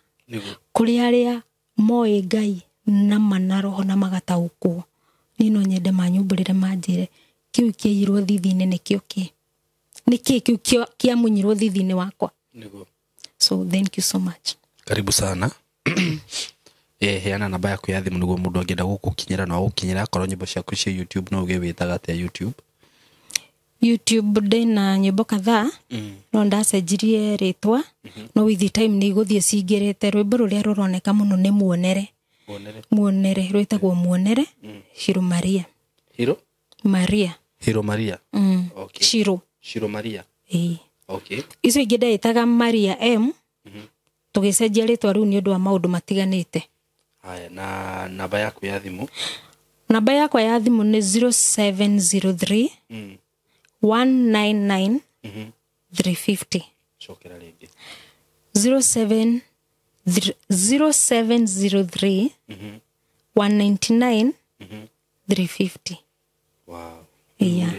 kũrĩ arĩa moĩ Ngai na manaroho na magataũkwo. Niĩ no nyende manyumbũrĩre manjĩre kĩu kĩairwo thithi-inĩ nĩkĩo kĩ. Nĩkĩ kĩu kĩamunyirwo thithi-inĩ wakwa. So thank you so much. Karibu sana. Heana namba yaku ya thimũ nĩguo mũndũ angĩenda gũgũkinyĩra no agũkinyĩra akorwo nyĩmbo ciaku cia YouTube no uge wĩtaga atĩa YouTube? YouTube ndĩna nyĩmbo kadhaa no ndacenjirie rĩtwa no with the time nĩ igũthiĩ cingĩrĩte. Rwĩmbo rũrĩa rũroneka mũno nĩ Muonere. Muonere rwĩtagwo Muonere. Shiro Maria. Maria. Hiro Maria. Okay. Shiro Maria. Okay. Icio ingĩ ndetaga Maria M. Tũgĩcenjia rĩtwa rĩu nĩ ũndũ wa maũndũ matiganĩte. Haya, na namba yaku ya thimũ? Namba yakwa ya thimũ nĩ 0703 199 350. Chokera rĩngĩ. 0703 199 350. Wow. Yeah.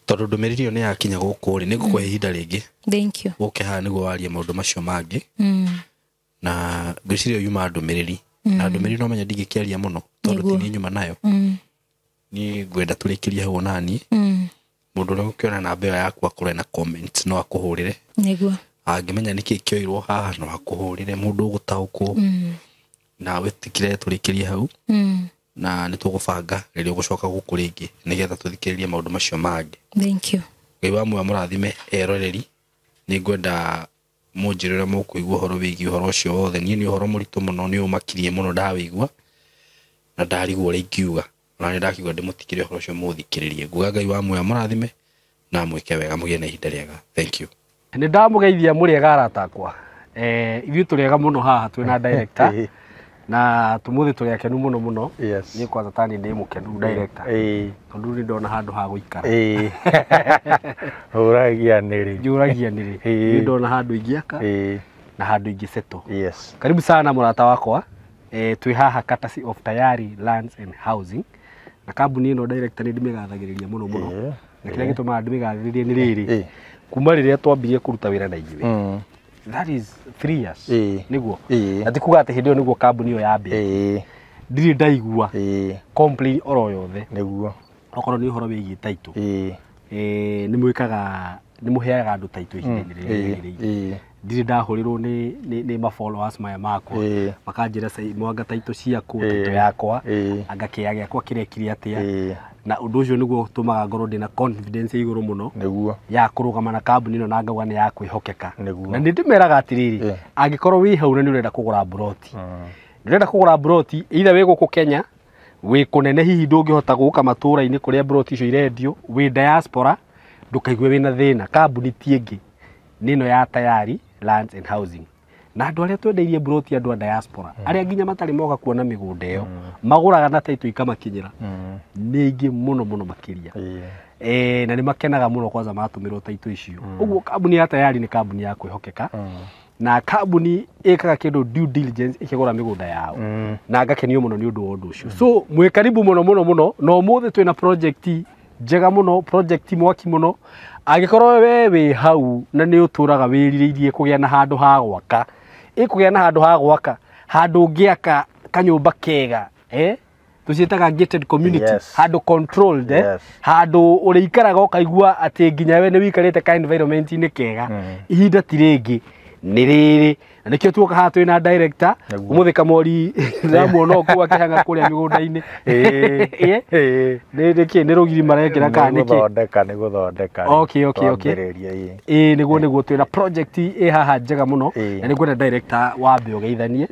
Tondũ ndũmĩrĩri nĩ yakinya gũkũ rĩ, nĩ ngũkũhe ihinda rĩngĩ. Thank you. Ũke haha nĩguo warie maũndũ macio mangĩ. Na ngwĩciria yuma ndũmĩrĩri. Na ndũmĩrĩri no menya ndingĩkĩaria mũno tondũ ti nyuma nayo. Niĩ ngwenda tũrĩkĩrie hau nani. Mũndũ ũrĩa ũkĩona namba ĩyo yaku akorwo na comment no akũhũrĩre. Nĩguo. Angĩmenya nĩkĩ kĩoirwo haha no akũhũrĩre, mũndũ ũgũtaũkwo. Na wĩtĩkĩre tũrĩkĩrie hau. Na nĩ tũgũbanga rĩrĩa ũgũcoka gũkũ rĩngĩ nĩgetha tũthikĩrĩrie maũndũ macio mangĩ. Thank you. Ngai wa muoyo mũrathime eroreri. Nĩ ngwenda mũnjĩrĩre mũkũigua ũhoro wĩgiĩ ũhoro ũcio wothe. Niĩ nĩ ũhoro mũritũ mũno, nĩ ũmakirie mũno ndawĩigua na ndarigwo ũrĩa ingiuga. Na nĩ ndakiuga ndĩmũtikĩre ũhoro ũcio mũthikĩrĩrie. Nguga Ngai wa muoyo mũrathime na mwĩke wega, mũgĩe na ihinda rĩega. Thank you. Nĩ ndamũgeithia mũrĩega arata akwa. Ithuĩ tũrĩega mũno haha twĩna director. Na tumuthi tũrĩakenu mũno mũno. Niĩ kwanza tani ndĩ mũkenu director. Tondũ nĩ ndona handũ ha gũikara. Ũragia nĩrĩ. Nĩ ndona handũ ingĩaka. na handu ingi seto. Yes. Karibu sana murata wakwa. Twi haha courtesy of Tayari Lands and Housing. Na kambuni ino director ni ndimigathagiriria muno muno. Na kile gituma ndimigathiririe ni riri. Kuma riria twambirie kuruta wira na ithuĩ. That is 3 years. Niguo. Ati kuga ati hindi yo niguo kambuni yo yambia. Ndiri ndaigua. Complain oro yothe. Niguo. Okorwo ni uhoro wigie title. Ni mwikaga ni muheaga andu title ihinda rĩrĩa. Ndiri ndahurirwo ni ma followers maya makwa. Makanjira mwanga title ciaku title yakwa. Angakĩa gĩakwa kĩrekire atia. Na undu ucio niguo utumaga ngoro ndina confidence iguru muno niguo ya kurugama na kambuni ino na ngauga ni ya kwihokeka na ndimeraga atiriri angikorwo wi hau na ni urenda kugura broti ndurenda kugura broti either wi guku Kenya wi kunene hihi ndungihota guka matura-ini kuria broti icio irendio wi diaspora ndukaigue wina thina kambuni tiengi nino ya Tayari Lands and Housing na andu aria twendeirie broti andu a diaspora aria nginya matari moga kuona migunda iyo maguraga na title ikamakinyira ni ingi muno makiria na ni makenaga muno kwanza matumirwo title icio uguo kambuni ya Tayari ni kambuni ya kwihokeka na kambuni ikaga kindu due diligence ikigura migunda yao na ngakenio muno ni undu wa undu ucio so mwe karibu muno no muthe twina project njega muno project mwaki muno agikorwo we wi hau na ni uturaga wiririirie kugia na handu ha gwaka ikugia na handu ha gwaka handu ngiaka kanyumba kega tucitaga gated community handu controlled handu uriikaraga ukaigua ati nginya we ni wikarite ka environment ni kega ihinda tiringi ni riri na nikio tuoka haha twina director umuthi Kamori ndamuona ku akihanga kuria migunda-ini ni rugiri marekira ka niki ni guthondeka okay niguo twina project haha njega muno na niguo director wambe ugeithanie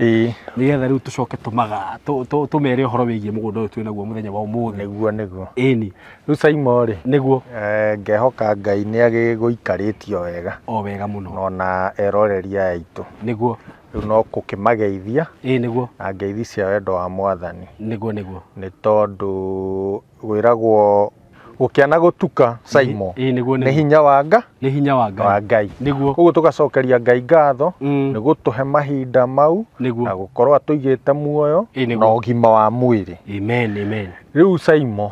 nigetha riu tucoke tumaga tumere uhoro wigie mugunda uyu twina guo muthenya wa umuthi niguo ni riu Saimori niguo ngehoka Ngai ni agiguikaritio wega wega muno na eroreria aitu niguo no kukimageithia niguo na ngeithi cia wendo wa Mwathani niguo ni tondu gwiragwo gukiana gutuka Saimo ni hinya wa Ngai niguo koguo tugacokeria Ngai ngatho ni gutuhe mahinda mau na gukorwo tuigite muoyo na ugima wa mwiri amen riu Saimo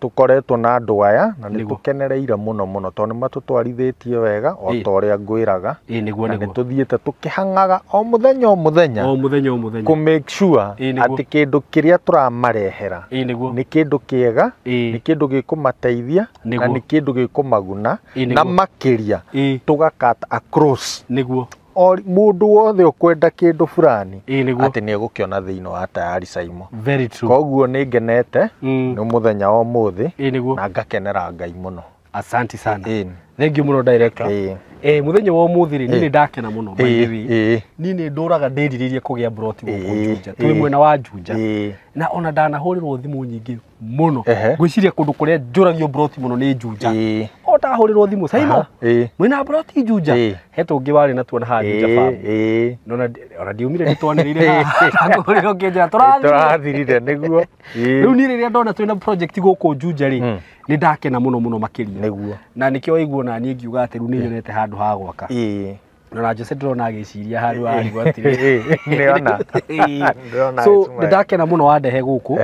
tukoretwo na andu aya na ni tukenereire muno tondu matutwarithitie wega o ta uria ngwiraga ni tuthiete tukihangaga o muthenya ku make sure ati kindu kiria turamarehera ni kindu kiega ni kindu gikumateithia na ni kindu gikumaguna na makiria tugakata across niguo mundu wothe ukwenda kindu fulani ati ni egukiona thiino wa Tayari Saimo very true koguo ni ngenete ni muthenya wa muthi na ngakenera Ngai muno asante sana thank you muno director muthenya wa muthi ri ni ndakena muno by the way ni nduraga ndiriririe kugia broti guku Juja twi mwena wa Juja na ona ndanahurirwo thimu nyingi muno gwiciria kundu kuria njuragio broti muno ni Juja otahurirwo thimu Saimo mwina broti Juja hetungi wari na tuona ha Juja farm nona ora diumire ni twanirire ha nguriro kinja turathirire niguo riu ni riria ndona twina project guku Juja ri ni ndakena muno makiria niguo na nikio iguo na ni ngiuga ati ru ni nyonete handu ha gwaka na Jose ndrona agiciria handu ha gwatire niona so ndakena muno wandehe guku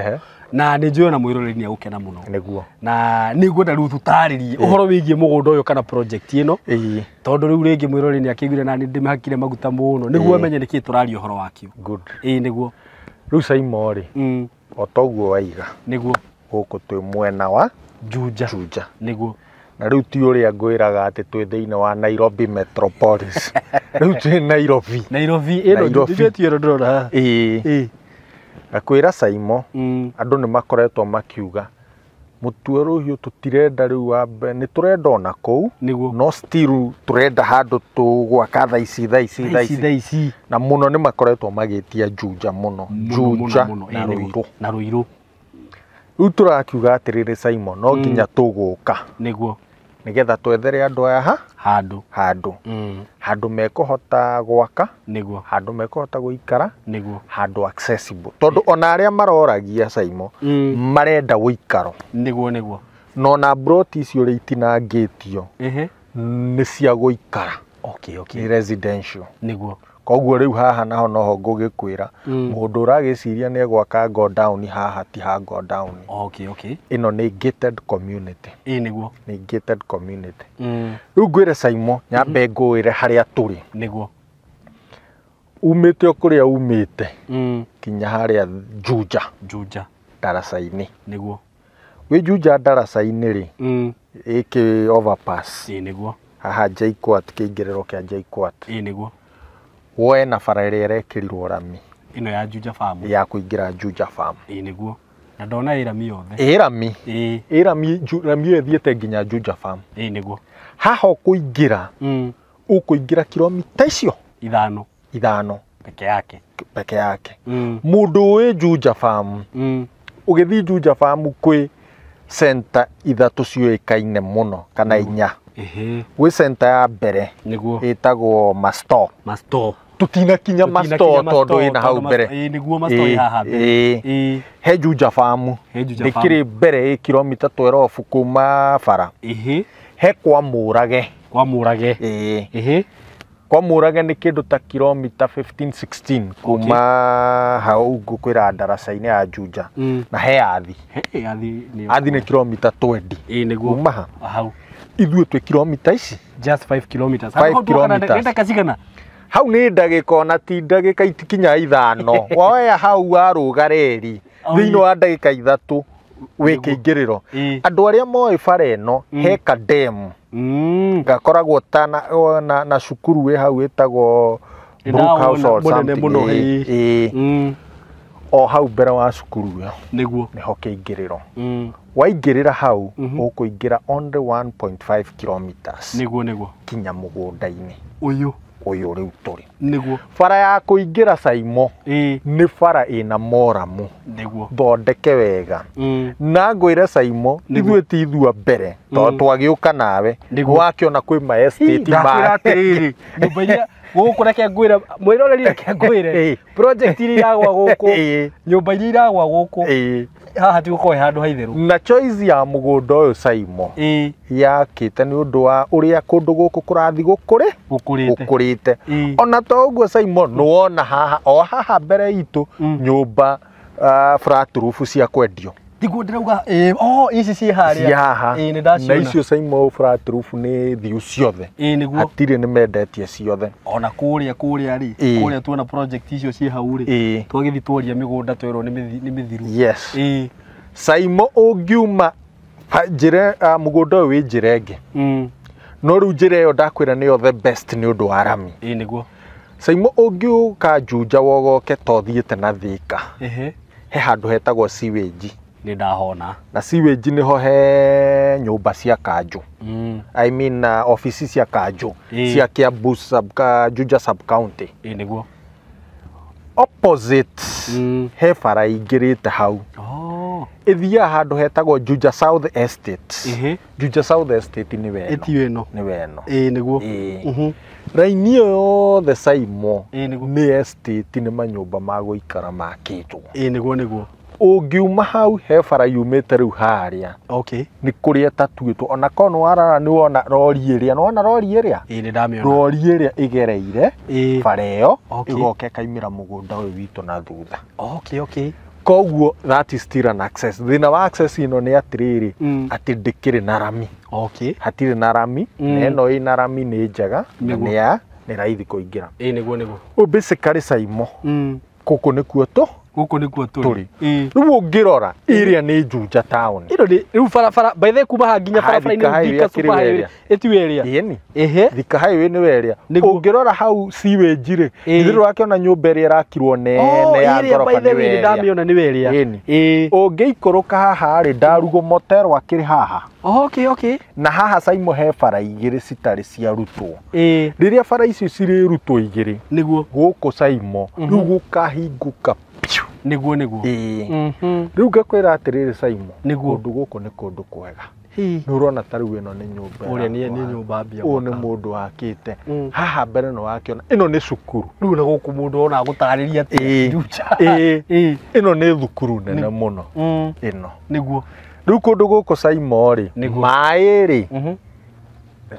na ni njuona mwiroreri ni agukena muno niguo na niguo ndaru tutaririe uhoro wigie mugunda uyu kana project ino tondu riu ringi mwiroreri ni akigire na ni ndimahakire maguta muno niguo amenye niki turario uhoro wakio good niguo riu Saimo ri o toguo waiga niguo guku twi mwena wa Juja niguo na riu ti uria ngwiraga ati twi thiini wa Nairobi metropolis riu twi Nairobi ino ndithietio ndrona akwira Saimo andu ni makoretwo makiuga mutwe ruhiu tutirenda riu wambe ni turenda ona kou no still turenda handu tugwaka tha ici na muno ni makoretwo magitia Juja muno Juja na Ruiru riu turakiuga atiriri Saimo no nginya tuguka niguo nigetha twethere andu aya handu mekuhota gwaka niguo handu mekuhota guikara niguo handu accessible tondu ona aria maroragia Saimo marenda guikaro niguo no na broti icio ri itinangitio ni cia guikara Okay. Ni residential. Niguo. Koguo riu haha naho noho ngũgĩkwĩra mũndũ ũragĩciria nĩ gwaka go down haha ti ha go down. Okay. Ino nĩ gated community. Niguo. Nĩ gated community. Rĩu ngwĩre Saimo nyambe ngũĩre harĩa tũrĩ. Niguo. Umĩte kũrĩa umĩte. Kinya harĩa Juja. Daraca-inĩ. Niguo. Wĩ Juja daraca-inĩ rĩ. Ĩkĩ overpass. Niguo. Haha JKUAT kĩingĩrĩro kĩa JKUAT. Niguo. Woe na bara ĩrĩa ĩrekĩrirwo rami. Ino ya Juja Farm. Ya kũingĩra Juja Farm. Niguo. Na ndona ĩrami yothe. Ĩrami ĩyo ĩthiĩte nginya Juja Farm. Niguo. Haha ũkũingĩra. Ũkũingĩra kilomita icio 5 peke yake. Mũndũ wĩ Juja Farm. Ũgĩthiĩ Juja Farm kwĩ center ithatũ cioĩkaine mũno kana 4. Gwĩ center ya mbere ĩtagwo Masto. Tutinakinya Masto tondũ ĩna hau mbere. Niguo Masto haha mbere. He Juja Farm. Ndĩkĩrĩ mbere ĩ kilomita 12 kuma bara. He kwa Mũrage. Kwa Mũrage nĩ kĩndũ ta kilomita 15-16 kuma hau ngũkwĩra daraca-inĩ ya Juja. Na he Athi nĩ kilomita 20. Kuma hau. Ithuĩ twĩ kilomita ici. Just 5 kilometers. 5 kilometers. Hau nĩ ndagĩka ona ti ndagĩka itikinya 5. Woya hau warũga reri thĩinĩ wa ndagĩka 3 wĩ kĩingĩrĩro. Andũ arĩa moĩ bara ĩno he kademu gakoragwo na cukuru wĩ hau ĩtagwo Brookhouse or something. O hau mbere wa cukuru ĩyo nĩho kĩingĩrĩro. Waingĩrĩra hau ũkũingĩra only 1.5 kilometers. Niguo. Kinya mũgũnda-inĩ ũyũ rĩu tũrĩ. Niguo. Bara ya kũingĩra Saimo nĩ bara ĩna moramu. Thondeke wega. Na ngwĩre Saimo ithuĩ ti ithua mbere tondũ twagĩũka nawe wakĩona kwĩ ma estate ma gũkũ reke ngwĩre mwĩroreri reke ngwĩre project iria iragwa gũkũ nyũmba iria iragwa gũkũ haha ti gũkorwo handũ haitherũ. Na choice ya mũgũnda ũyũ Saimo yakĩte nĩ ũndũ wa ũrĩa kũndũ gũkũ kũrathi gũkũrĩte. Ona to ũguo Saimo nĩwona haha mbere itũ nyũmba flat roof cia kwendio. Tiguo ndĩrauga ici ciĩ harĩa. Na icio Saimo flat roof nĩ thiũ ciothe. Hatirĩ nĩ mendetie ciothe. Ona kũrĩa rĩ kũrĩa tuona project icio ciĩ hau rĩ twagĩthi tworia mĩgũnda twerwo nĩ mĩthiru. Yes. Saimo ũngiuma njĩra mũgũnda ũyũ wĩ njĩra ĩngĩ. No rĩu njĩra ĩyo ndakwĩra nĩyo the best nĩ ũndũ wa rami. Nĩguo. Saimo ũngiũka Juja wogoke to thiĩte na Thika. He handũ hetagwo sewage. Nĩ ndahona. Na sewage nĩho he nyũmba cia kanjũ. I mean office cia kanjũ cia Kiambu Juja sub county. Nĩguo. Opposite he bara ingĩrĩte hau. Ithia handũ hetagwo Juja South Estate. Juja South Estate nĩ weno. Nĩ weno. Nĩguo. Raini yothe Saimo nĩ estate nĩ manyũmba ma gũikara makĩtwo. Nĩguo. Ũngiuma hau he bara yumĩte rĩu harĩa. Nĩ kũrĩa tatuĩtwo ona kono warara nĩ wona rori ĩrĩa. Nĩ wona rori ĩrĩa? Nĩ ndamĩona. Rori ĩrĩa ĩgereire bara ĩyo ĩgoka ĩkaimĩra mũgũnda ũyũ witũ na thutha. Koguo that is still an access. Thĩna wa access ĩno nĩ atĩrĩrĩ atĩ ndĩkĩrĩ na rami. Hatirĩ na rami. Na ĩno ĩna rami nĩ njega na nĩ raithi kũingĩra. Nĩguo. Basically Saimo gũkũ nĩkuo tũrĩ. Rĩu ũngĩrora ĩrĩa nĩ Juja town. Rĩu barabara by the way kuma haha nginya barabara-inĩ Thika super highway ĩtiwe ĩrĩa. Thika highway nĩ weria. Ũngĩrora hau sewage rĩ ithirũ wakĩona nyũmba ĩrĩa ĩrakirwo nene ya ngoroba nĩ weria. Ndamĩona nĩ weria. Ũngĩikũrũka haha rĩ Ndarugo Motel akĩrĩ haha. Na haha Saimo he bara igĩrĩ citarĩ ciarutwo. Rĩrĩa bara icio cirĩrutwo igĩrĩ gũkũ Saimo rĩu gũkahingũka. Nĩguo. Rĩu ngakwĩra atĩrĩrĩ Saimo kũndũ gũkũ nĩ kũndũ kwega. Nĩ ũrona ta rĩu ĩno nĩ nyũmba. Ũrĩa nĩ nyũmba mbia. Ũyũ nĩ mũndũ wakĩte. Haha mbere nĩ wakĩona ĩno nĩ cukuru. Rĩu na gũkũ mũndũ ona gũtarĩria atĩ Juja. Ĩno nĩ thukuru nene mũno. Ĩno. Nĩguo. Rĩu kũndũ gũkũ Saimo rĩ maĩ rĩ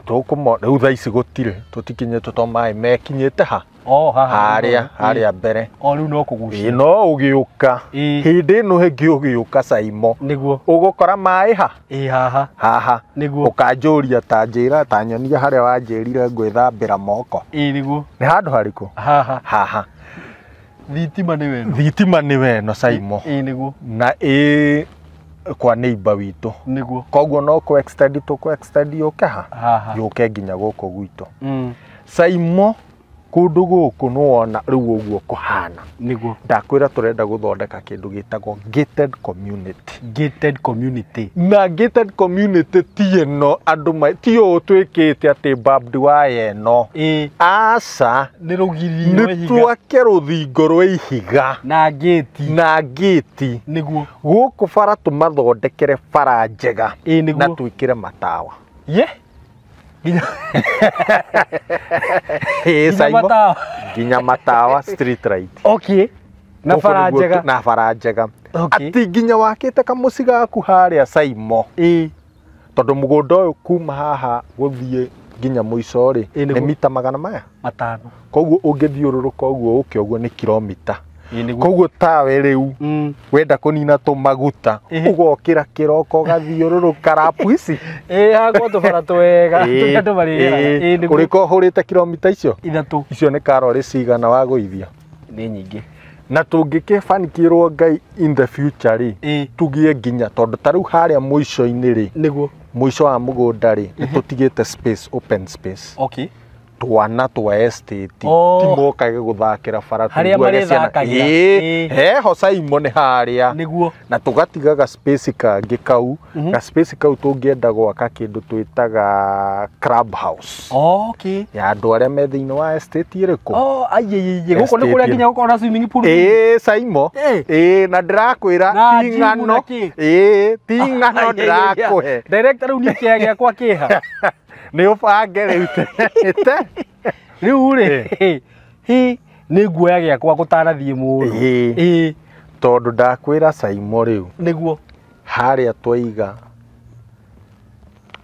tukumo riu thaa ici gutire tutikinyete to mai mekinyete ha haria mbere riu no kugucia no ugiuka hindi no hengi ugiuka Saimo niguo ugukora mai ha haha niguo ukanjuria ta njira ta nyonia haria wanjirire ngwithambira moko niguo ni handu hariku haha thitima ni weno Saimo niguo na kwa neighbor witu niguo koguo no ku extend yuke ha yuke nginya guku gwitu Saimo kundu guku nuona riu uguo kuhana niguo ndakwira turenda guthondeka kindu gitagwo gated community na gated community tieno andu ti o twikite ati barbed wire no asa ni rugirio ihiga ni twake ruthingo rwa ihiga na gate niguo guku bara tumathondekere bara njega na twikire matawa ginya matawa street light na bara njega ati ginya wakite kamuci gaku haria Saimo tondu mugunda uyu kuma haha guthie ginya muico ri ni mita 500 koguo ungithiururuka uguo uke uguo ni kilomita koguo tawe riu wenda kunina tumaguta ugokira kiroko gathiururuka rapu ici hagwo tubara twega tundu bari uriko hurite kilomita icio 3 icio ni karori cigana wa guithia ni nyingi na tungikifanikirwo Ngai in the future ri tugie ginya tondu tariu haria muico-ini ri niguo muico wa mugunda ri tutigite space open space twana twa estate timokage guthakira bara haria marithakagira heho Saimo ni haria niguo na tugatigaga space kangi kau ga space kau tungienda gwaka kindu twitaga club house ya andu aria me thiini wa estate iriku guko ni kuria nginya gukona swimming pool Saimo na ndirakwira ti ng'ano ti ng'ano ndirakuhe director riu ni kiage kwa kiha ni ubange riu riu ri ni guoya giakwa gutanathie mundu tondu ndakwira Saimo riu niguo haria twaiga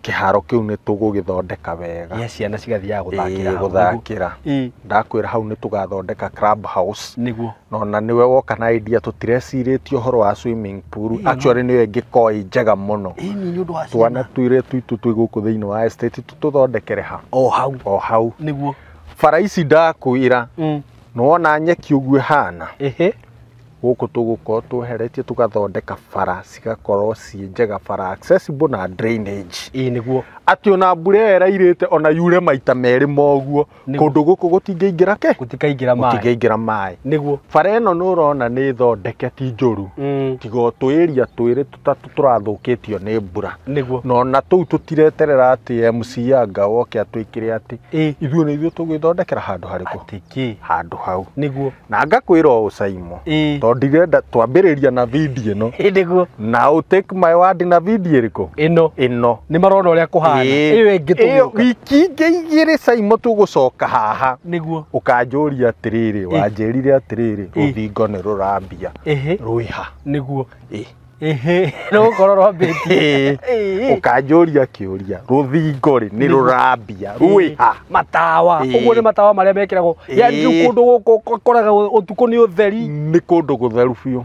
kiharo kiu ni tugugithondeka wega ciana cigathiaga guthakira ndakwira hau ni tugathondeka club house niguo nona niwe woka na idea tutireciritio horo wa swimming pool actually niwe ngikoi njega muno twana twire twitu twi guku thiini wa estate tuthondekere ha hau niguo bara ici ndakwira nona nyeki uguo hana guku tugukorwo tweheretie tugathondeka bara cigakorwo ci njega bara accessible na drainage niguo ati ona mbura erairite ona yure maita meri moguo kundu guku gutingiingira gutikaingira mai niguo bara eno nurona ni thondeke ti njuru tigo twiria twiri tutatu turathukitio ni mbura niguo nona tuu tutireterera ati MC anga woke atwikire ati ithuĩ nĩ ithuĩ tũgĩthondekera handũ harĩkũ handũ hau niguo na ngakwĩra o Saimo tondũ ndirenda twambĩrĩria na video ĩno niguo na take my word na video ĩrĩkũ ĩno nĩ marona ũrĩa kũhana ĩyo ĩngĩ tũgĩũka wiki ingĩ igĩrĩ Saimo tũgũcoka haha niguo ũkanjũria atĩrĩrĩ wanjĩrire atĩrĩrĩ rũthingo nĩ rũrambia rwĩha niguo no gũkorwo rwambĩtie ũkanjũria kĩũria rũthingo rĩ nĩ rũrambia rwĩha matawa ũguo nĩ matawa marĩa mekĩragwo yani rĩu kũndũ gũkũ ũkoraga ũtukũ nĩ ũtheri nĩ kũndũ gũtheru biũ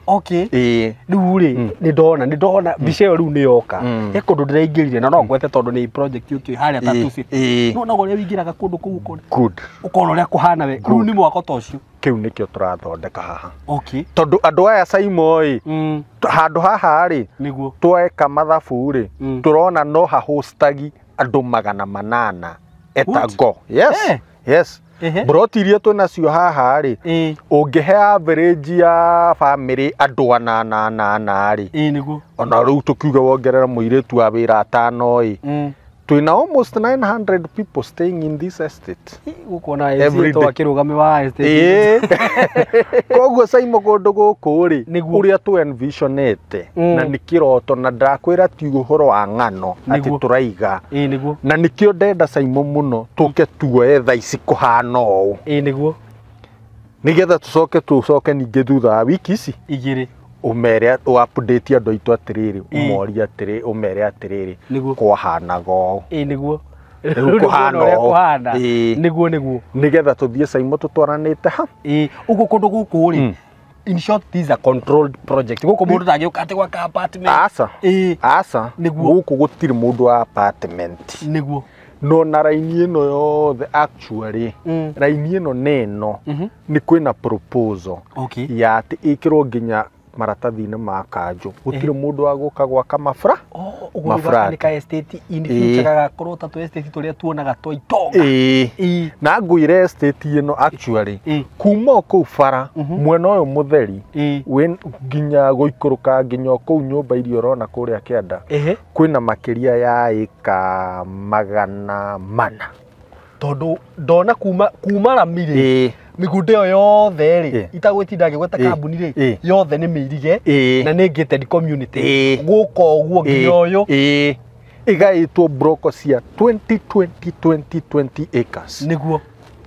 rĩu rĩ nĩ ndona mbica ĩyo rĩu nĩ yoka he kũndũ ndĩraingĩrire na no ngwete tondũ nĩ project yũkĩo harĩa Tatu City no ũrĩa wĩingĩraga kũndũ kũu ũkona ũrĩa kũhana we rĩu nĩ mwako ta ũcio kiu nikio turathondeka haha tondu andu aya Saimo handu haha ri tweka mathabu ri turona no ha hostagi andu 800 etago yes broti iria twinacio haha ri ungihe average ya family andu 8 ri ona riu tukiuga wongerera muiritu wa wira 5 twina almost 900 people staying in this estate gukona everyday akirugame wa estate koguo Saimo kundu guku ri uria tu envisionete na nikiroto na ndakwira ti uhoro wa ng'ano ati turaiga na nikio ndenda Saimo muno tuke tuoe tha ici kuhana ũũ niguo nigetha tucoke ninge thutha wa wiki ici igiri umere update andu aitu atiriri umoria atiri umere atiriri kwa hanaga ũũ niguo kuhana niguo nigetha tuthie Saimo tutwaranite ha uguo kundu guku ri in short this is a controlled project guku mundu ndangĩũka atĩ gwaka apartment asa guku gutiri mundu wa apartment niguo no na raini ino yothe actually raini ino neno ni kwina proposal ya ati ikirwo nginya maratathi-inĩ ma kanjũ gutire mundu wa guka gwaka mafra ni ka estate in future gagakorwo ta tu estate turia tuonaga twa itonga na ngwire estate ino actually kuma kuu bara mwena uyu mutheri nginya guikuruka nginya kuu nyumba irio rona kuria kianda kwina makiria ya eka 100 tondu ndona kuma ramire migunda iyo yothe ri itagwitinda ngigweta kambuni ri yothe ni mirige na ni gated community guko uguo nginya uyu igaitwo broko cia 20 acres niguo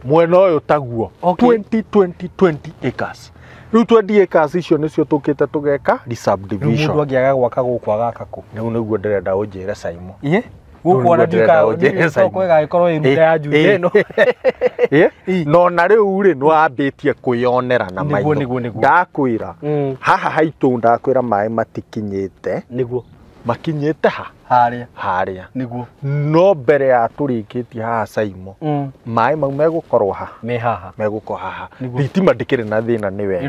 mwena uyu taguo 20 acres riu 20 acres icio nicio tukite tugeka subdivision mundu angiaga gwaka guku agaka ku riu niguo ndirenda unjire Saimo gukora ndika kwega ikorwo iruta ya njui ino no na riu ri nwambitie kwionera na maitho ndakwira haha haitu ndakwira mai matikinyite niguo makinyite haria niguo no mbere ya turikitie haha Saimo mai mau megukorwo meguko haha thitima ndikiri na thina ni we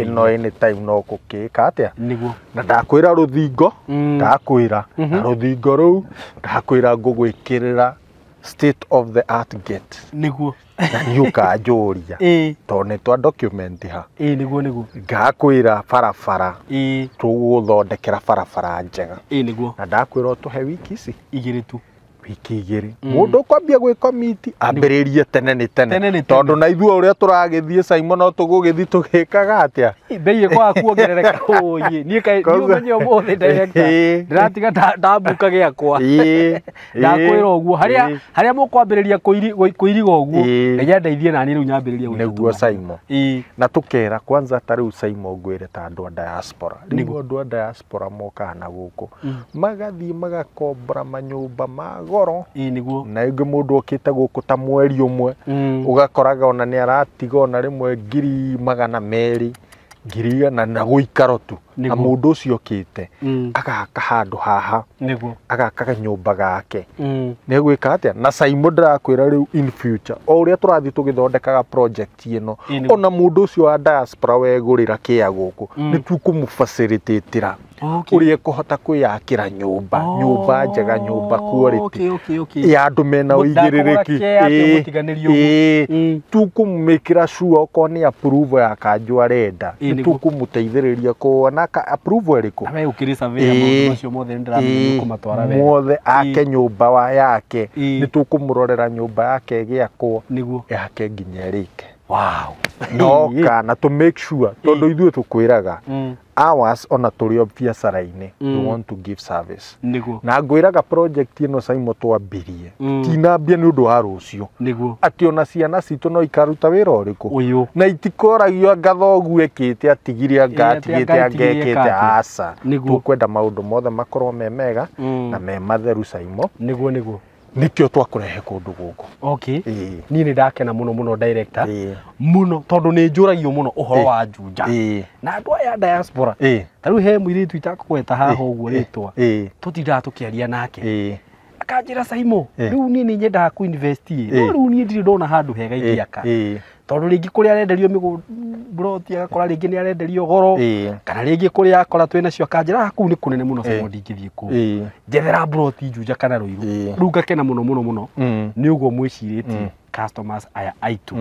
ino anytime no kukika atia niguo na ndakwira ruthingo ndakwira na ruthingo ruu ndakwira ngugwikirira state of the art gate niguo na niukanjuria to ni twa document ha niguo ngakwira barabara tuguthondekera barabara njega niguo na ndakwira tuhe wiki ici igiri tu wiki igiri mundu kwambia gwi komiti ambiririe tene ni tene tondu na ithuo uria turagithie Saimo no tugugithii tugikaga atia bei kwa kuongerereka oye nie kai ni umenye umuthi director ndiratiga ndambuka giakwa ndakwira uguo haria mukwambiriria kuiriga uguo nginya ndeithie nani riu nyambiririe niguo Saimo na tukera kwanza ta riu Saimo ngwire ta andu a diaspora niguo andu a diaspora moka na guku magathii magakombora manyumba ma goro niguo na ingi mundu okite guku ta mweri umwe ugakoraga ona ni aratiga ona rimwe 200,000 ngiriga na guikaro tu na mundu ucio okite agaka handu haha niguo agaka nyumba gake ni gwika atia na Saimo ndirakwira riu in future o uria turathi tugithondekaga project ino ona mundu ucio wa diaspora wegurira kia guku ni tukumufacilitatira uria kuhota kwiyakira nyumba njega nyumba quality ya andu mena uigiririki tukumikira sure okoni approve ya kanju arenda tukumuteithiriria kuona ka approve eriku awe ukiri survey mundu ucio mothe ndiramenya kumatwara wega mothe ake nyumba wa yake ni tukumurorera nyumba yake giakwo niguo yake nginya erike wow no kana to make sure tondu ithuĩ tukwiraga ours ona turi biacara-ini we want to give service niguo na ngwiraga project ino Saimo twambirie tinambia ni undu wa rucio niguo ati ona ciana citu no ikaruta wira uriku na itikoragio ngathogu ekite atigire ngatigite angekite asa tukwenda maundu mothe makorwo me mega na me matheru Saimo niguo nikio twakurehe kundu guku ni ndakena muno director muno tondu ni njuragio muno uhoro wa njunja na andu aya diaspora taru he mwiritu itakugweta haha uguo ritwa tutindaga tukiaria nake akanjira Saimo riu ni nyendaga ku invest no riu ni ndiri ndona handu hega ikiaka tondu ringi kuria arenderio broti agakora ringi ni arenderio goro kana ringi kuria akora twina cio akanjira kuu ni kunene muno Saimo ndingithie ku njethera broti njunja kana ruiru riu ngakena muno ni uguo mwiciritie customers aya aitu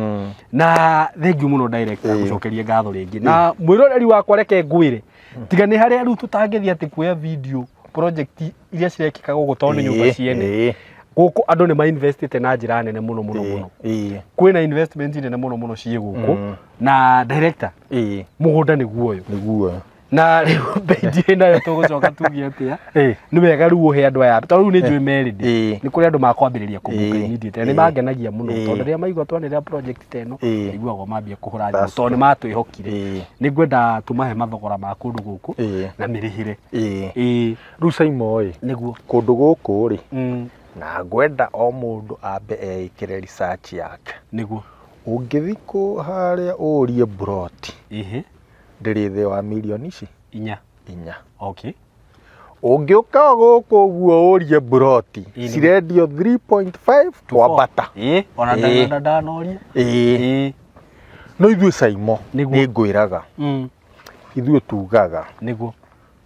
na thank you muno director gucokeria ngatho ringi na mwiroreri wakwa reke ngwire tiga ni haria riu tutangithia ati kuya video project iria cirekika gugu tondu nyumba ciene guku andu ni ma investite na njira nene muno kwina investment nene muno cie guku na director mugunda ni guoyo na riu bendi nayo tugucoka tugie atia ni wega riu uhe andu aya tondu ni njui merid ni kuri andu makwambiriria kumuka immediate ni mangenagia muno tondu ria maigua twanira project teno iguagwo mambia kuhura thimũ tondu ni matwihokire ni ngwenda tumahe mathogora ma kundu guku na mirihire riu Saimo niguo kundu guku ri na ngwenda o mundu ambe ekire research yake niguo ungithiko haria urie broti ndiri thi wa milioni ici 4 okay ungiuka guku guo urie broti cirendio 3.5 kwa bata ona ndanoria no ithuĩ Saimo nĩ ngwĩraga ithuĩ tugaga niguo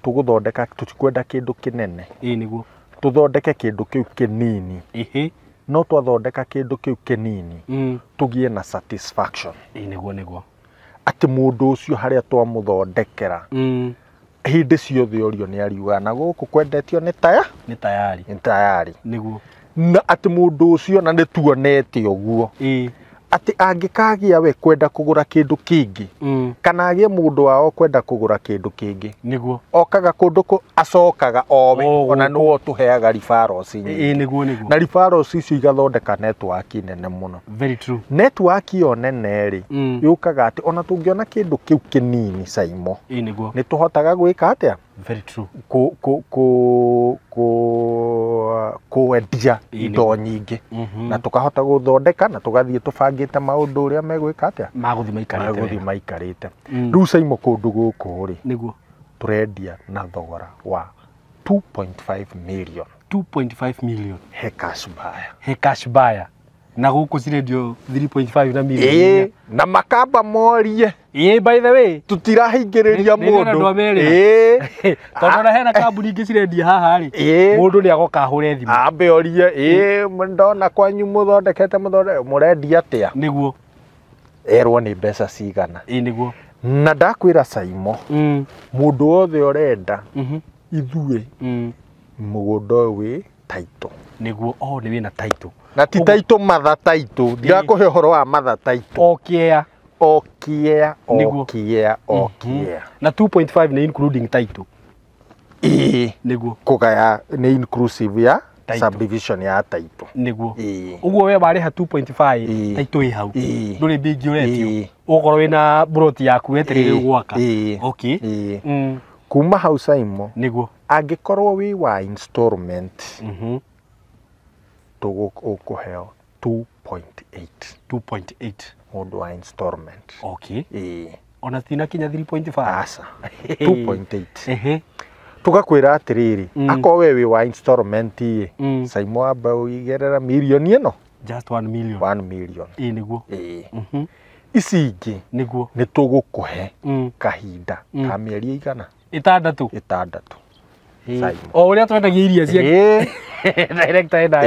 tuguthondeka tutikwenda kĩndũ kĩnene niguo tuthondeke kĩndũ kĩu kĩnini no twathondeka kĩndũ kĩu kĩnini tugie na satisfaction niguo atĩ mũndũ ũcio harĩa twamũthondekera hĩndĩ ciothe orio nĩ ariuga na gũkũ kwendetio nĩ tayari niguo na atĩ mũndũ ũcio na nĩ tuonete ũguo ati angikagia we kwenda kugura kindu kingi kana agie mundu wao kwenda kugura kindu kingi niguo okaga kundu acokaga owe ona no tuheaga referrals niguo na referrals icio igathondeka network nene muno very true network yo nene ri yukaga ati ona tungiona kindu kiu kinini Saimo niguo ni tuhotaga gwika atia very true kuendia indo nyingi na tukahota guthondeka na tugathie tubangite maundu uria megwika atia maguthi maikarite riu Saimo kundu guku ri niguo turendia na thogora wa 2.5 million he cash buyer na guku cirendio 3.5 na million na makamba morie by the way tutirahingiriria mundu tondå hena kambuni ingä cirendia haha rä må ndå nä agoka hå re thimå ambe orie ndona kwanyu muthondekete murendia atia niguo erwo nä mbeca cigana niguo na ndakwira Saimo mundu wothe orenda ithuĩ mugunda ũyũ wĩ taito niguo nĩ wĩna taito na ti taito matha taito ndirakuhe ũhoro wa matha taito okia na 2.5 nĩ including taito niguo kugaya nĩ inclusive ya subdivision ya taito niguo uguo we warĩha 2.5 taito ĩ hau ndũrĩ mbingi ũretio ũkorwo wĩna broti yaku wetereire gwaka okay kuma hau Saimo niguo angĩkorwo wĩ wa installment tugukuheo 2.8 mundu wa installment okay ona tina kinya 3.5 asa 2.8 tugakwira atiriri akorwo we wĩ wa installment Saimo amba uigerera milioni ĩno just 1 million 1 million niguo ici ingĩ niguo nĩ tũgũkũhe kahinda ka mĩeri igana 6 o ũrĩa twendagia iria cia director ena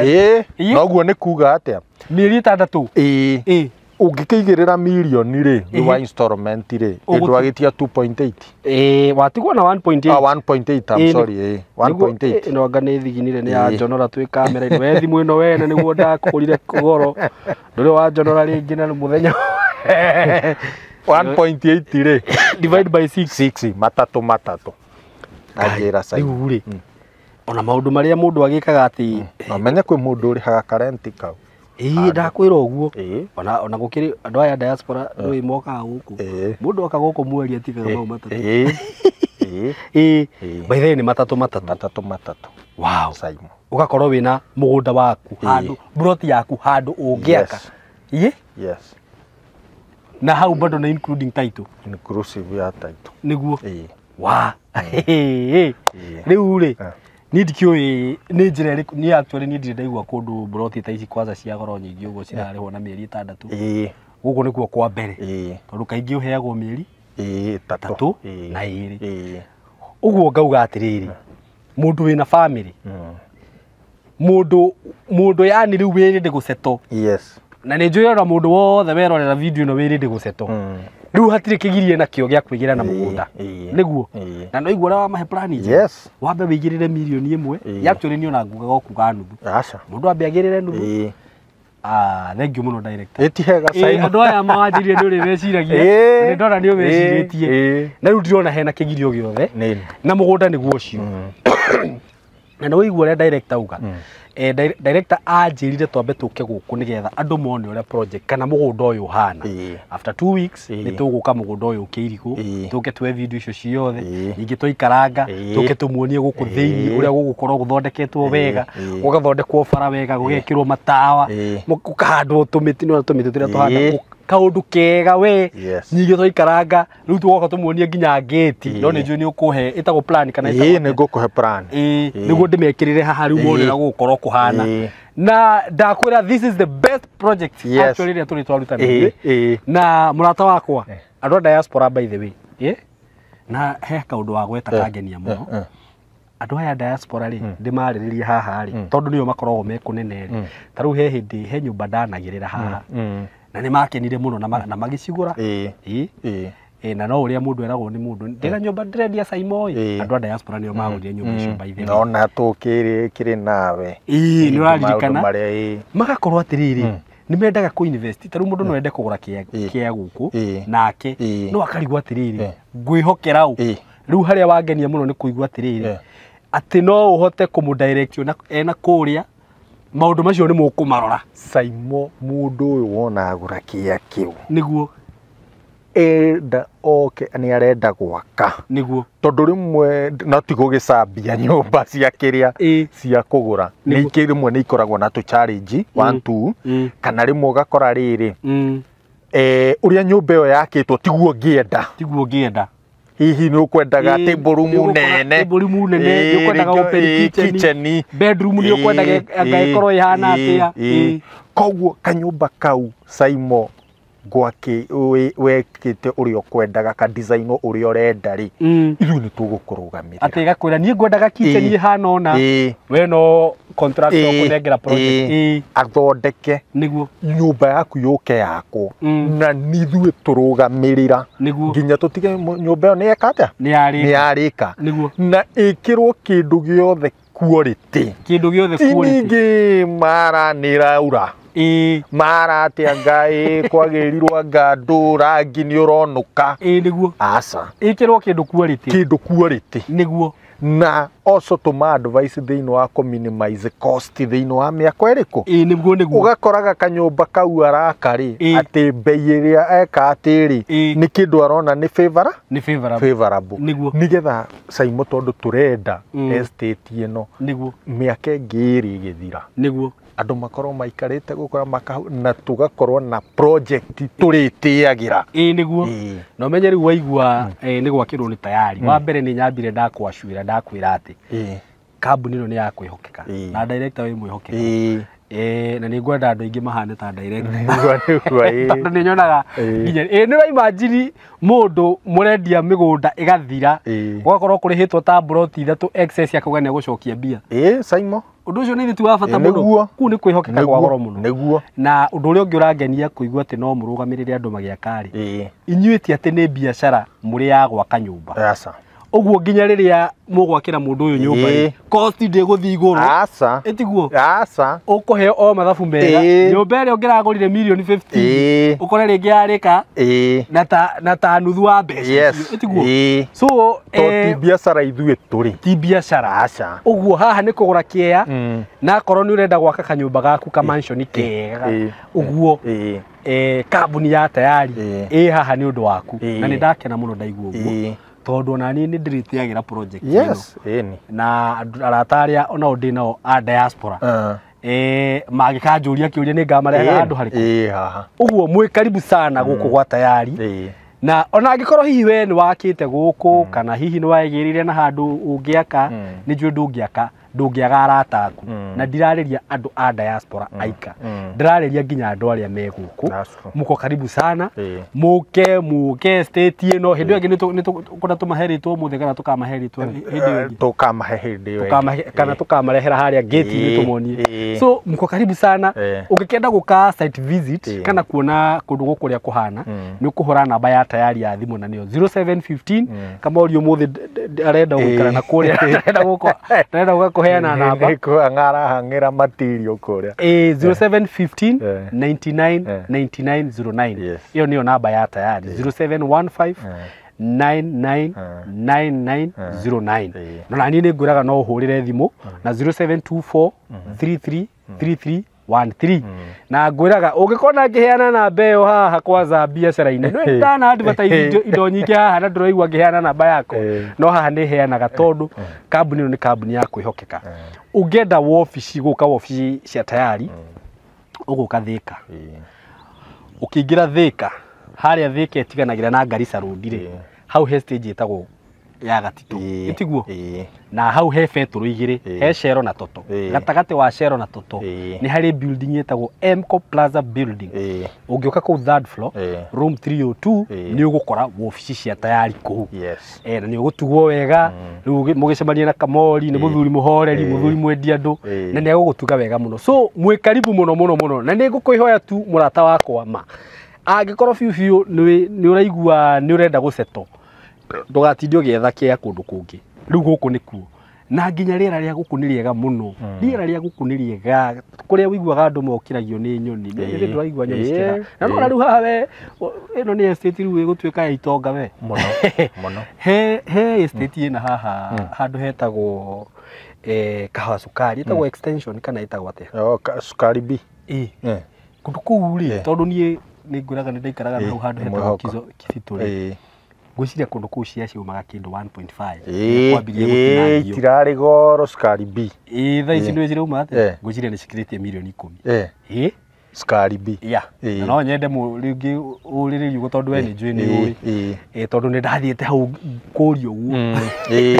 noguo nĩ kuga atia mĩeri 6 ũngĩkĩigĩrĩra milioni rĩ nĩ wa installment rĩ ndwagitia 2.8 watigwo na 1.8 I'm sorry 1.8 ino anga nĩ thiginire nĩ ya njonora twĩ kamera ino we thimũ ĩno wene nĩguo ndakũgũrire goro ndũrĩ wa njonora rĩngĩ na mũthenya 1.8 rĩ divide by 6 matatũ ajira Saimo rĩ ona maũndũ marĩa mũndũ agĩkaga atĩ no menye kwĩ mũndũ ũrĩhaga karenti kau ndakwĩra ũguo ona gũkĩrĩ andũ aya diaspora nĩ mokaga gũkũ mũndũ oka gũkũ mweri atigaga mau matatũ by the way nĩ matatũ wow Saimo ugakorwo wĩna mũgũnda waku handũ broti yaku handũ ũngĩaka yes na hau bado na including title inclusive ya title niguo wa rĩu rĩ nĩ ndikĩũĩ nĩ njĩra ĩrĩkũ nĩ actually nĩ ndirĩ ndaigua kũndũ broti ta ici kwanza cia goro nyingĩ ũguo cirarĩhwo na mĩeri 6 gũkũ nĩkuo kwa mbere tondũ kaingĩ ũheagwo mĩeri 3 na 2 ũguo ngauga atĩrĩrĩ mũndũ wĩna family mũndũ yani rĩu wĩrĩndĩ gũceto na nĩ njũĩ ona mũndũ wothe werorera video ĩno wĩrĩndĩ gũceto rĩu hatirĩ kĩgirie nakĩo gĩa kwĩgĩra na mũgũnda nĩguo na no igũra wa mahe plan wambe wĩigĩrĩre milioni 1 actually nĩ ona ngugaga okuga nuthu mũndũ ambe agĩrĩre nuthu thank you mũno director ĩtihega Saimo andũ aya mawanjirie ndũrĩ meciragia nĩ ndona nĩ ũmecirĩtie na rĩu ndĩrona hena kĩgirio gĩothe na mũgũnda nĩguo ũcio na nĩ ũigua ũrĩa director auga director anjirire twambe tuke guku nigetha andu mone uria project kana mugunda uyu hana after 2 weeks ni tuguka mugunda uyu ukirigu tuke twe video icio ciothe ningi tuikaranga tuke tumuonie guku thiini uria gugukorwo guthondeketwo wega gugathondekwo bara wega gugekirwo matawa gukahandwo tumiti no tumiti turia tuhanda kaundu kega we ningi tuikaranga riu tugoka tumuonie nginya gate no ni njui ni ukuhe itago plan kana itago ni ngukuhe plan niguo ndimekirire haha riu monera gugukorwo kuhana na ndakwira this is the best project actually ria tuli twarutana na murata wakwa andu diaspora by the way na he kaundu wa gweta kangenia muno andu aya diaspora ri ndimaririria haha ri tondu niyo makoragwo mekunene ri taru he hindi he nyumba ndanagirira haha na ni makenire muno na magicigura na no uria mundu eragwo ni mundu ndira nyumba ndirendia Saimo andu a diaspora niyo magurire nyumba icio by the way no tukiri kiri nawe ni uraririkana magakorwo atiriri ni mendaga ku invest taru mundu no ende kugura kia guku nake no akarigwa atiriri ngwihokera u riu haria wangenia muno ni kuigwa atiriri ati no uhote kumu-direct ena kuria maundu macio ni mukumarora Saimo mundu uyu wona agura kia kiu niguo enda ni arenda gwaka niguo tondu rimwe no tigugicambia nyumba cia kiria cia kugura ni rimwe ni ikoragwo na tu challenge 1 2 kana rimwe ugakora riri uria nyumba iyo yakitwo tiguo ngienda hihi ni ukwendaga table room nene ni ukwendaga open kitchen bedroom ni ukwendaga angaikorwo ihana atia koguo kanyumba kau Saimo gwake wekite urio kwendaga ka design urio renda ri ithu ni tugukurugamira ati gakwira nie ngwendaga kitchen ihana ona we no contractor kunengera project athondeke niguo nyumba yaku yuke yako na nithu turugamirira nginya tutige nyumba ni ekata ni arika na ikirwo kindu giothe quality ingi mara ni raura mara atia ngai kwagirirwa ngandu rangi ni uronuka niguo aca ikirwo kindu quality niguo na also tuma advice thiini wa minimize cost thiini wa miako iriku niguo ugakoraga kanyumba kau arakari ati bei iria eka atiri ni kindu arona ni favorable nigetha Saimo tondu turenda estate ino niguo miaka ngiri igithira niguo andu makorwo maikarite gukora na tugakorwo na project turitiagira niguo no menye riu waigua ni gwakirwo ni tayari wa mbere ni nyambire ndakwacwira ndakwira ati kambuni no ni ya kwihokeka na director we mwihokeka na ni ngwenda andu aingi mahane ta director ni nyonaga nginya ni wa imagine mundu murendia migunda igathira ugakorwo kurihitwo ta broti 3 excess ya kugania gucokia bia Saimo undu ucio ni thitu wa bata muno ku ni kwihokeka kwa goro muno niguo na undu uria ungi urangenia kuigua ati no murugamirire andu magiakari inyuiti ati ni biashara muri ya gwaka nyumba yasa uguo nginya riria mugwakira mundu uyu nyumba cost ndiguthi iguru asa etiguo asa ukuhe o mathabu mega nyumba ire ngiragurire million 50 ukore ringi yarika na ta nuthu wa mbeca etiguo so ti biashara ithuĩ turi ti biashara aca uguo haha ni kugura kiea na korwo ni urenda gwaka kanyumba gaku ka mansion kega uguo kambuni ya tayari haha ni undu waku na ni ndakena muno ndaigua uguo tondu na ni ndiritiagira project na arataria ona undi nao a diaspora magikanjuria kiuria ni ngamareha andu hariku haha uguo mwi karibu sana guku gwa tayari na ona angikorwo hihi we ni wakite guku kana hihi ni waigirire na handu ungiaka ni njui ndungiaga arataku na ndirariria andu a diaspora aika ndirariria nginya andu aria me guku muko karibu sana muke state ino hindi yangi ni kuna tumaheritwo muthe kana tukamaheritwo hindi kana tukamarehera haria gate ni tumonie so muko karibu sana ukikenda guka site visit kana kuona kundu guku ria kuhana ni ukuhura namba ya tayari ya thimu na nio 0715 kama uri muthe arenda gukara na kuria arenda guka heana namba ko ngara hangira material kuria 0715 99 9909 hiyo ndio namba ya tayari 0715 999909 no na ni nguraga no uhurire thimu na 0724333313 na nguraga ungikona ngiheana namba iyo haha kwanza biacara-ini no ndana advertise indo nyingi haha na ndiraigua ngiheana namba yako no haha ni heanaga tondu kambuni ino ni kambuni ya kwihokeka ungenda wobici guka wobici cia tayari uguka Thika ukiingira Thika haria Thika etiganagira na Garissa Road ri hau he stage etagwo ya Gatitu itiguo na hau he beturu igiri he Shero na Toto gatagati wa Shero na Toto ni hari building etagwo Mco Plaza building ungioka ku third floor room 302 ni ugukora wobici cia tayari ku na ni ugutugwo wega riu mugicemania na Kamori ni muthuri muhoreri muthuri mwendia andu na ni agugutuga wega muno so mwe karibu muno na ni ngukwihoya tu murata wakwa ma angikorwo biu ni uraigua ni urenda guceto ndugatinde ugietha kia kundu kungi riu guku ni kuo na nginya riera ria guku ni riega muno riera ria guku ni riega kuria wiguaga andu mokiragio ni nyoni ni nduraigua nyoni cikira na no riu haha we ino ni estate riu igutuika ya itonga we muno he estate ina haha handu hetagwo Kahawa Sukari etagwo extension kana etagwo atia Sukari B kundu kuu ri tondu ni nguraga ni ndaikaraga hau handu hetagwo Kisitu ri gwiciria kundu kuu cia ciumaga kindu 1.5 kwambiria gutinagio tirari goro Sukari B thaa ici ndio ciruma ate gwiciria ni cikiritie milioni 10 Sukari B na no nyende mu ringi uriririo gutondu we ni njui ni ui tondu ni ndathiete hau kurio guo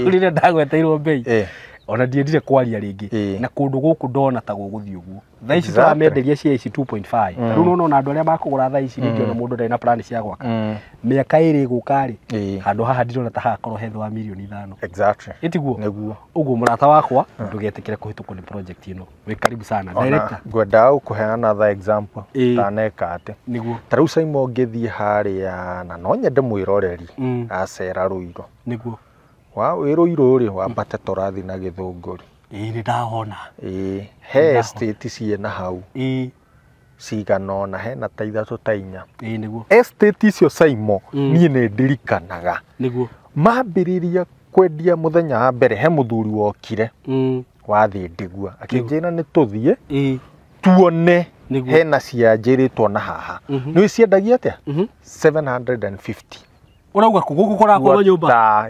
urire ndagweteirwo bei ona ndiendire kwaria ringi na kundu guku ndona ta guguthio guo thaa ici turamenderia cia ici 2.5 riu no na andu aria makugura thaa ici ringi ona mundu ndari na plan cia gwaka miaka iri gukari handu haha ndirona ta hakorwo hetho wa milioni 5 exactly itiguo neguo uguo murata wakwa ndugetikire kuhitukwo ni project ino we karibu sana director ngwenda kuheana another example taneka ate niguo tariu Simon ngithie haria na no nyende mwiroreri acera Ruiro niguo wa Ruiro ri wambate torathi na Githunguri ni ndahona he estate ciena hau cigana na hena ta ithatu ta inya niguo estate icio Simon nie ni ndirikanaga niguo mambiriria kwendia muthenya wa mbere he muthuri wokire wathi ndigua akinjira ni tuthie tuone hena cianjiritwo na haha ni ciendagia atia 750 urauga kuguku korakwo nyumba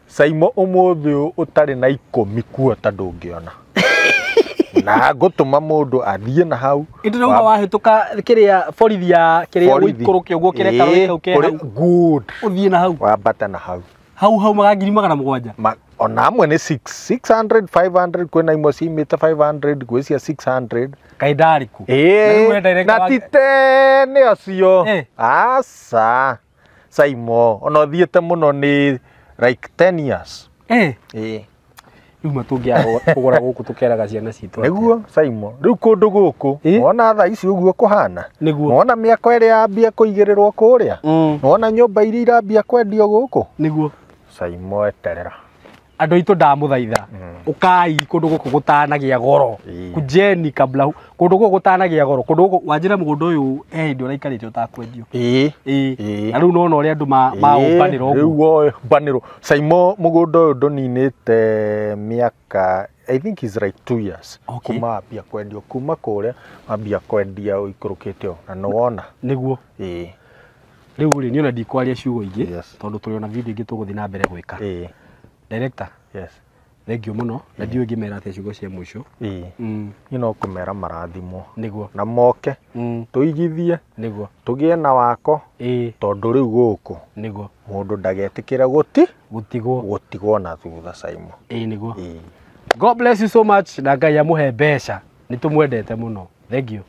Simon umuthi utari na 10 kuo ta ndungiona na gutuma mundu athie na hau indurauga wahituka kiria borithi ya kiria guikurukia uguo kireka roike hau good uthie na hau wambata na hau magangiri 700 ona amwe ni 600 500 kwena imwe cimite 500 gwecia 600 kaidariku na tite ni acio asa Simon ona thiete muno ni like 10 years riu matungia kugura guku tukeraga ciana citu niguo Simon riu kundu guku wona thaa ici uguo kuhana wona miako iri yambia kuigirirwo kuria wona nyumba iria irambia kwendio guku niguo Simon eterera andu itu ndamuthaitha ukai kundu guku gutanagia goro kujeni kabla kundu guku gutanagia goro kundu guku wanjira mugundu uyu ndio raikarite utakwendio na riu nona uri andu maumbaniro riu baniro Simon mugundu uyu nduninite miaka I think is like 2 years kuma ambia kwendio kuma kuria ambia kwendia ikurukite na no wona niguo riu ri niona ndikwaria ciugo ingi tondu turiona video ingi tuguthi na mbere gwika director thank you muno na ndiwe ngimera ate ciugo cia mwisho no kumera marathimo niguo na moke tuigithie niguo tugie na wako tondu riu guku niguo mundu ndagetikira gutigwo na thutha Simon niguo God bless you so much na Ngai amuhe mbeca nitumwendete muno thank you